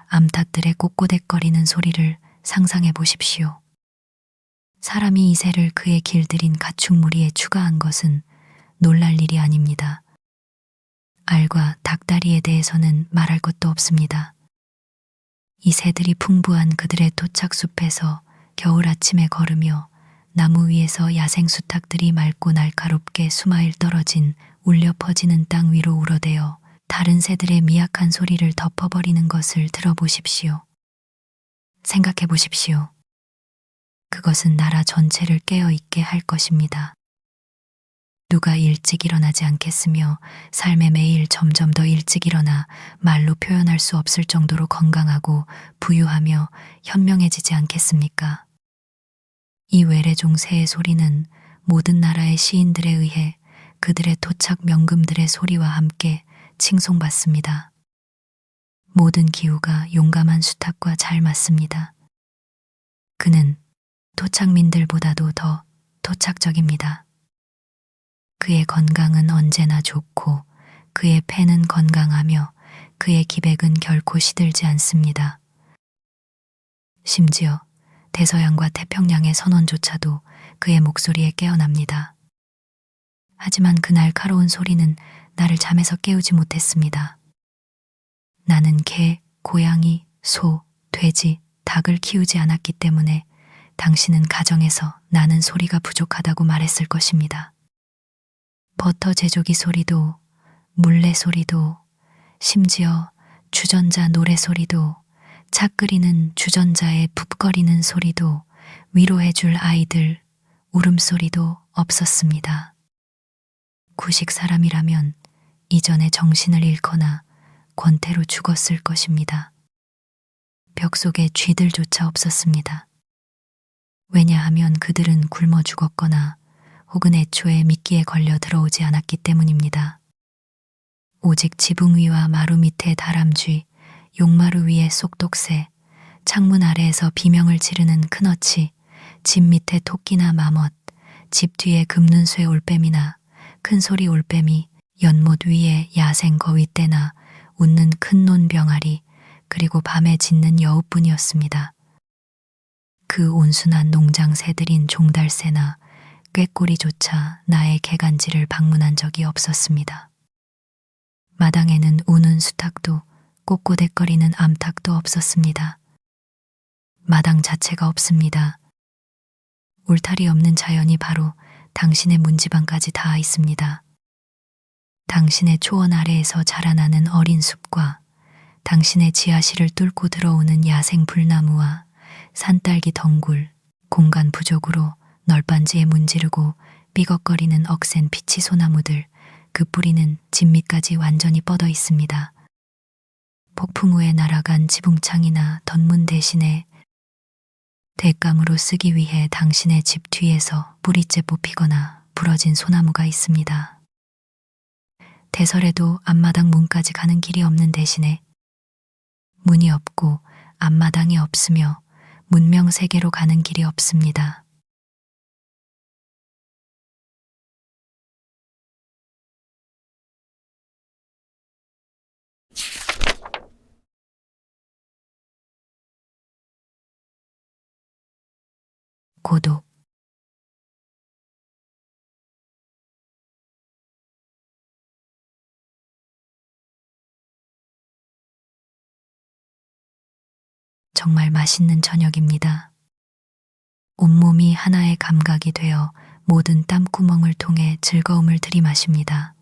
암탉들의 꼬꼬댁거리는 소리를 상상해 보십시오. 사람이 이 새를 그의 길들인 가축무리에 추가한 것은 놀랄 일이 아닙니다. 알과 닭다리에 대해서는 말할 것도 없습니다. 이 새들이 풍부한 그들의 토착숲에서 겨울 아침에 걸으며 나무 위에서 야생 수탉들이 맑고 날카롭게 수마일 떨어진 울려 퍼지는 땅 위로 우러대어 다른 새들의 미약한 소리를 덮어버리는 것을 들어보십시오. 생각해 보십시오. 그것은 나라 전체를 깨어있게 할 것입니다. 누가 일찍 일어나지 않겠으며 삶에 매일 점점 더 일찍 일어나 말로 표현할 수 없을 정도로 건강하고 부유하며 현명해지지 않겠습니까? 이 외래종 새의 소리는 모든 나라의 시인들에 의해 그들의 토착 명금들의 소리와 함께 칭송받습니다. 모든 기후가 용감한 수탉과 잘 맞습니다. 그는 토착민들보다도 더 토착적입니다. 그의 건강은 언제나 좋고 그의 폐는 건강하며 그의 기백은 결코 시들지 않습니다. 심지어 대서양과 태평양의 선원조차도 그의 목소리에 깨어납니다. 하지만 그 날카로운 소리는 나를 잠에서 깨우지 못했습니다. 나는 개, 고양이, 소, 돼지, 닭을 키우지 않았기 때문에 당신은 가정에서 나는 소리가 부족하다고 말했을 것입니다. 버터 제조기 소리도, 물레 소리도, 심지어 주전자 노래 소리도, 차 끓이는 주전자의 붓거리는 소리도, 위로해줄 아이들 울음소리도 없었습니다. 구식 사람이라면 이전에 정신을 잃거나 권태로 죽었을 것입니다. 벽 속에 쥐들조차 없었습니다. 왜냐하면 그들은 굶어 죽었거나 혹은 애초에 미끼에 걸려 들어오지 않았기 때문입니다. 오직 지붕 위와 마루 밑의 다람쥐, 용마루 위에 쏙독새, 창문 아래에서 비명을 지르는 큰어치, 집 밑에 토끼나 마멋, 집 뒤에 금눈쇠 올빼미나 큰소리 올빼미, 연못 위에 야생 거위떼나 웃는 큰 논병아리, 그리고 밤에 짖는 여우뿐이었습니다. 그 온순한 농장 새들인 종달새나 꾀꼬리조차 나의 개간지를 방문한 적이 없었습니다. 마당에는 우는 수탉도 꼬꼬댁거리는 암탉도 없었습니다. 마당 자체가 없습니다. 울타리 없는 자연이 바로 당신의 문지방까지 닿아 있습니다. 당신의 초원 아래에서 자라나는 어린 숲과 당신의 지하실을 뚫고 들어오는 야생 불나무와 산딸기 덩굴, 공간 부족으로 널빤지에 문지르고 삐걱거리는 억센 피치 소나무들, 그 뿌리는 집 밑까지 완전히 뻗어 있습니다. 폭풍 후에 날아간 지붕창이나 덧문 대신에 대감으로 쓰기 위해 당신의 집 뒤에서 뿌리째 뽑히거나 부러진 소나무가 있습니다. 대설에도 앞마당 문까지 가는 길이 없는 대신에 문이 없고 앞마당이 없으며 문명 세계로 가는 길이 없습니다. 고독. 정말 맛있는 저녁입니다. 온몸이 하나의 감각이 되어 모든 땀구멍을 통해 즐거움을 들이마십니다.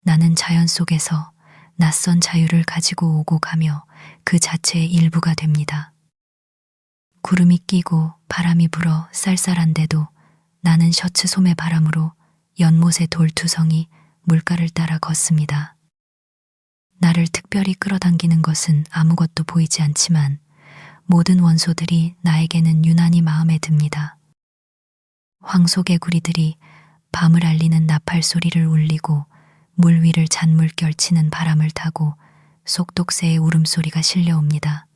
나는 자연 속에서 낯선 자유를 가지고 오고 가며 그 자체의 일부가 됩니다. 구름이 끼고 바람이 불어 쌀쌀한데도 나는 셔츠 소매 바람으로 연못의 돌투성이 물가를 따라 걷습니다. 나를 특별히 끌어당기는 것은 아무것도 보이지 않지만 모든 원소들이 나에게는 유난히 마음에 듭니다. 황소개구리들이 밤을 알리는 나팔 소리를 울리고 물 위를 잔물결 치는 바람을 타고 속독새의 울음소리가 실려옵니다.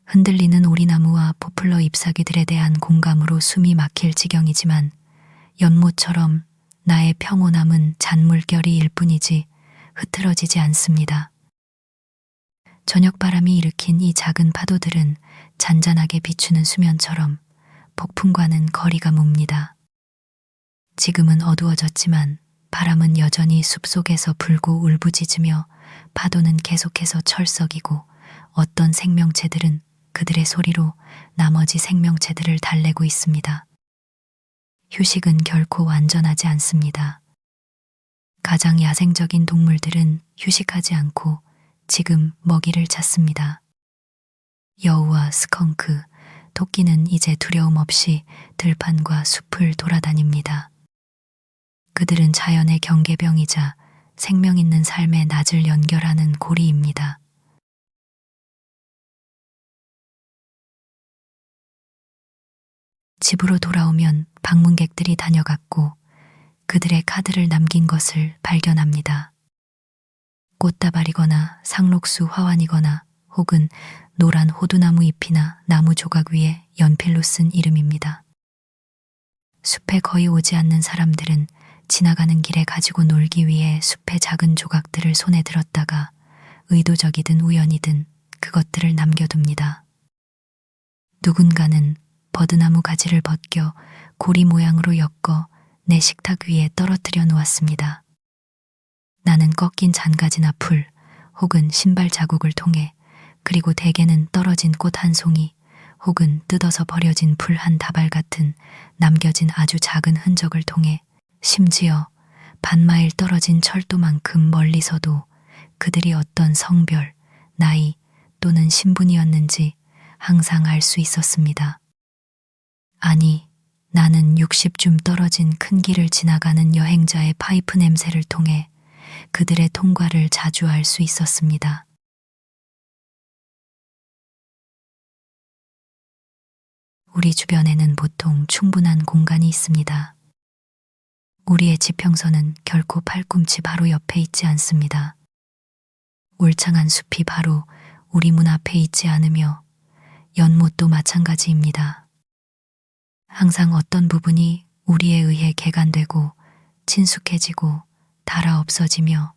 흔들리는 오리나무와 포플러 잎사귀들에 대한 공감으로 숨이 막힐 지경이지만 연못처럼 나의 평온함은 잔물결이 일뿐이지 흐트러지지 않습니다. 저녁바람이 일으킨 이 작은 파도들은 잔잔하게 비추는 수면처럼 폭풍과는 거리가 멉니다. 지금은 어두워졌지만 바람은 여전히 숲속에서 불고 울부짖으며 파도는 계속해서 철썩이고 어떤 생명체들은 그들의 소리로 나머지 생명체들을 달래고 있습니다. 휴식은 결코 완전하지 않습니다. 가장 야생적인 동물들은 휴식하지 않고 지금 먹이를 찾습니다. 여우와 스컹크, 토끼는 이제 두려움 없이 들판과 숲을 돌아다닙니다. 그들은 자연의 경계병이자 생명 있는 삶의 낯을 연결하는 고리입니다. 집으로 돌아오면 방문객들이 다녀갔고 그들의 카드를 남긴 것을 발견합니다. 꽃다발이거나 상록수 화환이거나 혹은 노란 호두나무 잎이나 나무 조각 위에 연필로 쓴 이름입니다. 숲에 거의 오지 않는 사람들은 지나가는 길에 가지고 놀기 위해 숲의 작은 조각들을 손에 들었다가 의도적이든 우연이든 그것들을 남겨둡니다. 누군가는 버드나무 가지를 벗겨 고리 모양으로 엮어 내 식탁 위에 떨어뜨려 놓았습니다. 나는 꺾인 잔가지나 풀 혹은 신발 자국을 통해 그리고 대개는 떨어진 꽃 한 송이 혹은 뜯어서 버려진 풀 한 다발 같은 남겨진 아주 작은 흔적을 통해 심지어 반마일 떨어진 철도만큼 멀리서도 그들이 어떤 성별, 나이 또는 신분이었는지 항상 알 수 있었습니다. 아니, 나는 60줌 떨어진 큰 길을 지나가는 여행자의 파이프 냄새를 통해 그들의 통과를 자주 알 수 있었습니다. 우리 주변에는 보통 충분한 공간이 있습니다. 우리의 지평선은 결코 팔꿈치 바로 옆에 있지 않습니다. 울창한 숲이 바로 우리 문 앞에 있지 않으며 연못도 마찬가지입니다. 항상 어떤 부분이 우리에 의해 개간되고 친숙해지고 닳아 없어지며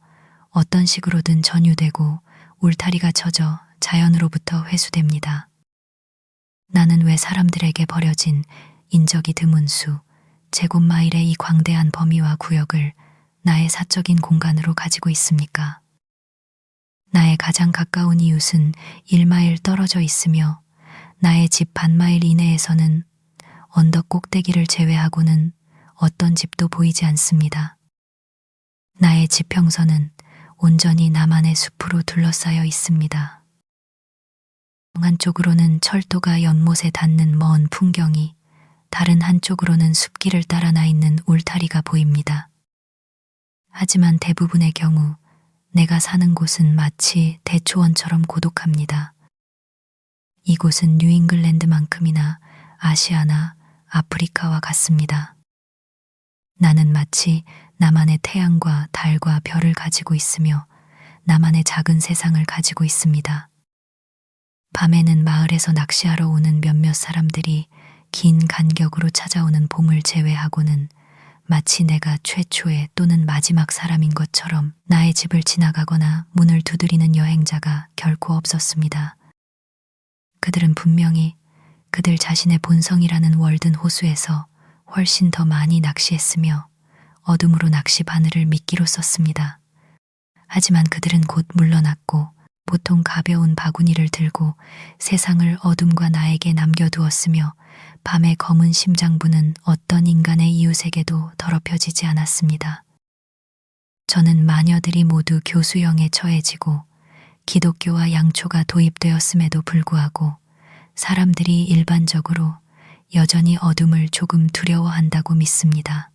어떤 식으로든 전유되고 울타리가 쳐져 자연으로부터 회수됩니다. 나는 왜 사람들에게 버려진 인적이 드문 수, 제곱마일의 이 광대한 범위와 구역을 나의 사적인 공간으로 가지고 있습니까? 나의 가장 가까운 이웃은 1마일 떨어져 있으며 나의 집 반마일 이내에서는 언덕 꼭대기를 제외하고는 어떤 집도 보이지 않습니다. 나의 지평선은 온전히 나만의 숲으로 둘러싸여 있습니다. 한쪽으로는 철도가 연못에 닿는 먼 풍경이, 다른 한쪽으로는 숲길을 따라 나 있는 울타리가 보입니다. 하지만 대부분의 경우 내가 사는 곳은 마치 대초원처럼 고독합니다. 이곳은 뉴잉글랜드만큼이나 아시아나 아프리카와 같습니다. 나는 마치 나만의 태양과 달과 별을 가지고 있으며 나만의 작은 세상을 가지고 있습니다. 밤에는 마을에서 낚시하러 오는 몇몇 사람들이 긴 간격으로 찾아오는 봄을 제외하고는 마치 내가 최초의 또는 마지막 사람인 것처럼 나의 집을 지나가거나 문을 두드리는 여행자가 결코 없었습니다. 그들은 분명히 그들 자신의 본성이라는 월든 호수에서 훨씬 더 많이 낚시했으며 어둠으로 낚시 바늘을 미끼로 썼습니다. 하지만 그들은 곧 물러났고 보통 가벼운 바구니를 들고 세상을 어둠과 나에게 남겨두었으며 밤의 검은 심장부는 어떤 인간의 이웃에게도 더럽혀지지 않았습니다. 저는 마녀들이 모두 교수형에 처해지고 기독교와 양초가 도입되었음에도 불구하고 사람들이 일반적으로 여전히 어둠을 조금 두려워한다고 믿습니다.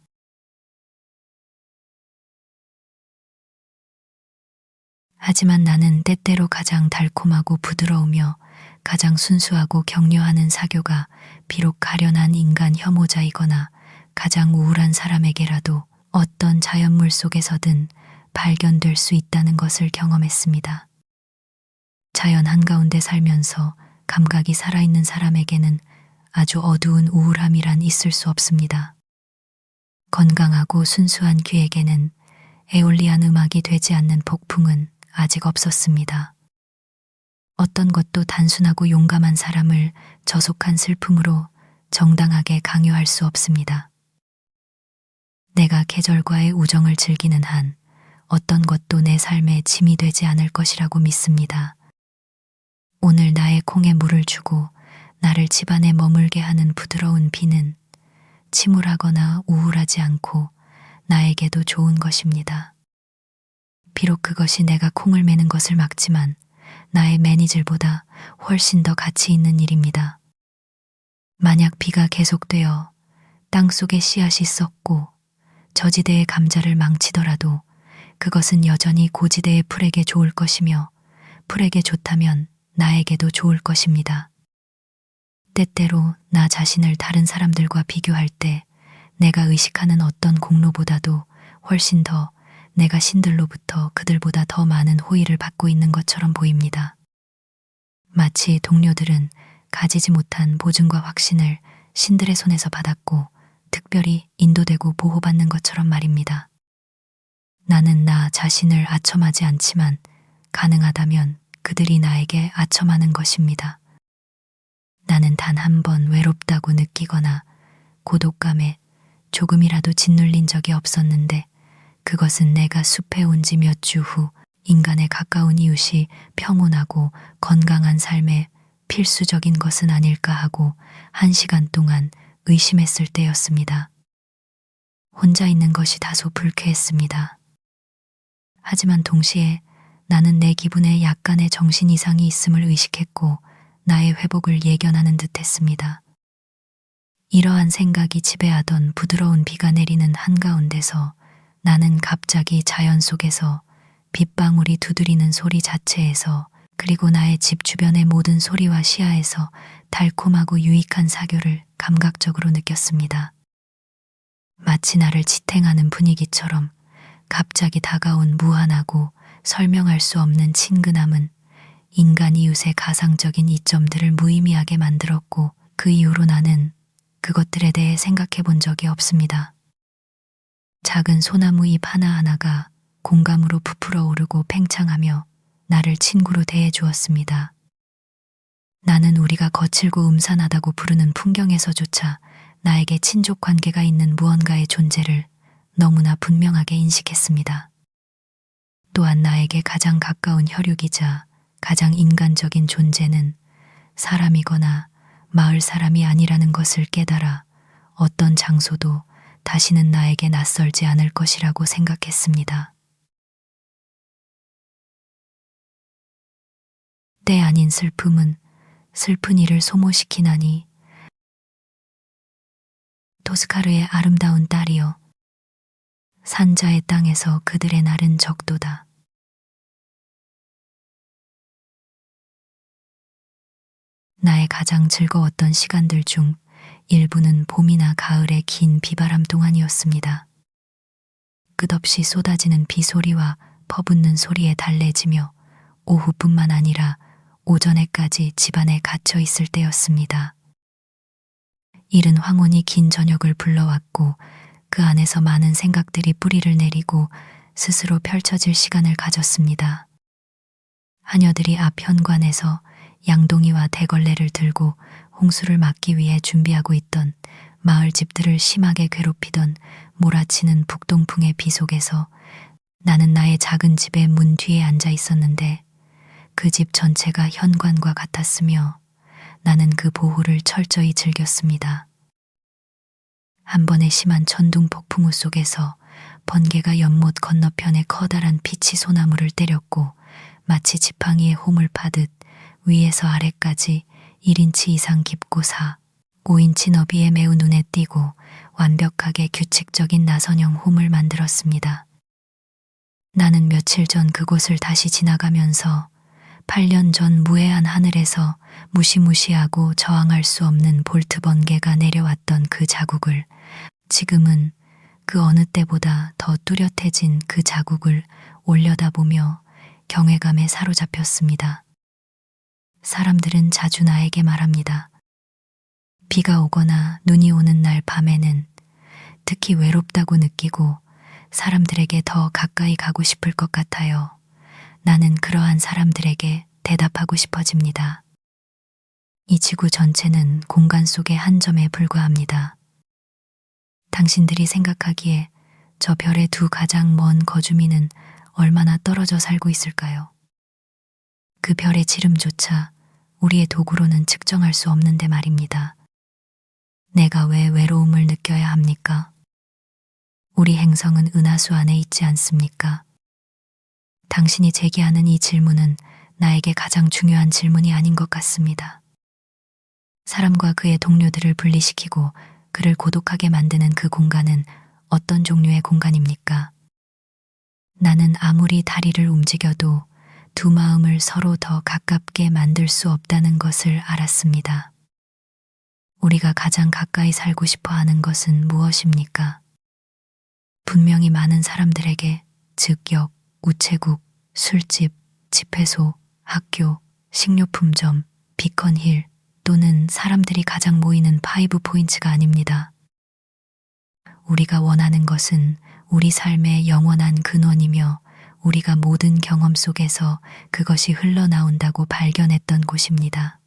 하지만 나는 때때로 가장 달콤하고 부드러우며 가장 순수하고 격려하는 사교가 비록 가련한 인간 혐오자이거나 가장 우울한 사람에게라도 어떤 자연물 속에서든 발견될 수 있다는 것을 경험했습니다. 자연 한가운데 살면서 감각이 살아있는 사람에게는 아주 어두운 우울함이란 있을 수 없습니다. 건강하고 순수한 귀에게는 에올리안 음악이 되지 않는 폭풍은 아직 없었습니다. 어떤 것도 단순하고 용감한 사람을 저속한 슬픔으로 정당하게 강요할 수 없습니다. 내가 계절과의 우정을 즐기는 한 어떤 것도 내 삶에 짐이 되지 않을 것이라고 믿습니다. 오늘 나의 콩에 물을 주고 나를 집안에 머물게 하는 부드러운 비는 침울하거나 우울하지 않고 나에게도 좋은 것입니다. 비록 그것이 내가 콩을 매는 것을 막지만 나의 매니즐보다 훨씬 더 가치 있는 일입니다. 만약 비가 계속되어 땅속에 씨앗이 썩고 저지대의 감자를 망치더라도 그것은 여전히 고지대의 풀에게 좋을 것이며 풀에게 좋다면 나에게도 좋을 것입니다. 때때로 나 자신을 다른 사람들과 비교할 때 내가 의식하는 어떤 공로보다도 훨씬 더 내가 신들로부터 그들보다 더 많은 호의를 받고 있는 것처럼 보입니다. 마치 동료들은 가지지 못한 보증과 확신을 신들의 손에서 받았고 특별히 인도되고 보호받는 것처럼 말입니다. 나는 나 자신을 아첨하지 않지만 가능하다면 그들이 나에게 아첨하는 것입니다. 나는 단 한 번 외롭다고 느끼거나 고독감에 조금이라도 짓눌린 적이 없었는데 그것은 내가 숲에 온 지 몇 주 후 인간의 가까운 이웃이 평온하고 건강한 삶에 필수적인 것은 아닐까 하고 1시간 동안 의심했을 때였습니다. 혼자 있는 것이 다소 불쾌했습니다. 하지만 동시에 나는 내 기분에 약간의 정신 이상이 있음을 의식했고 나의 회복을 예견하는 듯했습니다. 이러한 생각이 지배하던 부드러운 비가 내리는 한가운데서 나는 갑자기 자연 속에서 빗방울이 두드리는 소리 자체에서 그리고 나의 집 주변의 모든 소리와 시야에서 달콤하고 유익한 사교를 감각적으로 느꼈습니다. 마치 나를 지탱하는 분위기처럼 갑자기 다가온 무한하고 설명할 수 없는 친근함은 인간 이웃의 가상적인 이점들을 무의미하게 만들었고 그 이후로 나는 그것들에 대해 생각해 본 적이 없습니다. 작은 소나무 잎 하나하나가 공감으로 부풀어 오르고 팽창하며 나를 친구로 대해 주었습니다. 나는 우리가 거칠고 음산하다고 부르는 풍경에서조차 나에게 친족 관계가 있는 무언가의 존재를 너무나 분명하게 인식했습니다. 또한 나에게 가장 가까운 혈육이자 가장 인간적인 존재는 사람이거나 마을 사람이 아니라는 것을 깨달아 어떤 장소도 다시는 나에게 낯설지 않을 것이라고 생각했습니다. 때 아닌 슬픔은 슬픈 이를 소모시키나니 토스카르의 아름다운 딸이여 산자의 땅에서 그들의 날은 적도다. 나의 가장 즐거웠던 시간들 중 일부는 봄이나 가을의 긴 비바람 동안이었습니다. 끝없이 쏟아지는 비 소리와 퍼붓는 소리에 달래지며 오후뿐만 아니라 오전에까지 집안에 갇혀 있을 때였습니다. 이른 황혼이 긴 저녁을 불러왔고 그 안에서 많은 생각들이 뿌리를 내리고 스스로 펼쳐질 시간을 가졌습니다. 하녀들이 앞 현관에서 양동이와 대걸레를 들고 홍수를 막기 위해 준비하고 있던 마을 집들을 심하게 괴롭히던 몰아치는 북동풍의 비 속에서 나는 나의 작은 집의 문 뒤에 앉아 있었는데 그 집 전체가 현관과 같았으며 나는 그 보호를 철저히 즐겼습니다. 한 번의 심한 천둥 폭풍우 속에서 번개가 연못 건너편의 커다란 피치 소나무를 때렸고 마치 지팡이에 홈을 파듯 위에서 아래까지 1인치 이상 깊고 5인치 너비에 매우 눈에 띄고 완벽하게 규칙적인 나선형 홈을 만들었습니다. 나는 며칠 전 그곳을 다시 지나가면서 8년 전 무해한 하늘에서 무시무시하고 저항할 수 없는 볼트 번개가 내려왔던 그 자국을 지금은 그 어느 때보다 더 뚜렷해진 그 자국을 올려다보며 경외감에 사로잡혔습니다. 사람들은 자주 나에게 말합니다. 비가 오거나 눈이 오는 날 밤에는 특히 외롭다고 느끼고 사람들에게 더 가까이 가고 싶을 것 같아요. 나는 그러한 사람들에게 대답하고 싶어집니다. 이 지구 전체는 공간 속의 한 점에 불과합니다. 당신들이 생각하기에 저 별의 두 가장 먼 거주민은 얼마나 떨어져 살고 있을까요? 그 별의 지름조차 우리의 도구로는 측정할 수 없는데 말입니다. 내가 왜 외로움을 느껴야 합니까? 우리 행성은 은하수 안에 있지 않습니까? 당신이 제기하는 이 질문은 나에게 가장 중요한 질문이 아닌 것 같습니다. 사람과 그의 동료들을 분리시키고 그를 고독하게 만드는 그 공간은 어떤 종류의 공간입니까? 나는 아무리 다리를 움직여도 두 마음을 서로 더 가깝게 만들 수 없다는 것을 알았습니다. 우리가 가장 가까이 살고 싶어 하는 것은 무엇입니까? 분명히 많은 사람들에게 즉역, 우체국, 술집, 집회소, 학교, 식료품점, 비컨힐 또는 사람들이 가장 모이는 파이브 포인트가 아닙니다. 우리가 원하는 것은 우리 삶의 영원한 근원이며 우리가 모든 경험 속에서 그것이 흘러나온다고 발견했던 곳입니다.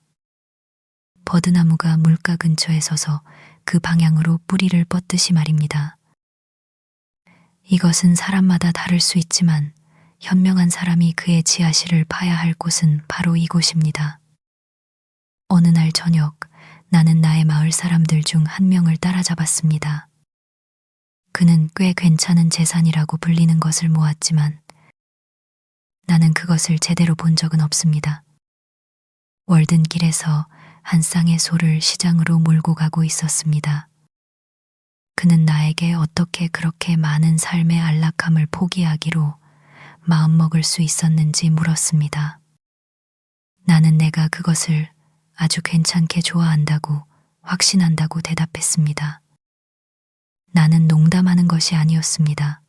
버드나무가 물가 근처에 서서 그 방향으로 뿌리를 뻗듯이 말입니다. 이것은 사람마다 다를 수 있지만 현명한 사람이 그의 지하실을 파야 할 곳은 바로 이곳입니다. 어느 날 저녁 나는 나의 마을 사람들 중 한 명을 따라잡았습니다. 그는 꽤 괜찮은 재산이라고 불리는 것을 모았지만 나는 그것을 제대로 본 적은 없습니다. 월든길에서 한 쌍의 소를 시장으로 몰고 가고 있었습니다. 그는 나에게 어떻게 그렇게 많은 삶의 안락함을 포기하기로 마음먹을 수 있었는지 물었습니다. 나는 내가 그것을 아주 괜찮게 좋아한다고 확신한다고 대답했습니다. 나는 농담하는 것이 아니었습니다.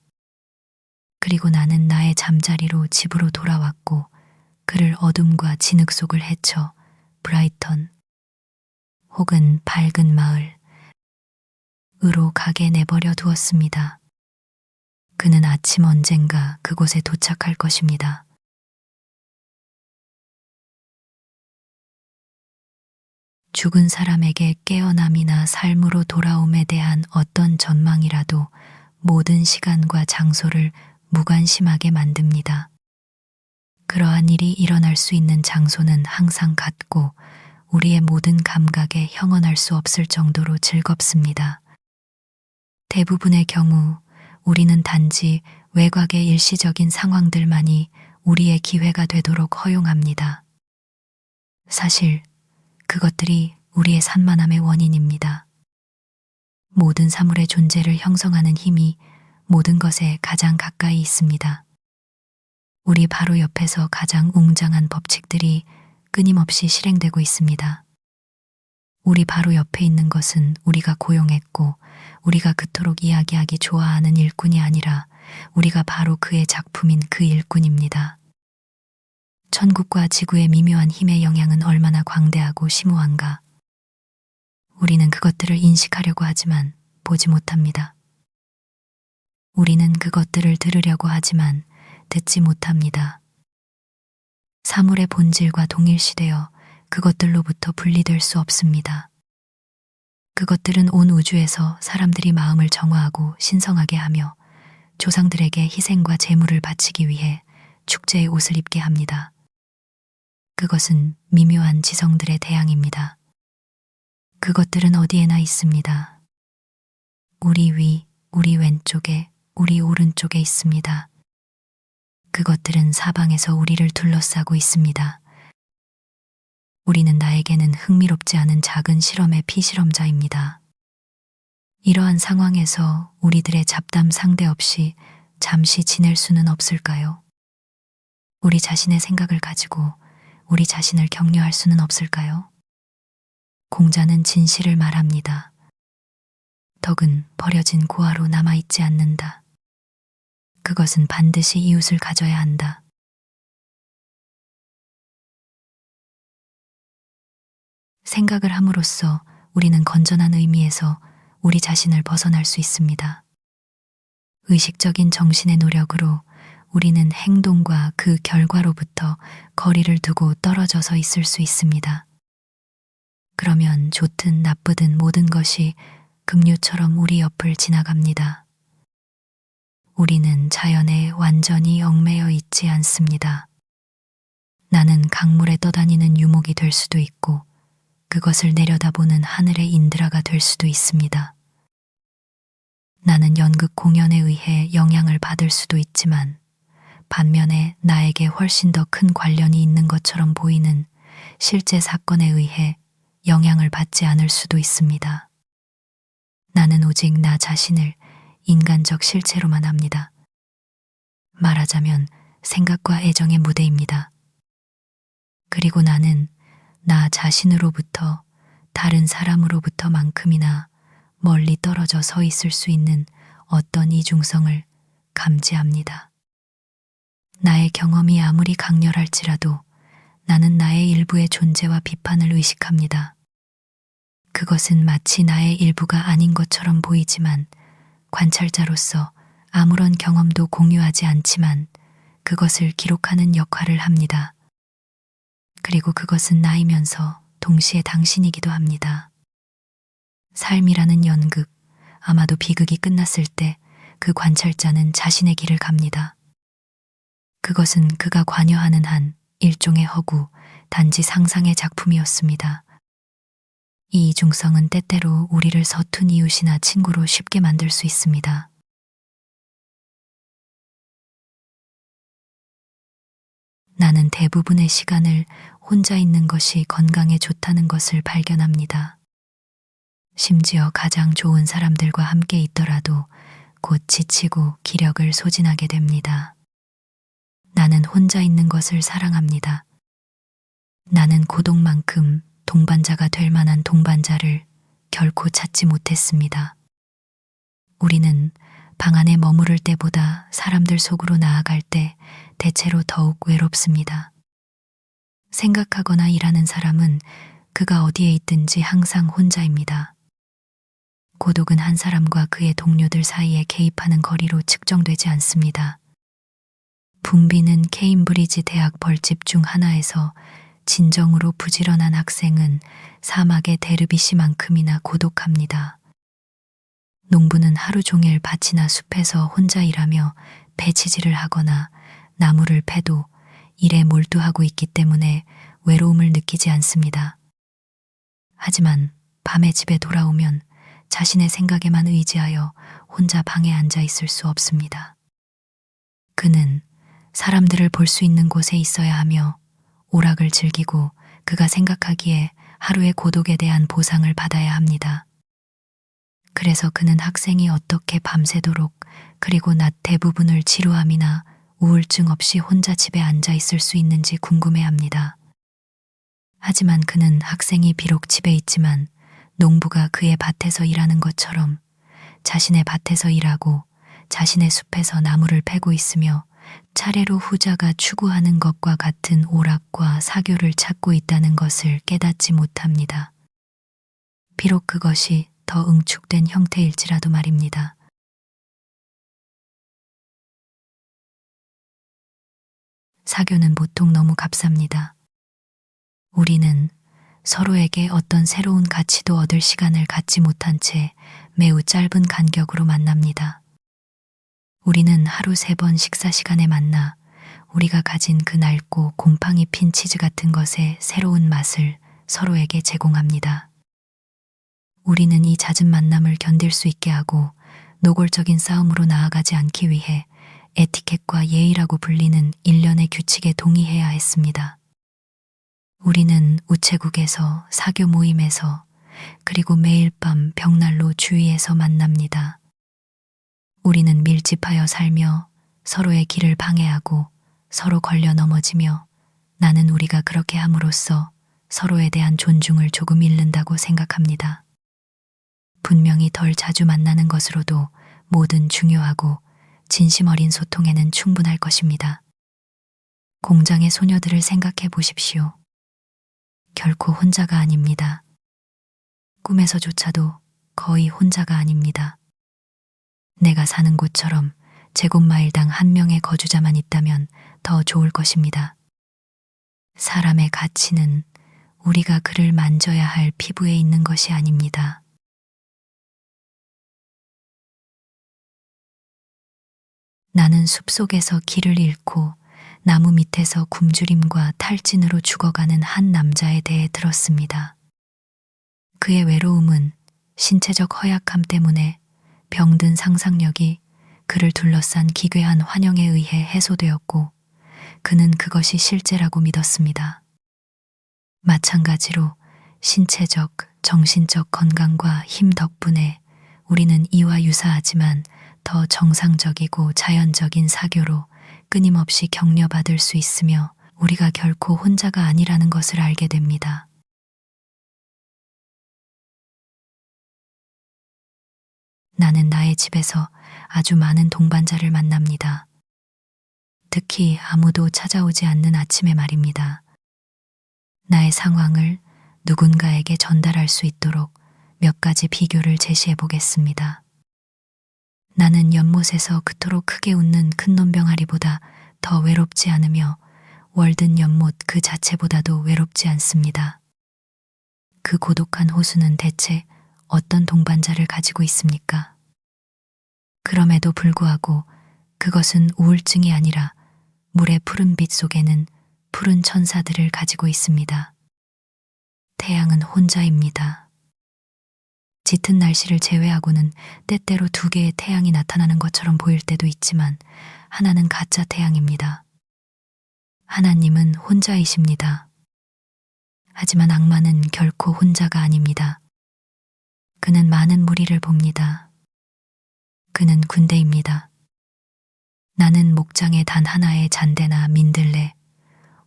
그리고 나는 나의 잠자리로 집으로 돌아왔고 그를 어둠과 진흙 속을 헤쳐 브라이턴 혹은 밝은 마을으로 가게 내버려 두었습니다. 그는 아침 언젠가 그곳에 도착할 것입니다. 죽은 사람에게 깨어남이나 삶으로 돌아옴에 대한 어떤 전망이라도 모든 시간과 장소를 무관심하게 만듭니다. 그러한 일이 일어날 수 있는 장소는 항상 같고 우리의 모든 감각에 형언할 수 없을 정도로 즐겁습니다. 대부분의 경우 우리는 단지 외곽의 일시적인 상황들만이 우리의 기회가 되도록 허용합니다. 사실 그것들이 우리의 산만함의 원인입니다. 모든 사물의 존재를 형성하는 힘이 모든 것에 가장 가까이 있습니다. 우리 바로 옆에서 가장 웅장한 법칙들이 끊임없이 실행되고 있습니다. 우리 바로 옆에 있는 것은 우리가 고용했고 우리가 그토록 이야기하기 좋아하는 일꾼이 아니라 우리가 바로 그의 작품인 그 일꾼입니다. 천국과 지구의 미묘한 힘의 영향은 얼마나 광대하고 심오한가. 우리는 그것들을 인식하려고 하지만 보지 못합니다. 우리는 그것들을 들으려고 하지만 듣지 못합니다. 사물의 본질과 동일시되어 그것들로부터 분리될 수 없습니다. 그것들은 온 우주에서 사람들이 마음을 정화하고 신성하게 하며 조상들에게 희생과 제물을 바치기 위해 축제의 옷을 입게 합니다. 그것은 미묘한 지성들의 대양입니다. 그것들은 어디에나 있습니다. 우리 위, 우리 왼쪽에, 우리 오른쪽에 있습니다. 그것들은 사방에서 우리를 둘러싸고 있습니다. 우리는 나에게는 흥미롭지 않은 작은 실험의 피실험자입니다. 이러한 상황에서 우리들의 잡담 상대 없이 잠시 지낼 수는 없을까요? 우리 자신의 생각을 가지고 우리 자신을 격려할 수는 없을까요? 공자는 진실을 말합니다. 덕은 버려진 고아로 남아있지 않는다. 그것은 반드시 이웃을 가져야 한다. 생각을 함으로써 우리는 건전한 의미에서 우리 자신을 벗어날 수 있습니다. 의식적인 정신의 노력으로 우리는 행동과 그 결과로부터 거리를 두고 떨어져서 있을 수 있습니다. 그러면 좋든 나쁘든 모든 것이 급류처럼 우리 옆을 지나갑니다. 우리는 자연에 완전히 얽매여 있지 않습니다. 나는 강물에 떠다니는 유목이 될 수도 있고 그것을 내려다보는 하늘의 인드라가 될 수도 있습니다. 나는 연극 공연에 의해 영향을 받을 수도 있지만 반면에 나에게 훨씬 더 큰 관련이 있는 것처럼 보이는 실제 사건에 의해 영향을 받지 않을 수도 있습니다. 나는 오직 나 자신을 인간적 실체로만 합니다. 말하자면 생각과 애정의 무대입니다. 그리고 나는 나 자신으로부터 다른 사람으로부터만큼이나 멀리 떨어져 서 있을 수 있는 어떤 이중성을 감지합니다. 나의 경험이 아무리 강렬할지라도 나는 나의 일부의 존재와 비판을 의식합니다. 그것은 마치 나의 일부가 아닌 것처럼 보이지만 관찰자로서 아무런 경험도 공유하지 않지만 그것을 기록하는 역할을 합니다. 그리고 그것은 나이면서 동시에 당신이기도 합니다. 삶이라는 연극, 아마도 비극이 끝났을 때 그 관찰자는 자신의 길을 갑니다. 그것은 그가 관여하는 한 일종의 허구, 단지 상상의 작품이었습니다. 이 이중성은 때때로 우리를 서툰 이웃이나 친구로 쉽게 만들 수 있습니다. 나는 대부분의 시간을 혼자 있는 것이 건강에 좋다는 것을 발견합니다. 심지어 가장 좋은 사람들과 함께 있더라도 곧 지치고 기력을 소진하게 됩니다. 나는 혼자 있는 것을 사랑합니다. 나는 고독만큼 동반자가 될 만한 동반자를 결코 찾지 못했습니다. 우리는 방 안에 머무를 때보다 사람들 속으로 나아갈 때 대체로 더욱 외롭습니다. 생각하거나 일하는 사람은 그가 어디에 있든지 항상 혼자입니다. 고독은 한 사람과 그의 동료들 사이에 개입하는 거리로 측정되지 않습니다. 붐비는 케임브리지 대학 벌집 중 하나에서 진정으로 부지런한 학생은 사막의 데르비시만큼이나 고독합니다. 농부는 하루 종일 밭이나 숲에서 혼자 일하며 배치질을 하거나 나무를 패도 일에 몰두하고 있기 때문에 외로움을 느끼지 않습니다. 하지만 밤에 집에 돌아오면 자신의 생각에만 의지하여 혼자 방에 앉아 있을 수 없습니다. 그는 사람들을 볼 수 있는 곳에 있어야 하며 오락을 즐기고 그가 생각하기에 하루의 고독에 대한 보상을 받아야 합니다. 그래서 그는 학생이 어떻게 밤새도록 그리고 낮 대부분을 지루함이나 우울증 없이 혼자 집에 앉아 있을 수 있는지 궁금해합니다. 하지만 그는 학생이 비록 집에 있지만 농부가 그의 밭에서 일하는 것처럼 자신의 밭에서 일하고 자신의 숲에서 나무를 패고 있으며 차례로 후자가 추구하는 것과 같은 오락과 사교를 찾고 있다는 것을 깨닫지 못합니다. 비록 그것이 더 응축된 형태일지라도 말입니다. 사교는 보통 너무 값쌉니다. 우리는 서로에게 어떤 새로운 가치도 얻을 시간을 갖지 못한 채 매우 짧은 간격으로 만납니다. 우리는 하루 3번 식사 시간에 만나 우리가 가진 그 낡고 곰팡이 핀 치즈 같은 것의 새로운 맛을 서로에게 제공합니다. 우리는 이 잦은 만남을 견딜 수 있게 하고 노골적인 싸움으로 나아가지 않기 위해 에티켓과 예의라고 불리는 일련의 규칙에 동의해야 했습니다. 우리는 우체국에서 사교 모임에서 그리고 매일 밤 벽난로 주위에서 만납니다. 우리는 밀집하여 살며 서로의 길을 방해하고 서로 걸려 넘어지며 나는 우리가 그렇게 함으로써 서로에 대한 존중을 조금 잃는다고 생각합니다. 분명히 덜 자주 만나는 것으로도 뭐든 중요하고 진심 어린 소통에는 충분할 것입니다. 공장의 소녀들을 생각해 보십시오. 결코 혼자가 아닙니다. 꿈에서조차도 거의 혼자가 아닙니다. 내가 사는 곳처럼 제곱마일당 1명의 거주자만 있다면 더 좋을 것입니다. 사람의 가치는 우리가 그를 만져야 할 피부에 있는 것이 아닙니다. 나는 숲속에서 길을 잃고 나무 밑에서 굶주림과 탈진으로 죽어가는 한 남자에 대해 들었습니다. 그의 외로움은 신체적 허약함 때문에 병든 상상력이 그를 둘러싼 기괴한 환영에 의해 해소되었고 그는 그것이 실제라고 믿었습니다. 마찬가지로 신체적, 정신적 건강과 힘 덕분에 우리는 이와 유사하지만 더 정상적이고 자연적인 사교로 끊임없이 격려받을 수 있으며 우리가 결코 혼자가 아니라는 것을 알게 됩니다. 나는 나의 집에서 아주 많은 동반자를 만납니다. 특히 아무도 찾아오지 않는 아침에 말입니다. 나의 상황을 누군가에게 전달할 수 있도록 몇 가지 비교를 제시해 보겠습니다. 나는 연못에서 그토록 크게 웃는 큰 놈병아리보다 더 외롭지 않으며 월든 연못 그 자체보다도 외롭지 않습니다. 그 고독한 호수는 대체 어떤 동반자를 가지고 있습니까? 그럼에도 불구하고 그것은 우울증이 아니라 물의 푸른 빛 속에는 푸른 천사들을 가지고 있습니다. 태양은 혼자입니다. 짙은 날씨를 제외하고는 때때로 2개의 태양이 나타나는 것처럼 보일 때도 있지만 하나는 가짜 태양입니다. 하나님은 혼자이십니다. 하지만 악마는 결코 혼자가 아닙니다. 그는 많은 무리를 봅니다. 그는 군대입니다. 나는 목장의 단 하나의 잔대나 민들레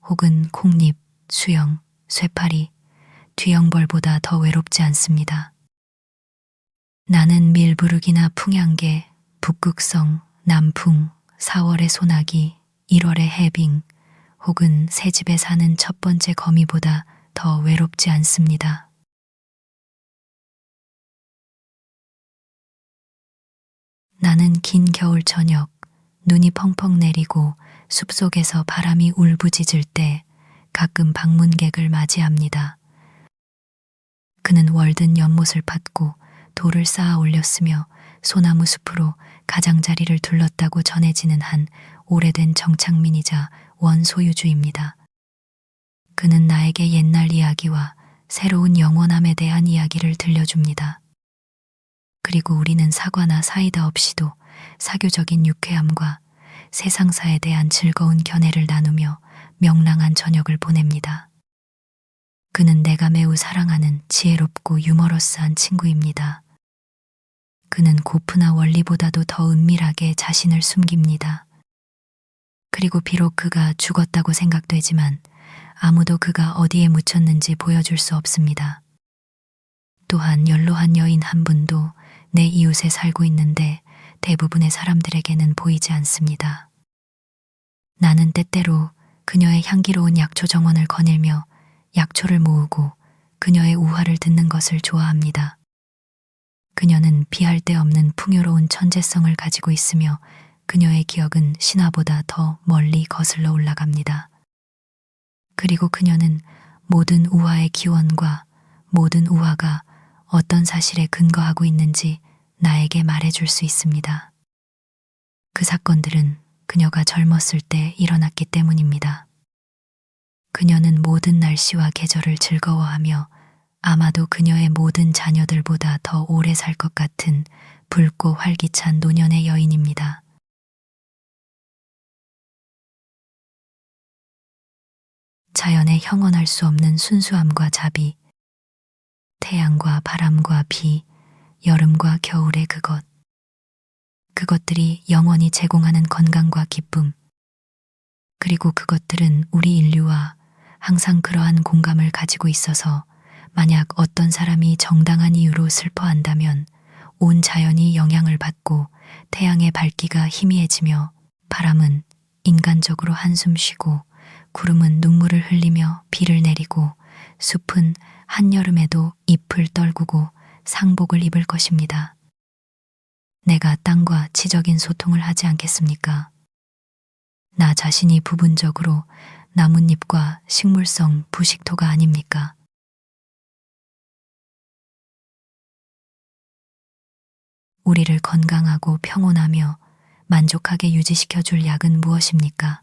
혹은 콩잎, 수영, 쇠파리, 뒤형벌보다 더 외롭지 않습니다. 나는 밀부르기나 풍향계, 북극성, 남풍, 4월의 소나기, 1월의 해빙, 혹은 새 집에 사는 첫 번째 거미보다 더 외롭지 않습니다. 나는 긴 겨울 저녁, 눈이 펑펑 내리고 숲속에서 바람이 울부짖을 때 가끔 방문객을 맞이합니다. 그는 월든 연못을 팠고 돌을 쌓아 올렸으며 소나무 숲으로 가장자리를 둘렀다고 전해지는 한 오래된 정착민이자 원소유주입니다. 그는 나에게 옛날 이야기와 새로운 영원함에 대한 이야기를 들려줍니다. 그리고 우리는 사과나 사이다 없이도 사교적인 유쾌함과 세상사에 대한 즐거운 견해를 나누며 명랑한 저녁을 보냅니다. 그는 내가 매우 사랑하는 지혜롭고 유머러스한 친구입니다. 그는 고프나 원리보다도 더 은밀하게 자신을 숨깁니다. 그리고 비록 그가 죽었다고 생각되지만 아무도 그가 어디에 묻혔는지 보여줄 수 없습니다. 또한 연로한 여인 한 분도 내 이웃에 살고 있는데 대부분의 사람들에게는 보이지 않습니다. 나는 때때로 그녀의 향기로운 약초 정원을 거닐며 약초를 모으고 그녀의 우화를 듣는 것을 좋아합니다. 그녀는 비할 데 없는 풍요로운 천재성을 가지고 있으며 그녀의 기억은 신화보다 더 멀리 거슬러 올라갑니다. 그리고 그녀는 모든 우화의 기원과 모든 우화가 어떤 사실에 근거하고 있는지 나에게 말해줄 수 있습니다. 그 사건들은 그녀가 젊었을 때 일어났기 때문입니다. 그녀는 모든 날씨와 계절을 즐거워하며 아마도 그녀의 모든 자녀들보다 더 오래 살 것 같은 붉고 활기찬 노년의 여인입니다. 자연의 형언할 수 없는 순수함과 자비, 태양과 바람과 비, 여름과 겨울의 그것들이 영원히 제공하는 건강과 기쁨, 그리고 그것들은 우리 인류와 항상 그러한 공감을 가지고 있어서 만약 어떤 사람이 정당한 이유로 슬퍼한다면 온 자연이 영향을 받고 태양의 밝기가 희미해지며 바람은 인간적으로 한숨 쉬고 구름은 눈물을 흘리며 비를 내리고 숲은 한여름에도 잎을 떨구고 상복을 입을 것입니다. 내가 땅과 지적인 소통을 하지 않겠습니까? 나 자신이 부분적으로 나뭇잎과 식물성 부식토가 아닙니까? 우리를 건강하고 평온하며 만족하게 유지시켜 줄 약은 무엇입니까?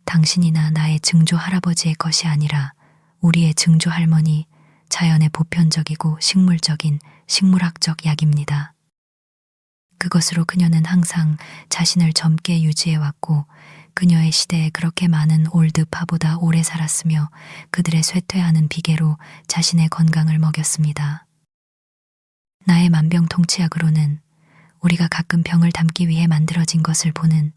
당신이나 나의 증조 할아버지의 것이 아니라 우리의 증조 할머니, 자연의 보편적이고 식물적인 식물학적 약입니다. 그것으로 그녀는 항상 자신을 젊게 유지해왔고 그녀의 시대에 그렇게 많은 올드파보다 오래 살았으며 그들의 쇠퇴하는 비계로 자신의 건강을 먹였습니다. 나의 만병통치약으로는 우리가 가끔 병을 담기 위해 만들어진 것을 보는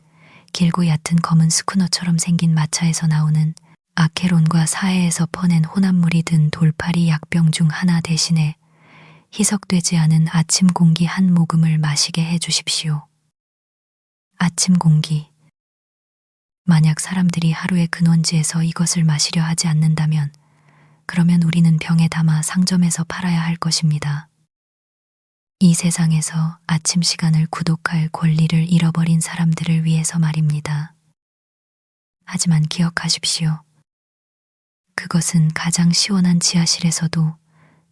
길고 얕은 검은 스쿠너처럼 생긴 마차에서 나오는 아케론과 사해에서 퍼낸 혼합물이 든 돌파리 약병 중 하나 대신에 희석되지 않은 아침 공기 한 모금을 마시게 해 주십시오. 아침 공기. 만약 사람들이 하루의 근원지에서 이것을 마시려 하지 않는다면 그러면 우리는 병에 담아 상점에서 팔아야 할 것입니다. 이 세상에서 아침 시간을 구독할 권리를 잃어버린 사람들을 위해서 말입니다. 하지만 기억하십시오. 그것은 가장 시원한 지하실에서도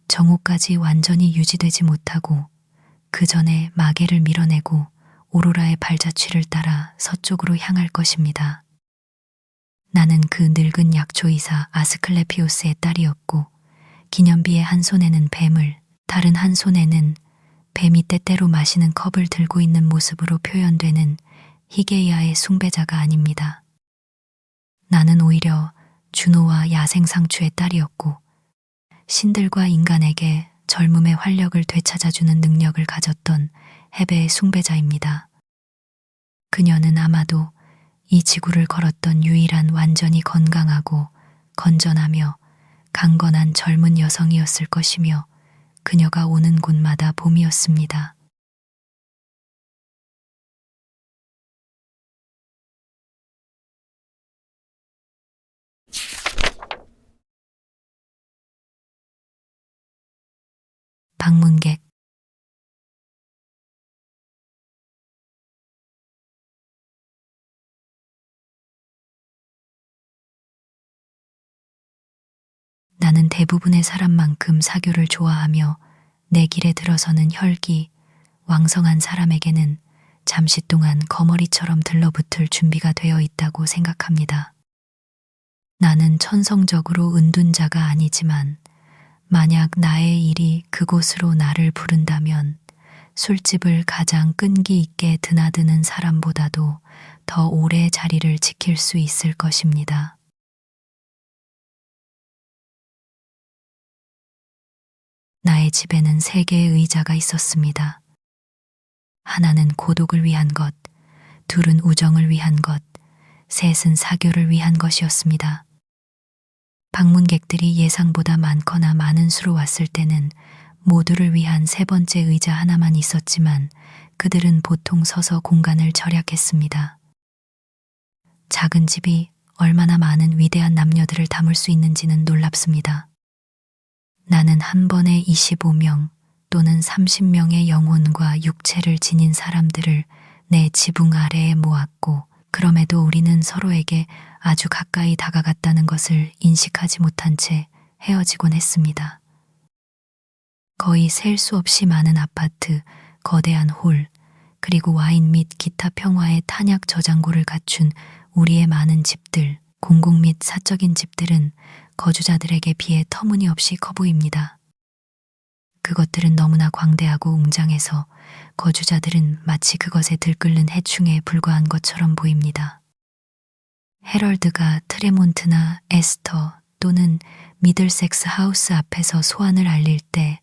정오까지 완전히 유지되지 못하고 그 전에 마개를 밀어내고 오로라의 발자취를 따라 서쪽으로 향할 것입니다. 나는 그 늙은 약초이사 아스클레피오스의 딸이었고 기념비의 한 손에는 뱀을, 다른 한 손에는 뱀이 때때로 마시는 컵을 들고 있는 모습으로 표현되는 히게이아의 숭배자가 아닙니다. 나는 오히려 주노와 야생상추의 딸이었고 신들과 인간에게 젊음의 활력을 되찾아주는 능력을 가졌던 헤베의 숭배자입니다. 그녀는 아마도 이 지구를 걸었던 유일한 완전히 건강하고 건전하며 강건한 젊은 여성이었을 것이며 그녀가 오는 곳마다 봄이었습니다. 방문객. 나는 대부분의 사람만큼 사교를 좋아하며 내 길에 들어서는 혈기, 왕성한 사람에게는 잠시 동안 거머리처럼 들러붙을 준비가 되어 있다고 생각합니다. 나는 천성적으로 은둔자가 아니지만 만약 나의 일이 그곳으로 나를 부른다면 술집을 가장 끈기 있게 드나드는 사람보다도 더 오래 자리를 지킬 수 있을 것입니다. 나의 집에는 3개의 의자가 있었습니다. 하나는 고독을 위한 것, 둘은 우정을 위한 것, 셋은 사교를 위한 것이었습니다. 방문객들이 예상보다 많거나 많은 수로 왔을 때는 모두를 위한 3번째 의자 하나만 있었지만 그들은 보통 서서 공간을 절약했습니다. 작은 집이 얼마나 많은 위대한 남녀들을 담을 수 있는지는 놀랍습니다. 나는 한 번에 25명 또는 30명의 영혼과 육체를 지닌 사람들을 내 지붕 아래에 모았고, 그럼에도 우리는 서로에게 아주 가까이 다가갔다는 것을 인식하지 못한 채 헤어지곤 했습니다. 거의 셀 수 없이 많은 아파트, 거대한 홀, 그리고 와인 및 기타 평화의 탄약 저장고를 갖춘 우리의 많은 집들, 공공 및 사적인 집들은 거주자들에게 비해 터무니없이 커 보입니다. 그것들은 너무나 광대하고 웅장해서 거주자들은 마치 그것에 들끓는 해충에 불과한 것처럼 보입니다. 헤럴드가 트레몬트나 에스터 또는 미들섹스 하우스 앞에서 소환을 알릴 때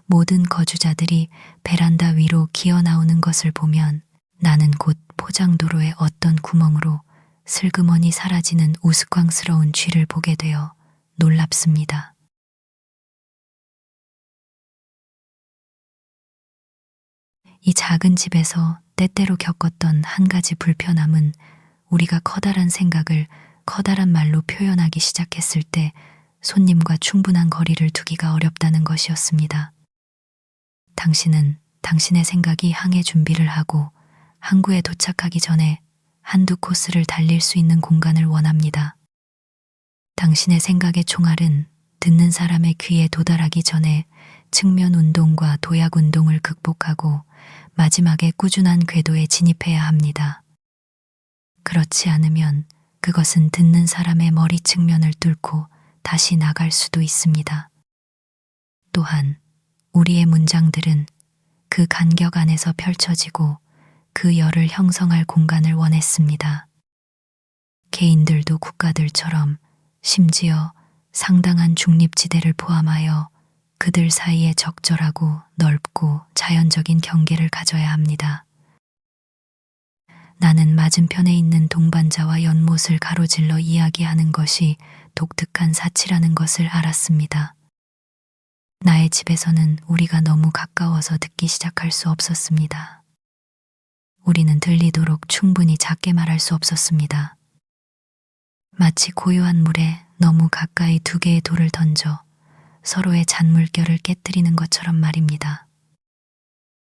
모든 거주자들이 베란다 위로 기어 나오는 것을 보면 나는 곧 포장도로의 어떤 구멍으로 슬그머니 사라지는 우스꽝스러운 쥐를 보게 되어 놀랍습니다. 이 작은 집에서 때때로 겪었던 한 가지 불편함은 우리가 커다란 생각을 커다란 말로 표현하기 시작했을 때 손님과 충분한 거리를 두기가 어렵다는 것이었습니다. 당신은 당신의 생각이 항해 준비를 하고 항구에 도착하기 전에 한두 코스를 달릴 수 있는 공간을 원합니다. 당신의 생각의 총알은 듣는 사람의 귀에 도달하기 전에 측면 운동과 도약 운동을 극복하고 마지막에 꾸준한 궤도에 진입해야 합니다. 그렇지 않으면 그것은 듣는 사람의 머리 측면을 뚫고 다시 나갈 수도 있습니다. 또한 우리의 문장들은 그 간격 안에서 펼쳐지고 그 열을 형성할 공간을 원했습니다. 개인들도 국가들처럼 심지어 상당한 중립지대를 포함하여 그들 사이에 적절하고 넓고 자연적인 경계를 가져야 합니다. 나는 맞은편에 있는 동반자와 연못을 가로질러 이야기하는 것이 독특한 사치라는 것을 알았습니다. 나의 집에서는 우리가 너무 가까워서 듣기 시작할 수 없었습니다. 우리는 들리도록 충분히 작게 말할 수 없었습니다. 마치 고요한 물에 너무 가까이 2개의 돌을 던져 서로의 잔물결을 깨뜨리는 것처럼 말입니다.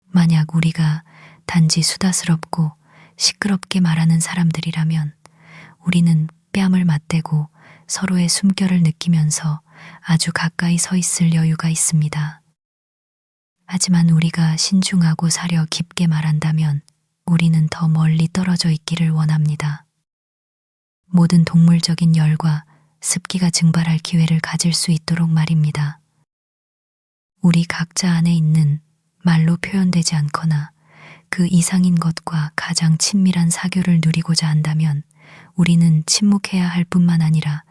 만약 우리가 단지 수다스럽고 시끄럽게 말하는 사람들이라면 우리는 뺨을 맞대고 서로의 숨결을 느끼면서 아주 가까이 서 있을 여유가 있습니다. 하지만 우리가 신중하고 사려 깊게 말한다면 우리는 더 멀리 떨어져 있기를 원합니다. 모든 동물적인 열과 습기가 증발할 기회를 가질 수 있도록 말입니다. 우리 각자 안에 있는 말로 표현되지 않거나 그 이상인 것과 가장 친밀한 사교를 누리고자 한다면 우리는 침묵해야 할 뿐만 아니라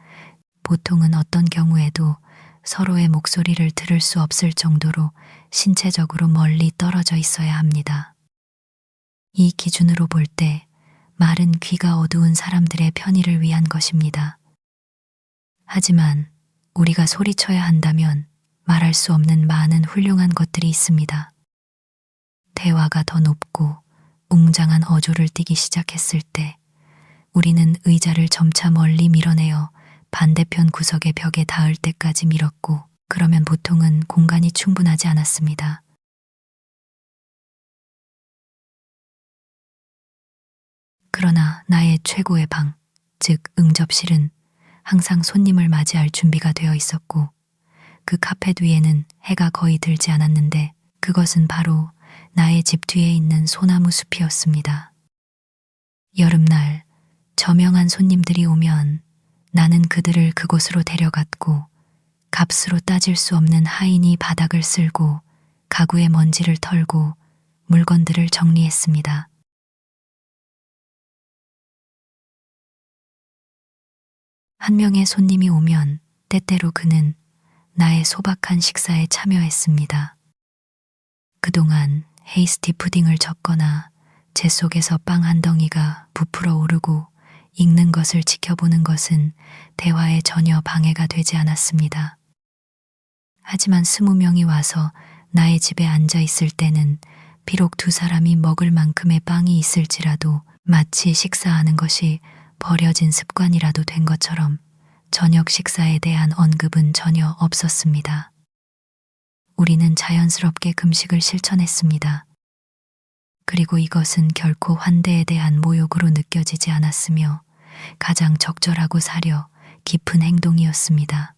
보통은 어떤 경우에도 서로의 목소리를 들을 수 없을 정도로 신체적으로 멀리 떨어져 있어야 합니다. 이 기준으로 볼 때 말은 귀가 어두운 사람들의 편의를 위한 것입니다. 하지만 우리가 소리쳐야 한다면 말할 수 없는 많은 훌륭한 것들이 있습니다. 대화가 더 높고 웅장한 어조를 띠기 시작했을 때 우리는 의자를 점차 멀리 밀어내어 반대편 구석의 벽에 닿을 때까지 밀었고 그러면 보통은 공간이 충분하지 않았습니다. 그러나 나의 최고의 방, 즉 응접실은 항상 손님을 맞이할 준비가 되어 있었고 그 카펫 위에는 해가 거의 들지 않았는데 그것은 바로 나의 집 뒤에 있는 소나무 숲이었습니다. 여름날 저명한 손님들이 오면 나는 그들을 그곳으로 데려갔고 값으로 따질 수 없는 하인이 바닥을 쓸고 가구의 먼지를 털고 물건들을 정리했습니다. 한 명의 손님이 오면 때때로 그는 나의 소박한 식사에 참여했습니다. 그동안 헤이스티 푸딩을 적거나 제 속에서 빵 한 덩이가 부풀어 오르고 익는 것을 지켜보는 것은 대화에 전혀 방해가 되지 않았습니다. 하지만 20명이 와서 나의 집에 앉아 있을 때는 비록 두 사람이 먹을 만큼의 빵이 있을지라도 마치 식사하는 것이 버려진 습관이라도 된 것처럼 저녁 식사에 대한 언급은 전혀 없었습니다. 우리는 자연스럽게 금식을 실천했습니다. 그리고 이것은 결코 환대에 대한 모욕으로 느껴지지 않았으며 가장 적절하고 사려 깊은 행동이었습니다.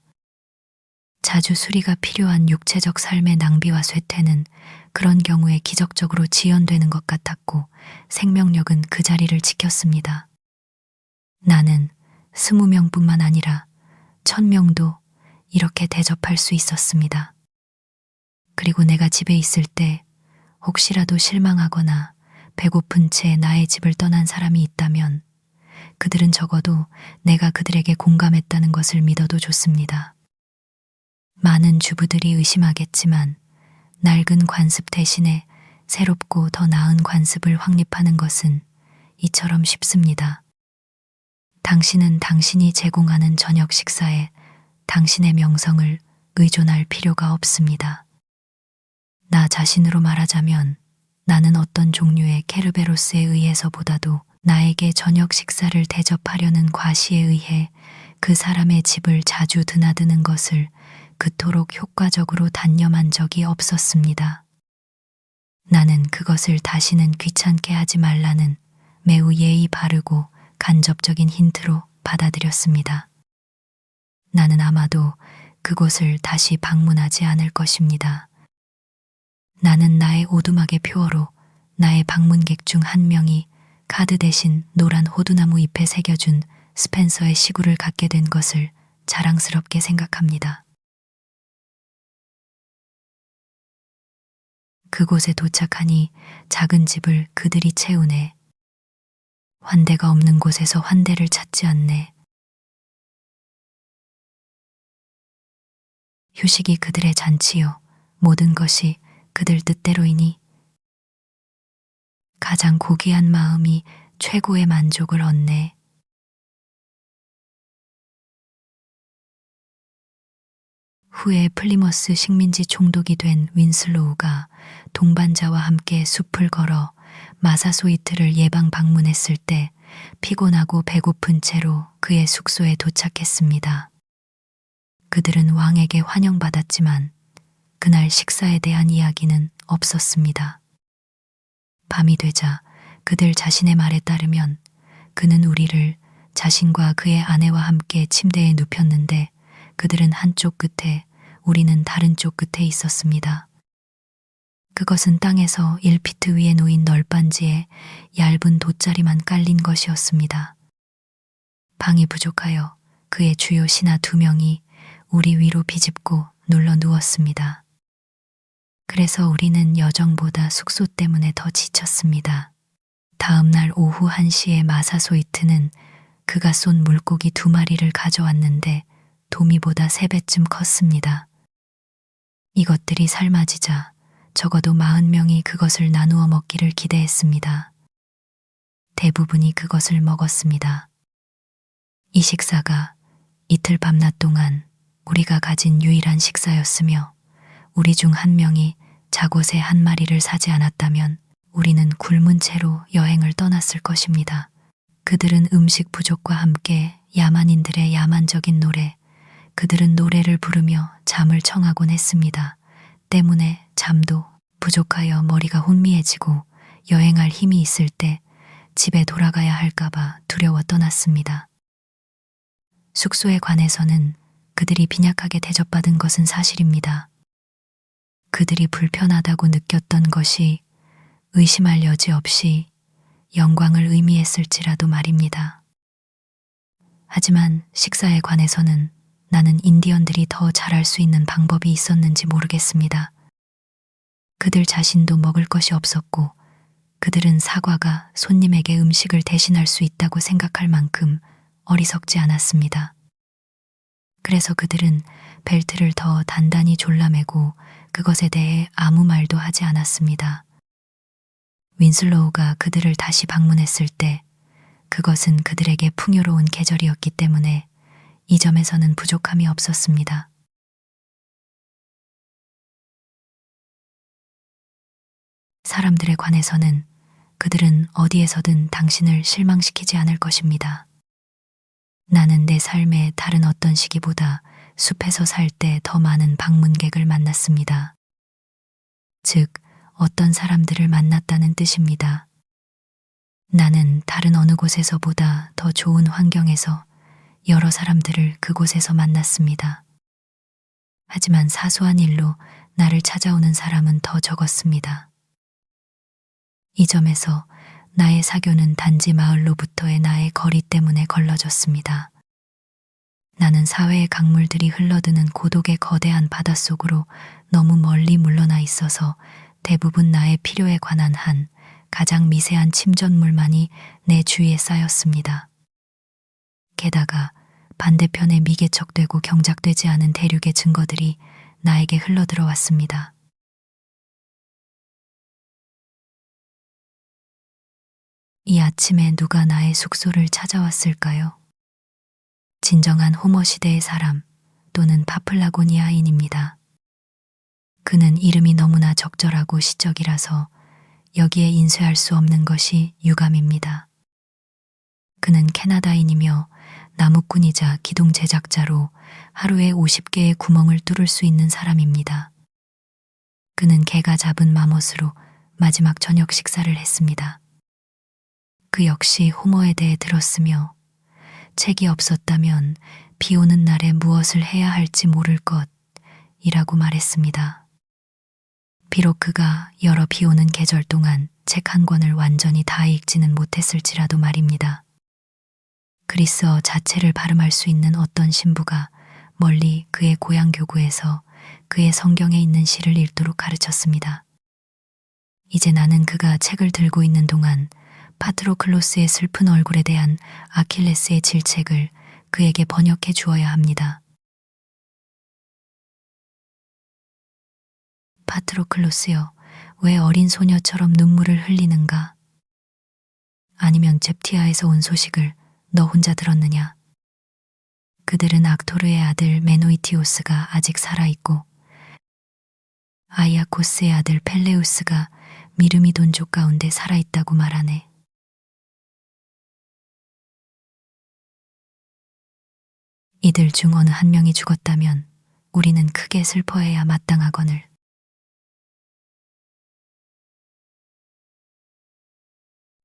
자주 수리가 필요한 육체적 삶의 낭비와 쇠퇴는 그런 경우에 기적적으로 지연되는 것 같았고 생명력은 그 자리를 지켰습니다. 나는 20명뿐만 아니라 1000명도 이렇게 대접할 수 있었습니다. 그리고 내가 집에 있을 때 혹시라도 실망하거나 배고픈 채 나의 집을 떠난 사람이 있다면 그들은 적어도 내가 그들에게 공감했다는 것을 믿어도 좋습니다. 많은 주부들이 의심하겠지만 낡은 관습 대신에 새롭고 더 나은 관습을 확립하는 것은 이처럼 쉽습니다. 당신은 당신이 제공하는 저녁 식사에 당신의 명성을 의존할 필요가 없습니다. 나 자신으로 말하자면 나는 어떤 종류의 케르베로스에 의해서보다도 나에게 저녁 식사를 대접하려는 과시에 의해 그 사람의 집을 자주 드나드는 것을 그토록 효과적으로 단념한 적이 없었습니다. 나는 그것을 다시는 귀찮게 하지 말라는 매우 예의 바르고 간접적인 힌트로 받아들였습니다. 나는 아마도 그곳을 다시 방문하지 않을 것입니다. 나는 나의 오두막의 표어로 나의 방문객 중 한 명이 카드 대신 노란 호두나무 잎에 새겨준 스펜서의 시구를 갖게 된 것을 자랑스럽게 생각합니다. 그곳에 도착하니 작은 집을 그들이 채우네. 환대가 없는 곳에서 환대를 찾지 않네. 휴식이 그들의 잔치요. 모든 것이 그들 뜻대로이니 가장 고귀한 마음이 최고의 만족을 얻네. 후에 플리머스 식민지 총독이 된 윈슬로우가 동반자와 함께 숲을 걸어 마사소이트를 예방 방문했을 때 피곤하고 배고픈 채로 그의 숙소에 도착했습니다. 그들은 왕에게 환영받았지만 그날 식사에 대한 이야기는 없었습니다. 밤이 되자 그들 자신의 말에 따르면 그는 우리를 자신과 그의 아내와 함께 침대에 눕혔는데 그들은 한쪽 끝에 우리는 다른 쪽 끝에 있었습니다. 그것은 땅에서 1피트 위에 놓인 널빤지에 얇은 돗자리만 깔린 것이었습니다. 방이 부족하여 그의 주요 신하 2명이 우리 위로 비집고 눌러 누웠습니다. 그래서 우리는 여정보다 숙소 때문에 더 지쳤습니다. 다음 날 오후 1시에 마사소이트는 그가 쏜 물고기 2마리를 가져왔는데 도미보다 3배쯤 컸습니다. 이것들이 삶아지자 적어도 40명이 그것을 나누어 먹기를 기대했습니다. 대부분이 그것을 먹었습니다. 이 식사가 이틀 밤낮 동안 우리가 가진 유일한 식사였으며 우리 중 한 명이 자곳에 한 마리를 사지 않았다면 우리는 굶은 채로 여행을 떠났을 것입니다. 그들은 음식 부족과 함께 야만인들의 야만적인 노래, 그들은 노래를 부르며 잠을 청하곤 했습니다. 때문에 잠도 부족하여 머리가 혼미해지고 여행할 힘이 있을 때 집에 돌아가야 할까봐 두려워 떠났습니다. 숙소에 관해서는 그들이 빈약하게 대접받은 것은 사실입니다. 그들이 불편하다고 느꼈던 것이 의심할 여지 없이 영광을 의미했을지라도 말입니다. 하지만 식사에 관해서는 나는 인디언들이 더 잘할 수 있는 방법이 있었는지 모르겠습니다. 그들 자신도 먹을 것이 없었고 그들은 사과가 손님에게 음식을 대신할 수 있다고 생각할 만큼 어리석지 않았습니다. 그래서 그들은 벨트를 더 단단히 졸라매고 그것에 대해 아무 말도 하지 않았습니다. 윈슬로우가 그들을 다시 방문했을 때 그것은 그들에게 풍요로운 계절이었기 때문에 이 점에서는 부족함이 없었습니다. 사람들에 관해서는 그들은 어디에서든 당신을 실망시키지 않을 것입니다. 나는 내 삶의 다른 어떤 시기보다 숲에서 살 때 더 많은 방문객을 만났습니다. 즉, 어떤 사람들을 만났다는 뜻입니다. 나는 다른 어느 곳에서보다 더 좋은 환경에서 여러 사람들을 그곳에서 만났습니다. 하지만 사소한 일로 나를 찾아오는 사람은 더 적었습니다. 이 점에서 나의 사교는 단지 마을로부터의 나의 거리 때문에 걸러졌습니다. 나는 사회의 강물들이 흘러드는 고독의 거대한 바닷속으로 너무 멀리 물러나 있어서 대부분 나의 필요에 관한 한 가장 미세한 침전물만이 내 주위에 쌓였습니다. 게다가 반대편에 미개척되고 경작되지 않은 대륙의 증거들이 나에게 흘러들어왔습니다. 이 아침에 누가 나의 숙소를 찾아왔을까요? 진정한 호모 시대의 사람 또는 파플라고니아인입니다. 그는 이름이 너무나 적절하고 시적이라서 여기에 인쇄할 수 없는 것이 유감입니다. 그는 캐나다인이며 나무꾼이자 기둥 제작자로 하루에 50개의 구멍을 뚫을 수 있는 사람입니다. 그는 개가 잡은 마못으로 마지막 저녁 식사를 했습니다. 그 역시 호모에 대해 들었으며 책이 없었다면 비 오는 날에 무엇을 해야 할지 모를 것이라고 말했습니다. 비록 그가 여러 비 오는 계절 동안 책 한 권을 완전히 다 읽지는 못했을지라도 말입니다. 그리스어 자체를 발음할 수 있는 어떤 신부가 멀리 그의 고향 교구에서 그의 성경에 있는 시를 읽도록 가르쳤습니다. 이제 나는 그가 책을 들고 있는 동안 파트로클로스의 슬픈 얼굴에 대한 아킬레스의 질책을 그에게 번역해 주어야 합니다. 파트로클로스여, 왜 어린 소녀처럼 눈물을 흘리는가? 아니면 잽티아에서 온 소식을 너 혼자 들었느냐? 그들은 악토르의 아들 메노이티오스가 아직 살아있고 아이아코스의 아들 펠레우스가 미르미돈족 가운데 살아있다고 말하네. 이들 중 어느 한 명이 죽었다면 우리는 크게 슬퍼해야 마땅하거늘.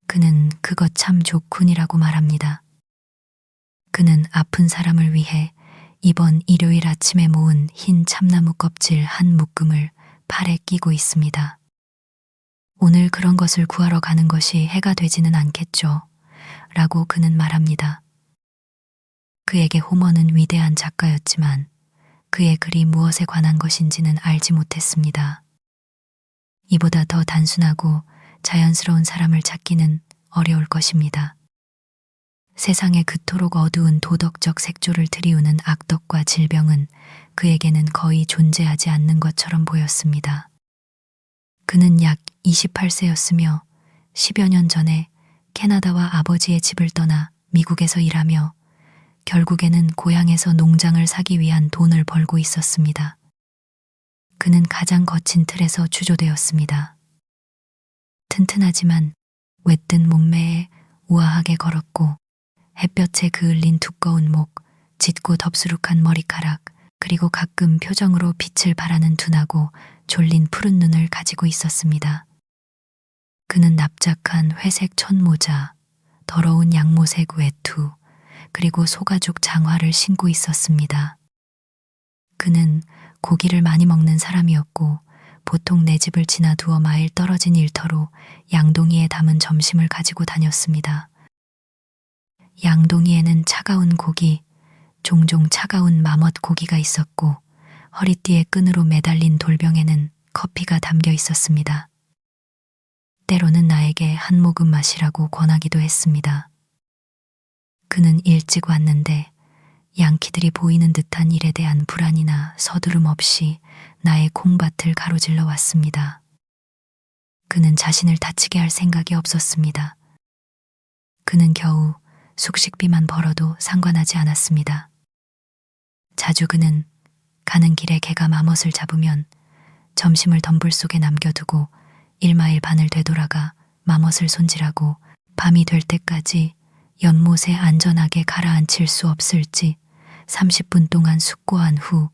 그는 그것 참 좋군이라고 말합니다. 그는 아픈 사람을 위해 이번 일요일 아침에 모은 흰 참나무 껍질 한 묶음을 팔에 끼고 있습니다. 오늘 그런 것을 구하러 가는 것이 해가 되지는 않겠죠. 라고 그는 말합니다. 그에게 호머는 위대한 작가였지만 그의 글이 무엇에 관한 것인지는 알지 못했습니다. 이보다 더 단순하고 자연스러운 사람을 찾기는 어려울 것입니다. 세상에 그토록 어두운 도덕적 색조를 들이우는 악덕과 질병은 그에게는 거의 존재하지 않는 것처럼 보였습니다. 그는 약 28세였으며 10여 년 전에 캐나다와 아버지의 집을 떠나 미국에서 일하며 결국에는 고향에서 농장을 사기 위한 돈을 벌고 있었습니다. 그는 가장 거친 틀에서 주조되었습니다. 튼튼하지만 외뜬 몸매에 우아하게 걸었고 햇볕에 그을린 두꺼운 목, 짙고 덥수룩한 머리카락, 그리고 가끔 표정으로 빛을 발하는 둔하고 졸린 푸른 눈을 가지고 있었습니다. 그는 납작한 회색 천모자, 더러운 양모색 외투, 그리고 소가죽 장화를 신고 있었습니다. 그는 고기를 많이 먹는 사람이었고 보통 내 집을 지나 두어 마일 떨어진 일터로 양동이에 담은 점심을 가지고 다녔습니다. 양동이에는 차가운 고기, 종종 차가운 마멋 고기가 있었고 허리띠에 끈으로 매달린 돌병에는 커피가 담겨 있었습니다. 때로는 나에게 한 모금 마시라고 권하기도 했습니다. 그는 일찍 왔는데 양키들이 보이는 듯한 일에 대한 불안이나 서두름 없이 나의 콩밭을 가로질러 왔습니다. 그는 자신을 다치게 할 생각이 없었습니다. 그는 겨우 숙식비만 벌어도 상관하지 않았습니다. 자주 그는 가는 길에 개가 마멋을 잡으면 점심을 덤불 속에 남겨두고 1마일 반을 되돌아가 마멋을 손질하고 밤이 될 때까지 연못에 안전하게 가라앉힐 수 없을지 30분 동안 숙고한 후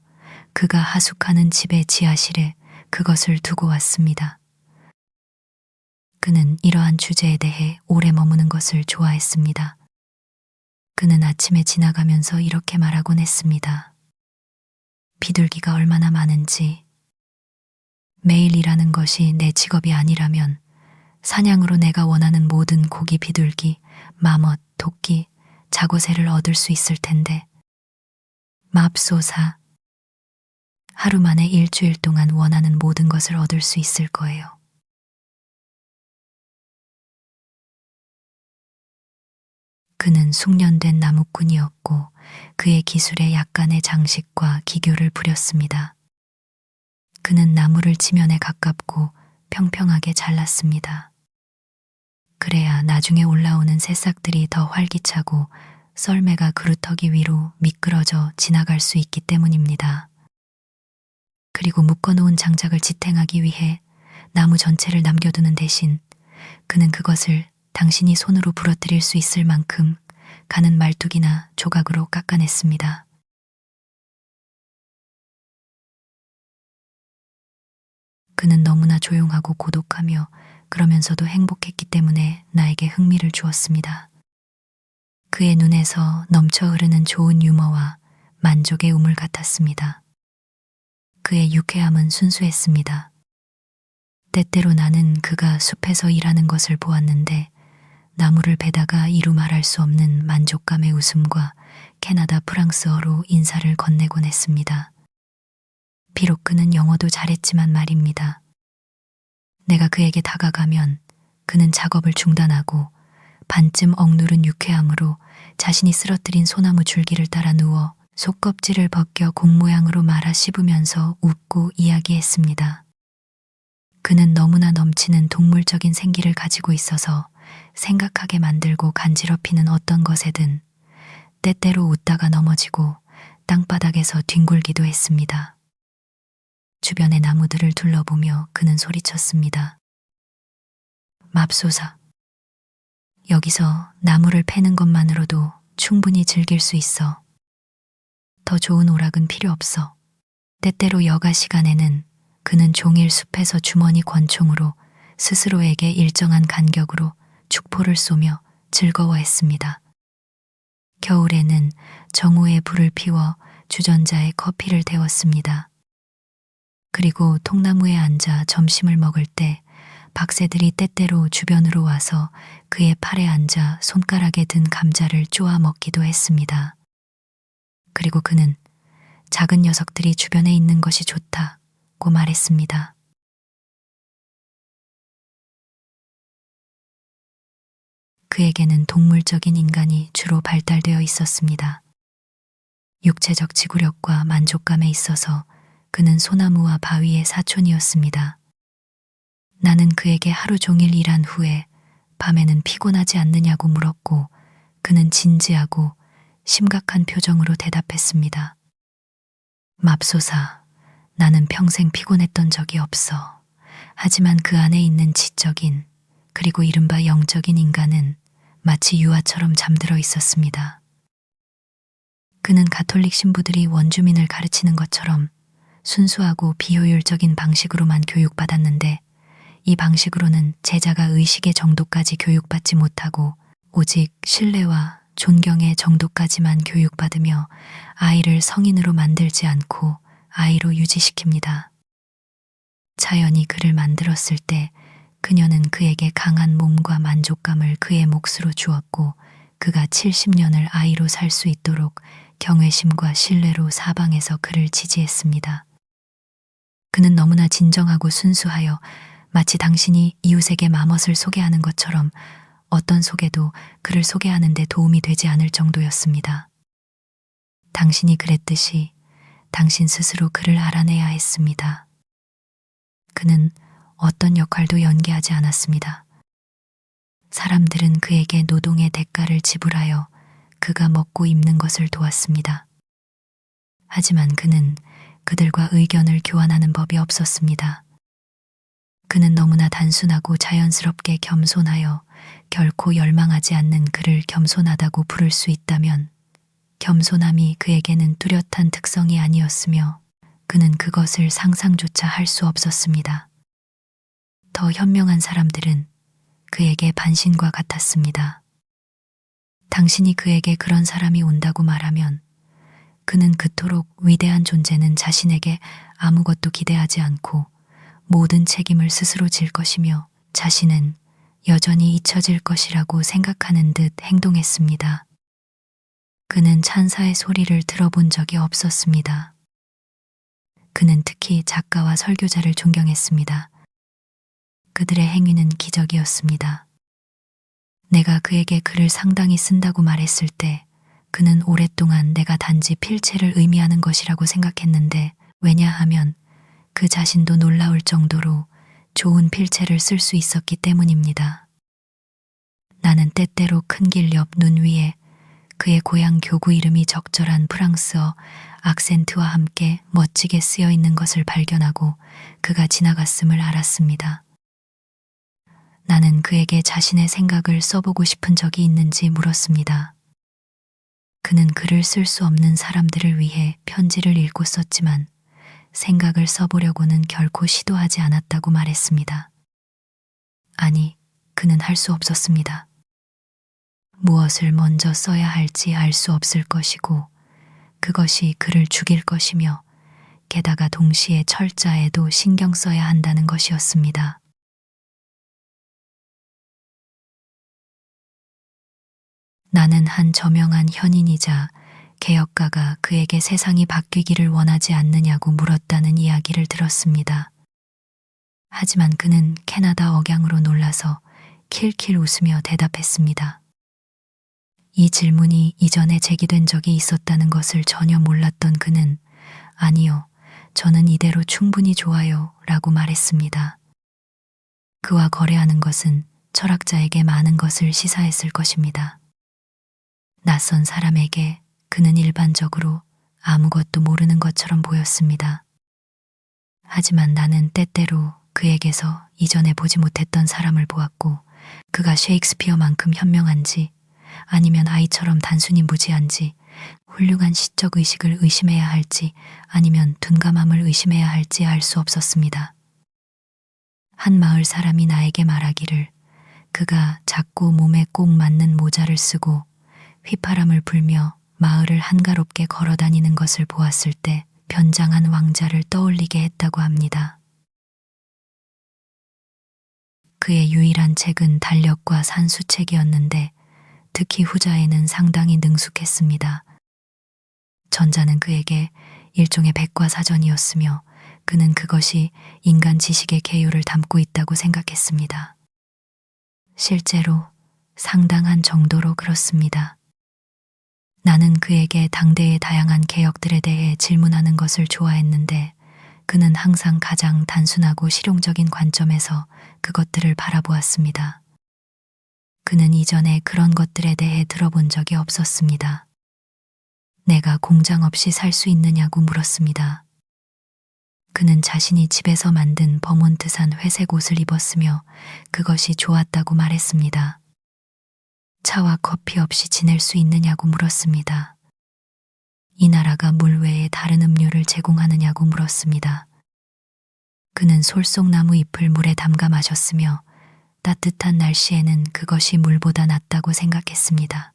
그가 하숙하는 집의 지하실에 그것을 두고 왔습니다. 그는 이러한 주제에 대해 오래 머무는 것을 좋아했습니다. 그는 아침에 지나가면서 이렇게 말하곤 했습니다. 비둘기가 얼마나 많은지. 매일 일하는 것이 내 직업이 아니라면 사냥으로 내가 원하는 모든 고기, 비둘기, 마멋, 토끼, 자고새를 얻을 수 있을 텐데. 맙소사. 하루 만에 일주일 동안 원하는 모든 것을 얻을 수 있을 거예요. 그는 숙련된 나무꾼이었고 그의 기술에 약간의 장식과 기교를 부렸습니다. 그는 나무를 지면에 가깝고 평평하게 잘랐습니다. 그래야 나중에 올라오는 새싹들이 더 활기차고 썰매가 그루터기 위로 미끄러져 지나갈 수 있기 때문입니다. 그리고 묶어놓은 장작을 지탱하기 위해 나무 전체를 남겨두는 대신 그는 그것을 당신이 손으로 부러뜨릴 수 있을 만큼 가는 말뚝이나 조각으로 깎아냈습니다. 그는 너무나 조용하고 고독하며 그러면서도 행복했기 때문에 나에게 흥미를 주었습니다. 그의 눈에서 넘쳐 흐르는 좋은 유머와 만족의 우물 같았습니다. 그의 유쾌함은 순수했습니다. 때때로 나는 그가 숲에서 일하는 것을 보았는데 나무를 베다가 이루 말할 수 없는 만족감의 웃음과 캐나다 프랑스어로 인사를 건네곤 했습니다. 비록 그는 영어도 잘했지만 말입니다. 내가 그에게 다가가면 그는 작업을 중단하고 반쯤 억누른 유쾌함으로 자신이 쓰러뜨린 소나무 줄기를 따라 누워 속껍질을 벗겨 공 모양으로 말아 씹으면서 웃고 이야기했습니다. 그는 너무나 넘치는 동물적인 생기를 가지고 있어서 생각하게 만들고 간지럽히는 어떤 것에든 때때로 웃다가 넘어지고 땅바닥에서 뒹굴기도 했습니다. 주변의 나무들을 둘러보며 그는 소리쳤습니다. 맙소사. 여기서 나무를 패는 것만으로도 충분히 즐길 수 있어. 더 좋은 오락은 필요 없어. 때때로 여가 시간에는 그는 종일 숲에서 주머니 권총으로 스스로에게 일정한 간격으로 축포를 쏘며 즐거워했습니다. 겨울에는 정오에 불을 피워 주전자에 커피를 데웠습니다. 그리고 통나무에 앉아 점심을 먹을 때 박새들이 때때로 주변으로 와서 그의 팔에 앉아 손가락에 든 감자를 쪼아 먹기도 했습니다. 그리고 그는 작은 녀석들이 주변에 있는 것이 좋다고 말했습니다. 그에게는 동물적인 인간이 주로 발달되어 있었습니다. 육체적 지구력과 만족감에 있어서 그는 소나무와 바위의 사촌이었습니다. 나는 그에게 하루 종일 일한 후에 밤에는 피곤하지 않느냐고 물었고 그는 진지하고 심각한 표정으로 대답했습니다. 맙소사, 나는 평생 피곤했던 적이 없어. 하지만 그 안에 있는 지적인 그리고 이른바 영적인 인간은 마치 유아처럼 잠들어 있었습니다. 그는 가톨릭 신부들이 원주민을 가르치는 것처럼 순수하고 비효율적인 방식으로만 교육받았는데 이 방식으로는 제자가 의식의 정도까지 교육받지 못하고 오직 신뢰와 존경의 정도까지만 교육받으며 아이를 성인으로 만들지 않고 아이로 유지시킵니다. 자연이 그를 만들었을 때 그녀는 그에게 강한 몸과 만족감을 그의 몫으로 주었고 그가 70년을 아이로 살 수 있도록 경외심과 신뢰로 사방에서 그를 지지했습니다. 그는 너무나 진정하고 순수하여 마치 당신이 이웃에게 마멋을 소개하는 것처럼 어떤 소개도 그를 소개하는 데 도움이 되지 않을 정도였습니다. 당신이 그랬듯이 당신 스스로 그를 알아내야 했습니다. 그는 어떤 역할도 연기하지 않았습니다. 사람들은 그에게 노동의 대가를 지불하여 그가 먹고 입는 것을 도왔습니다. 하지만 그는 그들과 의견을 교환하는 법이 없었습니다. 그는 너무나 단순하고 자연스럽게 겸손하여 결코 열망하지 않는 그를 겸손하다고 부를 수 있다면 겸손함이 그에게는 뚜렷한 특성이 아니었으며 그는 그것을 상상조차 할 수 없었습니다. 더 현명한 사람들은 그에게 반신과 같았습니다. 당신이 그에게 그런 사람이 온다고 말하면 그는 그토록 위대한 존재는 자신에게 아무것도 기대하지 않고 모든 책임을 스스로 질 것이며 자신은 여전히 잊혀질 것이라고 생각하는 듯 행동했습니다. 그는 찬사의 소리를 들어본 적이 없었습니다. 그는 특히 작가와 설교자를 존경했습니다. 그들의 행위는 기적이었습니다. 내가 그에게 글을 상당히 쓴다고 말했을 때 그는 오랫동안 내가 단지 필체를 의미하는 것이라고 생각했는데 왜냐하면 그 자신도 놀라울 정도로 좋은 필체를 쓸 수 있었기 때문입니다. 나는 때때로 큰 길 옆 눈 위에 그의 고향 교구 이름이 적절한 프랑스어 악센트와 함께 멋지게 쓰여 있는 것을 발견하고 그가 지나갔음을 알았습니다. 나는 그에게 자신의 생각을 써보고 싶은 적이 있는지 물었습니다. 그는 글을 쓸 수 없는 사람들을 위해 편지를 읽고 썼지만 생각을 써보려고는 결코 시도하지 않았다고 말했습니다. 아니, 그는 할 수 없었습니다. 무엇을 먼저 써야 할지 알 수 없을 것이고 그것이 그를 죽일 것이며 게다가 동시에 철자에도 신경 써야 한다는 것이었습니다. 나는 한 저명한 현인이자 개혁가가 그에게 세상이 바뀌기를 원하지 않느냐고 물었다는 이야기를 들었습니다. 하지만 그는 캐나다 억양으로 놀라서 킬킬 웃으며 대답했습니다. 이 질문이 이전에 제기된 적이 있었다는 것을 전혀 몰랐던 그는 아니요, 저는 이대로 충분히 좋아요 라고 말했습니다. 그와 거래하는 것은 철학자에게 많은 것을 시사했을 것입니다. 낯선 사람에게 그는 일반적으로 아무것도 모르는 것처럼 보였습니다. 하지만 나는 때때로 그에게서 이전에 보지 못했던 사람을 보았고 그가 셰익스피어만큼 현명한지 아니면 아이처럼 단순히 무지한지 훌륭한 시적 의식을 의심해야 할지 아니면 둔감함을 의심해야 할지 알 수 없었습니다. 한 마을 사람이 나에게 말하기를 그가 작고 몸에 꼭 맞는 모자를 쓰고 휘파람을 불며 마을을 한가롭게 걸어다니는 것을 보았을 때 변장한 왕자를 떠올리게 했다고 합니다. 그의 유일한 책은 달력과 산수책이었는데 특히 후자에는 상당히 능숙했습니다. 전자는 그에게 일종의 백과사전이었으며 그는 그것이 인간 지식의 개요를 담고 있다고 생각했습니다. 실제로 상당한 정도로 그렇습니다. 나는 그에게 당대의 다양한 개혁들에 대해 질문하는 것을 좋아했는데 그는 항상 가장 단순하고 실용적인 관점에서 그것들을 바라보았습니다. 그는 이전에 그런 것들에 대해 들어본 적이 없었습니다. 내가 공장 없이 살 수 있느냐고 물었습니다. 그는 자신이 집에서 만든 버몬트산 회색 옷을 입었으며 그것이 좋았다고 말했습니다. 차와 커피 없이 지낼 수 있느냐고 물었습니다. 이 나라가 물 외에 다른 음료를 제공하느냐고 물었습니다. 그는 솔송나무 잎을 물에 담가 마셨으며 따뜻한 날씨에는 그것이 물보다 낫다고 생각했습니다.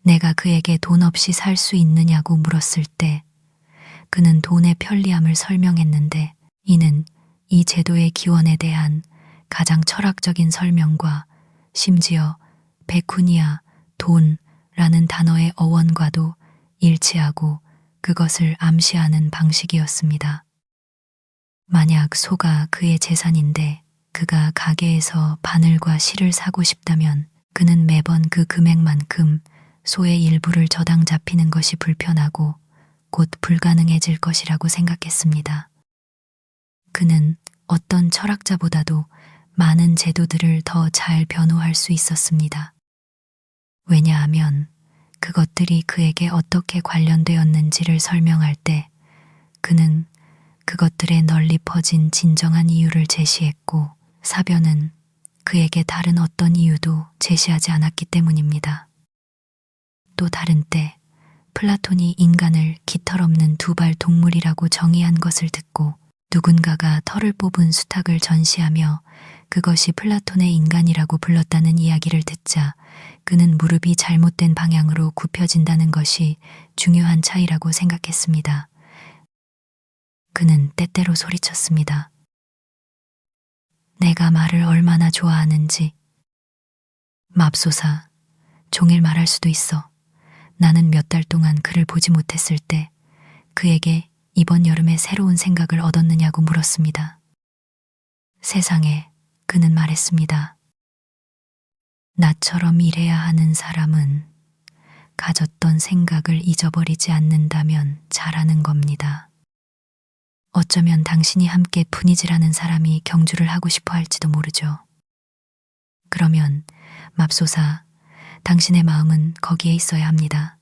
내가 그에게 돈 없이 살 수 있느냐고 물었을 때 그는 돈의 편리함을 설명했는데 이는 이 제도의 기원에 대한 가장 철학적인 설명과 심지어 베쿠니아, 돈라는 단어의 어원과도 일치하고 그것을 암시하는 방식이었습니다. 만약 소가 그의 재산인데 그가 가게에서 바늘과 실을 사고 싶다면 그는 매번 그 금액만큼 소의 일부를 저당 잡히는 것이 불편하고 곧 불가능해질 것이라고 생각했습니다. 그는 어떤 철학자보다도 많은 제도들을 더 잘 변호할 수 있었습니다. 왜냐하면 그것들이 그에게 어떻게 관련되었는지를 설명할 때 그는 그것들의 널리 퍼진 진정한 이유를 제시했고 사변은 그에게 다른 어떤 이유도 제시하지 않았기 때문입니다. 또 다른 때 플라톤이 인간을 깃털 없는 두발 동물이라고 정의한 것을 듣고 누군가가 털을 뽑은 수탉을 전시하며 그것이 플라톤의 인간이라고 불렀다는 이야기를 듣자 그는 무릎이 잘못된 방향으로 굽혀진다는 것이 중요한 차이라고 생각했습니다. 그는 때때로 소리쳤습니다. 내가 말을 얼마나 좋아하는지. 맙소사, 종일 말할 수도 있어. 나는 몇 달 동안 그를 보지 못했을 때 그에게 이번 여름에 새로운 생각을 얻었느냐고 물었습니다. 세상에, 그는 말했습니다. 나처럼 일해야 하는 사람은 가졌던 생각을 잊어버리지 않는다면 잘하는 겁니다. 어쩌면 당신이 함께 푸니지라는 사람이 경주를 하고 싶어 할지도 모르죠. 그러면 맙소사, 당신의 마음은 거기에 있어야 합니다.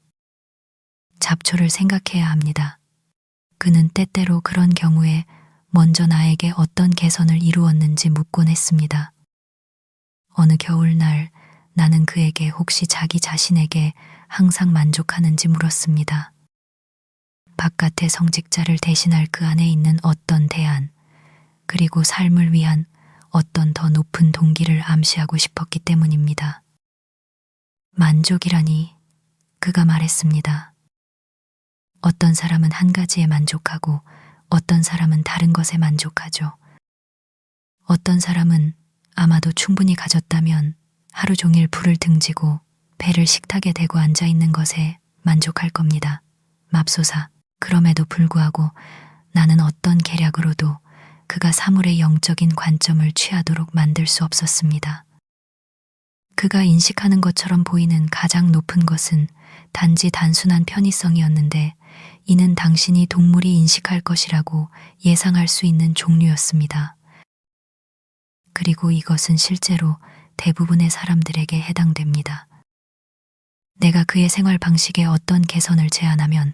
잡초를 생각해야 합니다. 그는 때때로 그런 경우에 먼저 나에게 어떤 개선을 이루었는지 묻곤 했습니다. 어느 겨울날 나는 그에게 혹시 자기 자신에게 항상 만족하는지 물었습니다. 바깥의 성직자를 대신할 그 안에 있는 어떤 대안, 그리고 삶을 위한 어떤 더 높은 동기를 암시하고 싶었기 때문입니다. 만족이라니, 그가 말했습니다. 어떤 사람은 한 가지에 만족하고 어떤 사람은 다른 것에 만족하죠. 어떤 사람은 아마도 충분히 가졌다면 하루 종일 불을 등지고 배를 식탁에 대고 앉아 있는 것에 만족할 겁니다. 맙소사, 그럼에도 불구하고 나는 어떤 계략으로도 그가 사물의 영적인 관점을 취하도록 만들 수 없었습니다. 그가 인식하는 것처럼 보이는 가장 높은 것은 단지 단순한 편의성이었는데 이는 당신이 동물이 인식할 것이라고 예상할 수 있는 종류였습니다. 그리고 이것은 실제로 대부분의 사람들에게 해당됩니다. 내가 그의 생활 방식에 어떤 개선을 제안하면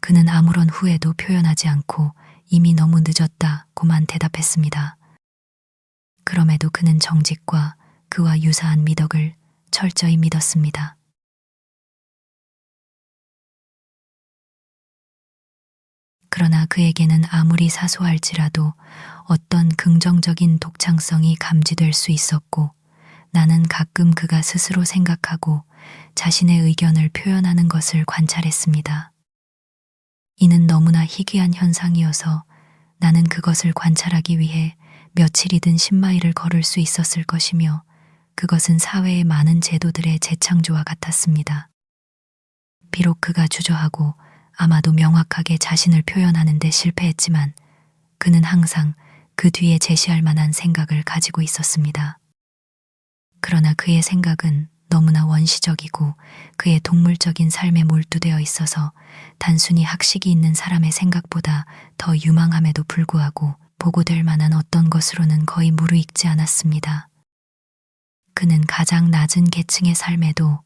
그는 아무런 후회도 표현하지 않고 이미 너무 늦었다고만 대답했습니다. 그럼에도 그는 정직과 그와 유사한 미덕을 철저히 믿었습니다. 그러나 그에게는 아무리 사소할지라도 어떤 긍정적인 독창성이 감지될 수 있었고 나는 가끔 그가 스스로 생각하고 자신의 의견을 표현하는 것을 관찰했습니다. 이는 너무나 희귀한 현상이어서 나는 그것을 관찰하기 위해 며칠이든 10마일을 걸을 수 있었을 것이며 그것은 사회의 많은 제도들의 재창조와 같았습니다. 비록 그가 주저하고 아마도 명확하게 자신을 표현하는 데 실패했지만 그는 항상 그 뒤에 제시할 만한 생각을 가지고 있었습니다. 그러나 그의 생각은 너무나 원시적이고 그의 동물적인 삶에 몰두되어 있어서 단순히 학식이 있는 사람의 생각보다 더 유망함에도 불구하고 보고될 만한 어떤 것으로는 거의 무르익지 않았습니다. 그는 가장 낮은 계층의 삶에도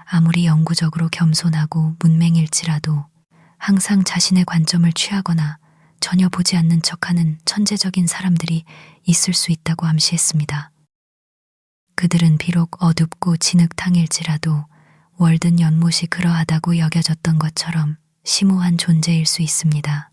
아무리 영구적으로 겸손하고 문맹일지라도 항상 자신의 관점을 취하거나 전혀 보지 않는 척하는 천재적인 사람들이 있을 수 있다고 암시했습니다. 그들은 비록 어둡고 진흙탕일지라도 월든 연못이 그러하다고 여겨졌던 것처럼 심오한 존재일 수 있습니다.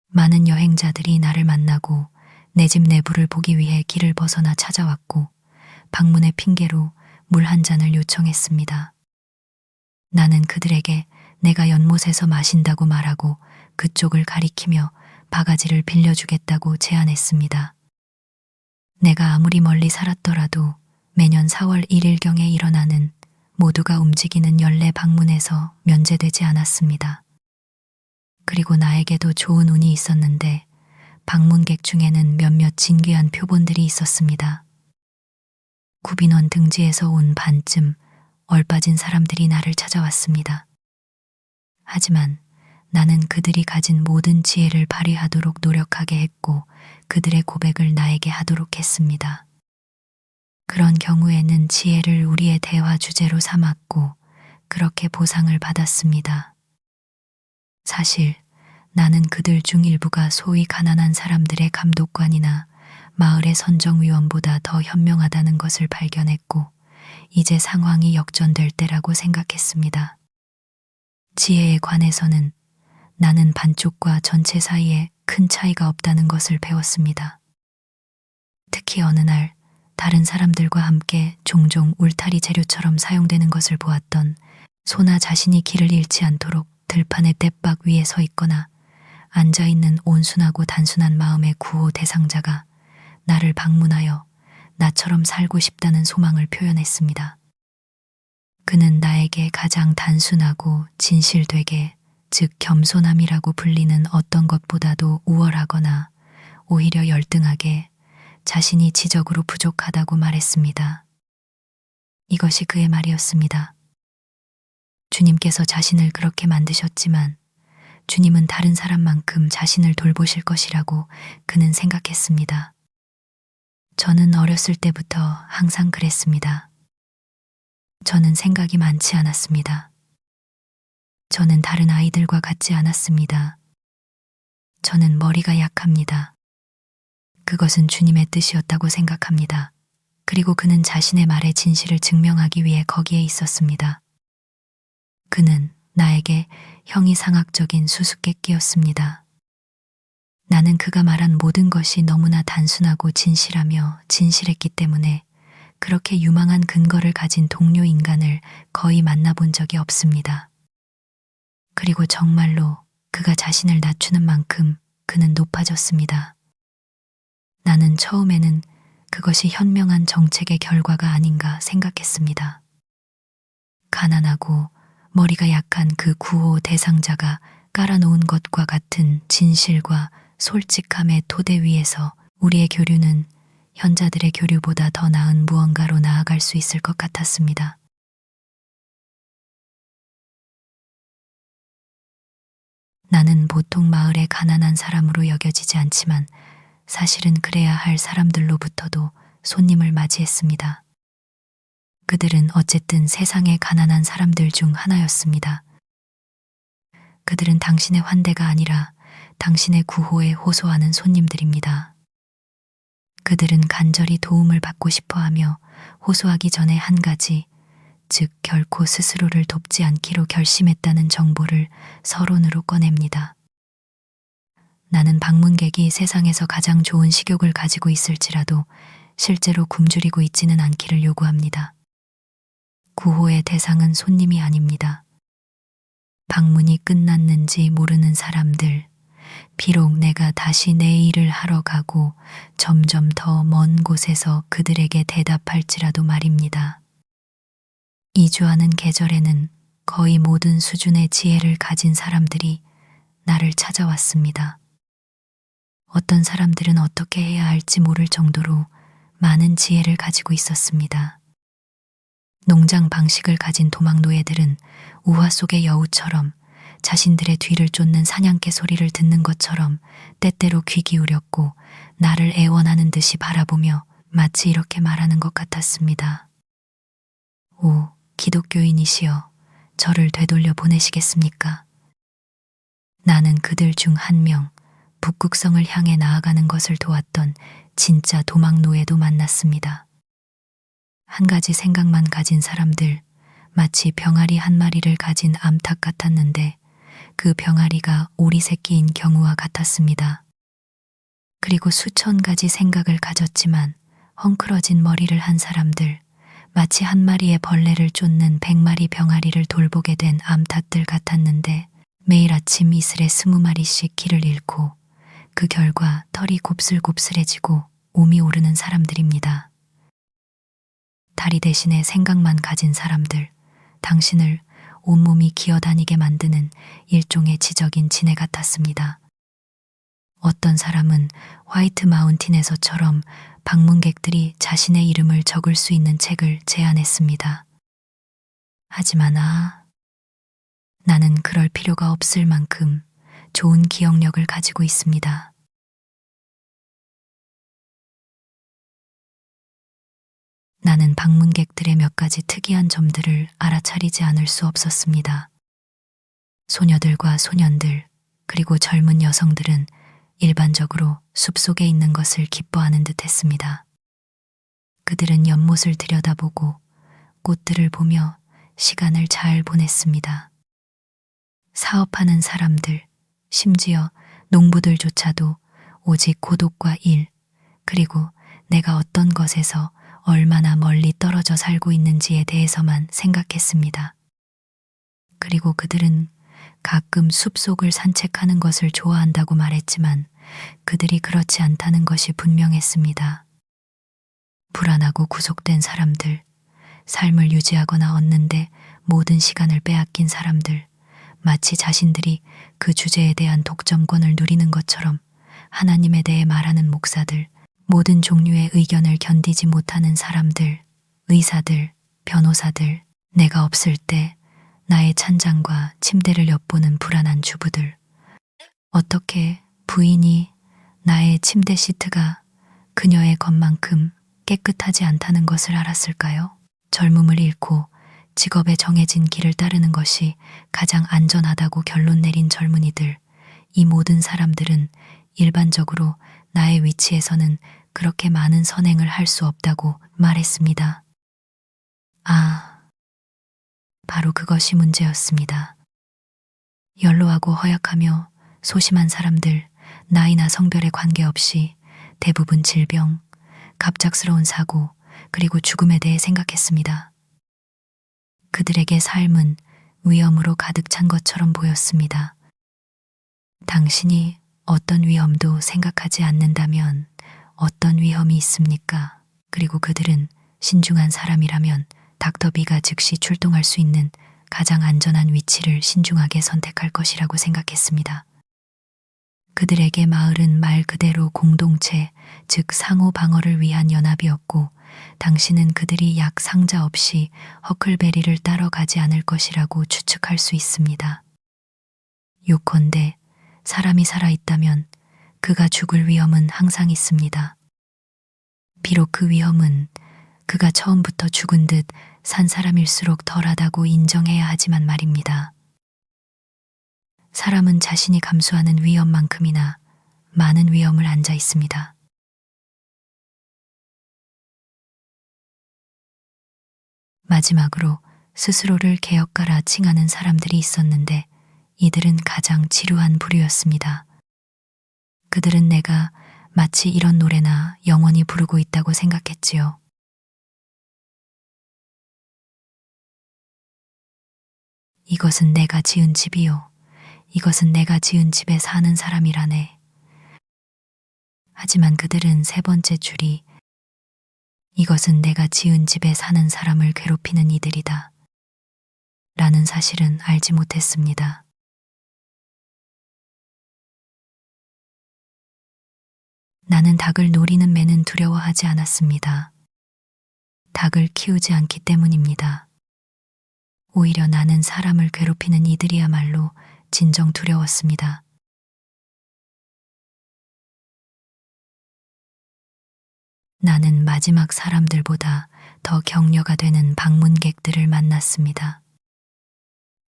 많은 여행자들이 나를 만나고 내 집 내부를 보기 위해 길을 벗어나 찾아왔고 방문의 핑계로 물 한 잔을 요청했습니다. 나는 그들에게 내가 연못에서 마신다고 말하고 그쪽을 가리키며 바가지를 빌려주겠다고 제안했습니다. 내가 아무리 멀리 살았더라도 매년 4월 1일경에 일어나는 모두가 움직이는 연례 방문에서 면제되지 않았습니다. 그리고 나에게도 좋은 운이 있었는데 방문객 중에는 몇몇 진귀한 표본들이 있었습니다. 구빈원 등지에서 온 반쯤 얼빠진 사람들이 나를 찾아왔습니다. 하지만 나는 그들이 가진 모든 지혜를 발휘하도록 노력하게 했고 그들의 고백을 나에게 하도록 했습니다. 그런 경우에는 지혜를 우리의 대화 주제로 삼았고 그렇게 보상을 받았습니다. 사실 나는 그들 중 일부가 소위 가난한 사람들의 감독관이나 마을의 선정위원보다 더 현명하다는 것을 발견했고 이제 상황이 역전될 때라고 생각했습니다. 지혜에 관해서는 나는 반쪽과 전체 사이에 큰 차이가 없다는 것을 배웠습니다. 특히 어느 날 다른 사람들과 함께 종종 울타리 재료처럼 사용되는 것을 보았던 소나 자신이 길을 잃지 않도록 들판의 뗏박 위에 서 있거나 앉아있는 온순하고 단순한 마음의 구호 대상자가 나를 방문하여 나처럼 살고 싶다는 소망을 표현했습니다. 그는 나에게 가장 단순하고 진실되게, 즉 겸손함이라고 불리는 어떤 것보다도 우월하거나 오히려 열등하게 자신이 지적으로 부족하다고 말했습니다. 이것이 그의 말이었습니다. 주님께서 자신을 그렇게 만드셨지만 주님은 다른 사람만큼 자신을 돌보실 것이라고 그는 생각했습니다. 저는 어렸을 때부터 항상 그랬습니다. 저는 생각이 많지 않았습니다. 저는 다른 아이들과 같지 않았습니다. 저는 머리가 약합니다. 그것은 주님의 뜻이었다고 생각합니다. 그리고 그는 자신의 말의 진실을 증명하기 위해 거기에 있었습니다. 그는 나에게 형이상학적인 수수께끼였습니다. 나는 그가 말한 모든 것이 너무나 단순하고 진실하며 진실했기 때문에 그렇게 유망한 근거를 가진 동료 인간을 거의 만나본 적이 없습니다. 그리고 정말로 그가 자신을 낮추는 만큼 그는 높아졌습니다. 나는 처음에는 그것이 현명한 정책의 결과가 아닌가 생각했습니다. 가난하고 머리가 약한 그 구호 대상자가 깔아놓은 것과 같은 진실과 솔직함의 토대 위에서 우리의 교류는 현자들의 교류보다 더 나은 무언가로 나아갈 수 있을 것 같았습니다. 나는 보통 마을의 가난한 사람으로 여겨지지 않지만 사실은 그래야 할 사람들로부터도 손님을 맞이했습니다. 그들은 어쨌든 세상의 가난한 사람들 중 하나였습니다. 그들은 당신의 환대가 아니라 당신의 구호에 호소하는 손님들입니다. 그들은 간절히 도움을 받고 싶어 하며 호소하기 전에 한 가지, 즉 결코 스스로를 돕지 않기로 결심했다는 정보를 서론으로 꺼냅니다. 나는 방문객이 세상에서 가장 좋은 식욕을 가지고 있을지라도 실제로 굶주리고 있지는 않기를 요구합니다. 구호의 대상은 손님이 아닙니다. 방문이 끝났는지 모르는 사람들, 비록 내가 다시 내 일을 하러 가고 점점 더 먼 곳에서 그들에게 대답할지라도 말입니다. 이주하는 계절에는 거의 모든 수준의 지혜를 가진 사람들이 나를 찾아왔습니다. 어떤 사람들은 어떻게 해야 할지 모를 정도로 많은 지혜를 가지고 있었습니다. 농장 방식을 가진 도망노예들은 우화 속의 여우처럼 자신들의 뒤를 쫓는 사냥개 소리를 듣는 것처럼 때때로 귀 기울였고 나를 애원하는 듯이 바라보며 마치 이렇게 말하는 것 같았습니다. 오, 기독교인이시여, 저를 되돌려 보내시겠습니까? 나는 그들 중 한 명, 북극성을 향해 나아가는 것을 도왔던 진짜 도망노예도 만났습니다. 한 가지 생각만 가진 사람들, 마치 병아리 한 마리를 가진 암탉 같았는데 그 병아리가 오리 새끼인 경우와 같았습니다. 그리고 수천 가지 생각을 가졌지만 헝클어진 머리를 한 사람들, 마치 한 마리의 벌레를 쫓는 100마리 병아리를 돌보게 된 암탉들 같았는데 매일 아침 이슬에 20마리씩 길을 잃고 그 결과 털이 곱슬곱슬해지고 몸이 오르는 사람들입니다. 다리 대신에 생각만 가진 사람들, 당신을 온몸이 기어다니게 만드는 일종의 지적인 지네 같았습니다. 어떤 사람은 화이트 마운틴에서처럼 방문객들이 자신의 이름을 적을 수 있는 책을 제안했습니다. 하지만 나는 그럴 필요가 없을 만큼 좋은 기억력을 가지고 있습니다. 나는 방문객들의 몇 가지 특이한 점들을 알아차리지 않을 수 없었습니다. 소녀들과 소년들, 그리고 젊은 여성들은 일반적으로 숲속에 있는 것을 기뻐하는 듯 했습니다. 그들은 연못을 들여다보고 꽃들을 보며 시간을 잘 보냈습니다. 사업하는 사람들, 심지어 농부들조차도 오직 고독과 일, 그리고 내가 어떤 것에서 얼마나 멀리 떨어져 살고 있는지에 대해서만 생각했습니다. 그리고 그들은 가끔 숲속을 산책하는 것을 좋아한다고 말했지만 그들이 그렇지 않다는 것이 분명했습니다. 불안하고 구속된 사람들, 삶을 유지하거나 얻는데 모든 시간을 빼앗긴 사람들, 마치 자신들이 그 주제에 대한 독점권을 누리는 것처럼 하나님에 대해 말하는 목사들, 모든 종류의 의견을 견디지 못하는 사람들, 의사들, 변호사들, 내가 없을 때 나의 찬장과 침대를 엿보는 불안한 주부들. 어떻게 부인이 나의 침대 시트가 그녀의 것만큼 깨끗하지 않다는 것을 알았을까요? 젊음을 잃고 직업에 정해진 길을 따르는 것이 가장 안전하다고 결론 내린 젊은이들, 이 모든 사람들은 일반적으로 나의 위치에서는 그렇게 많은 선행을 할 수 없다고 말했습니다. 바로 그것이 문제였습니다. 연로하고 허약하며 소심한 사람들, 나이나 성별에 관계없이 대부분 질병, 갑작스러운 사고, 그리고 죽음에 대해 생각했습니다. 그들에게 삶은 위험으로 가득 찬 것처럼 보였습니다. 당신이 어떤 위험도 생각하지 않는다면 어떤 위험이 있습니까? 그리고 그들은 신중한 사람이라면 닥터비가 즉시 출동할 수 있는 가장 안전한 위치를 신중하게 선택할 것이라고 생각했습니다. 그들에게 마을은 말 그대로 공동체, 즉 상호 방어를 위한 연합이었고 당신은 그들이 약 상자 없이 허클베리를 따러 가지 않을 것이라고 추측할 수 있습니다. 요컨대 사람이 살아있다면 그가 죽을 위험은 항상 있습니다. 비록 그 위험은 그가 처음부터 죽은 듯 산 사람일수록 덜하다고 인정해야 하지만 말입니다. 사람은 자신이 감수하는 위험만큼이나 많은 위험을 안자 있습니다. 마지막으로 스스로를 개혁가라 칭하는 사람들이 있었는데 이들은 가장 지루한 부류였습니다. 그들은 내가 마치 이런 노래나 영원히 부르고 있다고 생각했지요. 이것은 내가 지은 집이요. 이것은 내가 지은 집에 사는 사람이라네. 하지만 그들은 세 번째 줄이 이것은 내가 지은 집에 사는 사람을 괴롭히는 이들이다. 라는 사실은 알지 못했습니다. 나는 닭을 노리는 매는 두려워하지 않았습니다. 닭을 키우지 않기 때문입니다. 오히려 나는 사람을 괴롭히는 이들이야말로 진정 두려웠습니다. 나는 마지막 사람들보다 더 격려가 되는 방문객들을 만났습니다.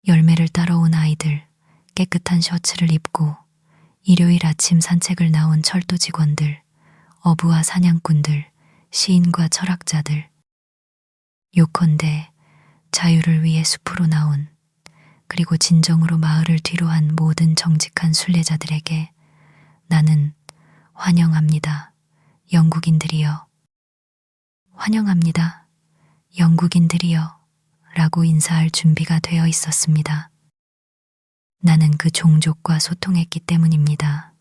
열매를 따러 온 아이들, 깨끗한 셔츠를 입고 일요일 아침 산책을 나온 철도 직원들, 어부와 사냥꾼들, 시인과 철학자들, 요컨대 자유를 위해 숲으로 나온, 그리고 진정으로 마을을 뒤로한 모든 정직한 순례자들에게 나는 환영합니다. 영국인들이여. 환영합니다. 영국인들이여. 라고 인사할 준비가 되어 있었습니다. 나는 그 종족과 소통했기 때문입니다.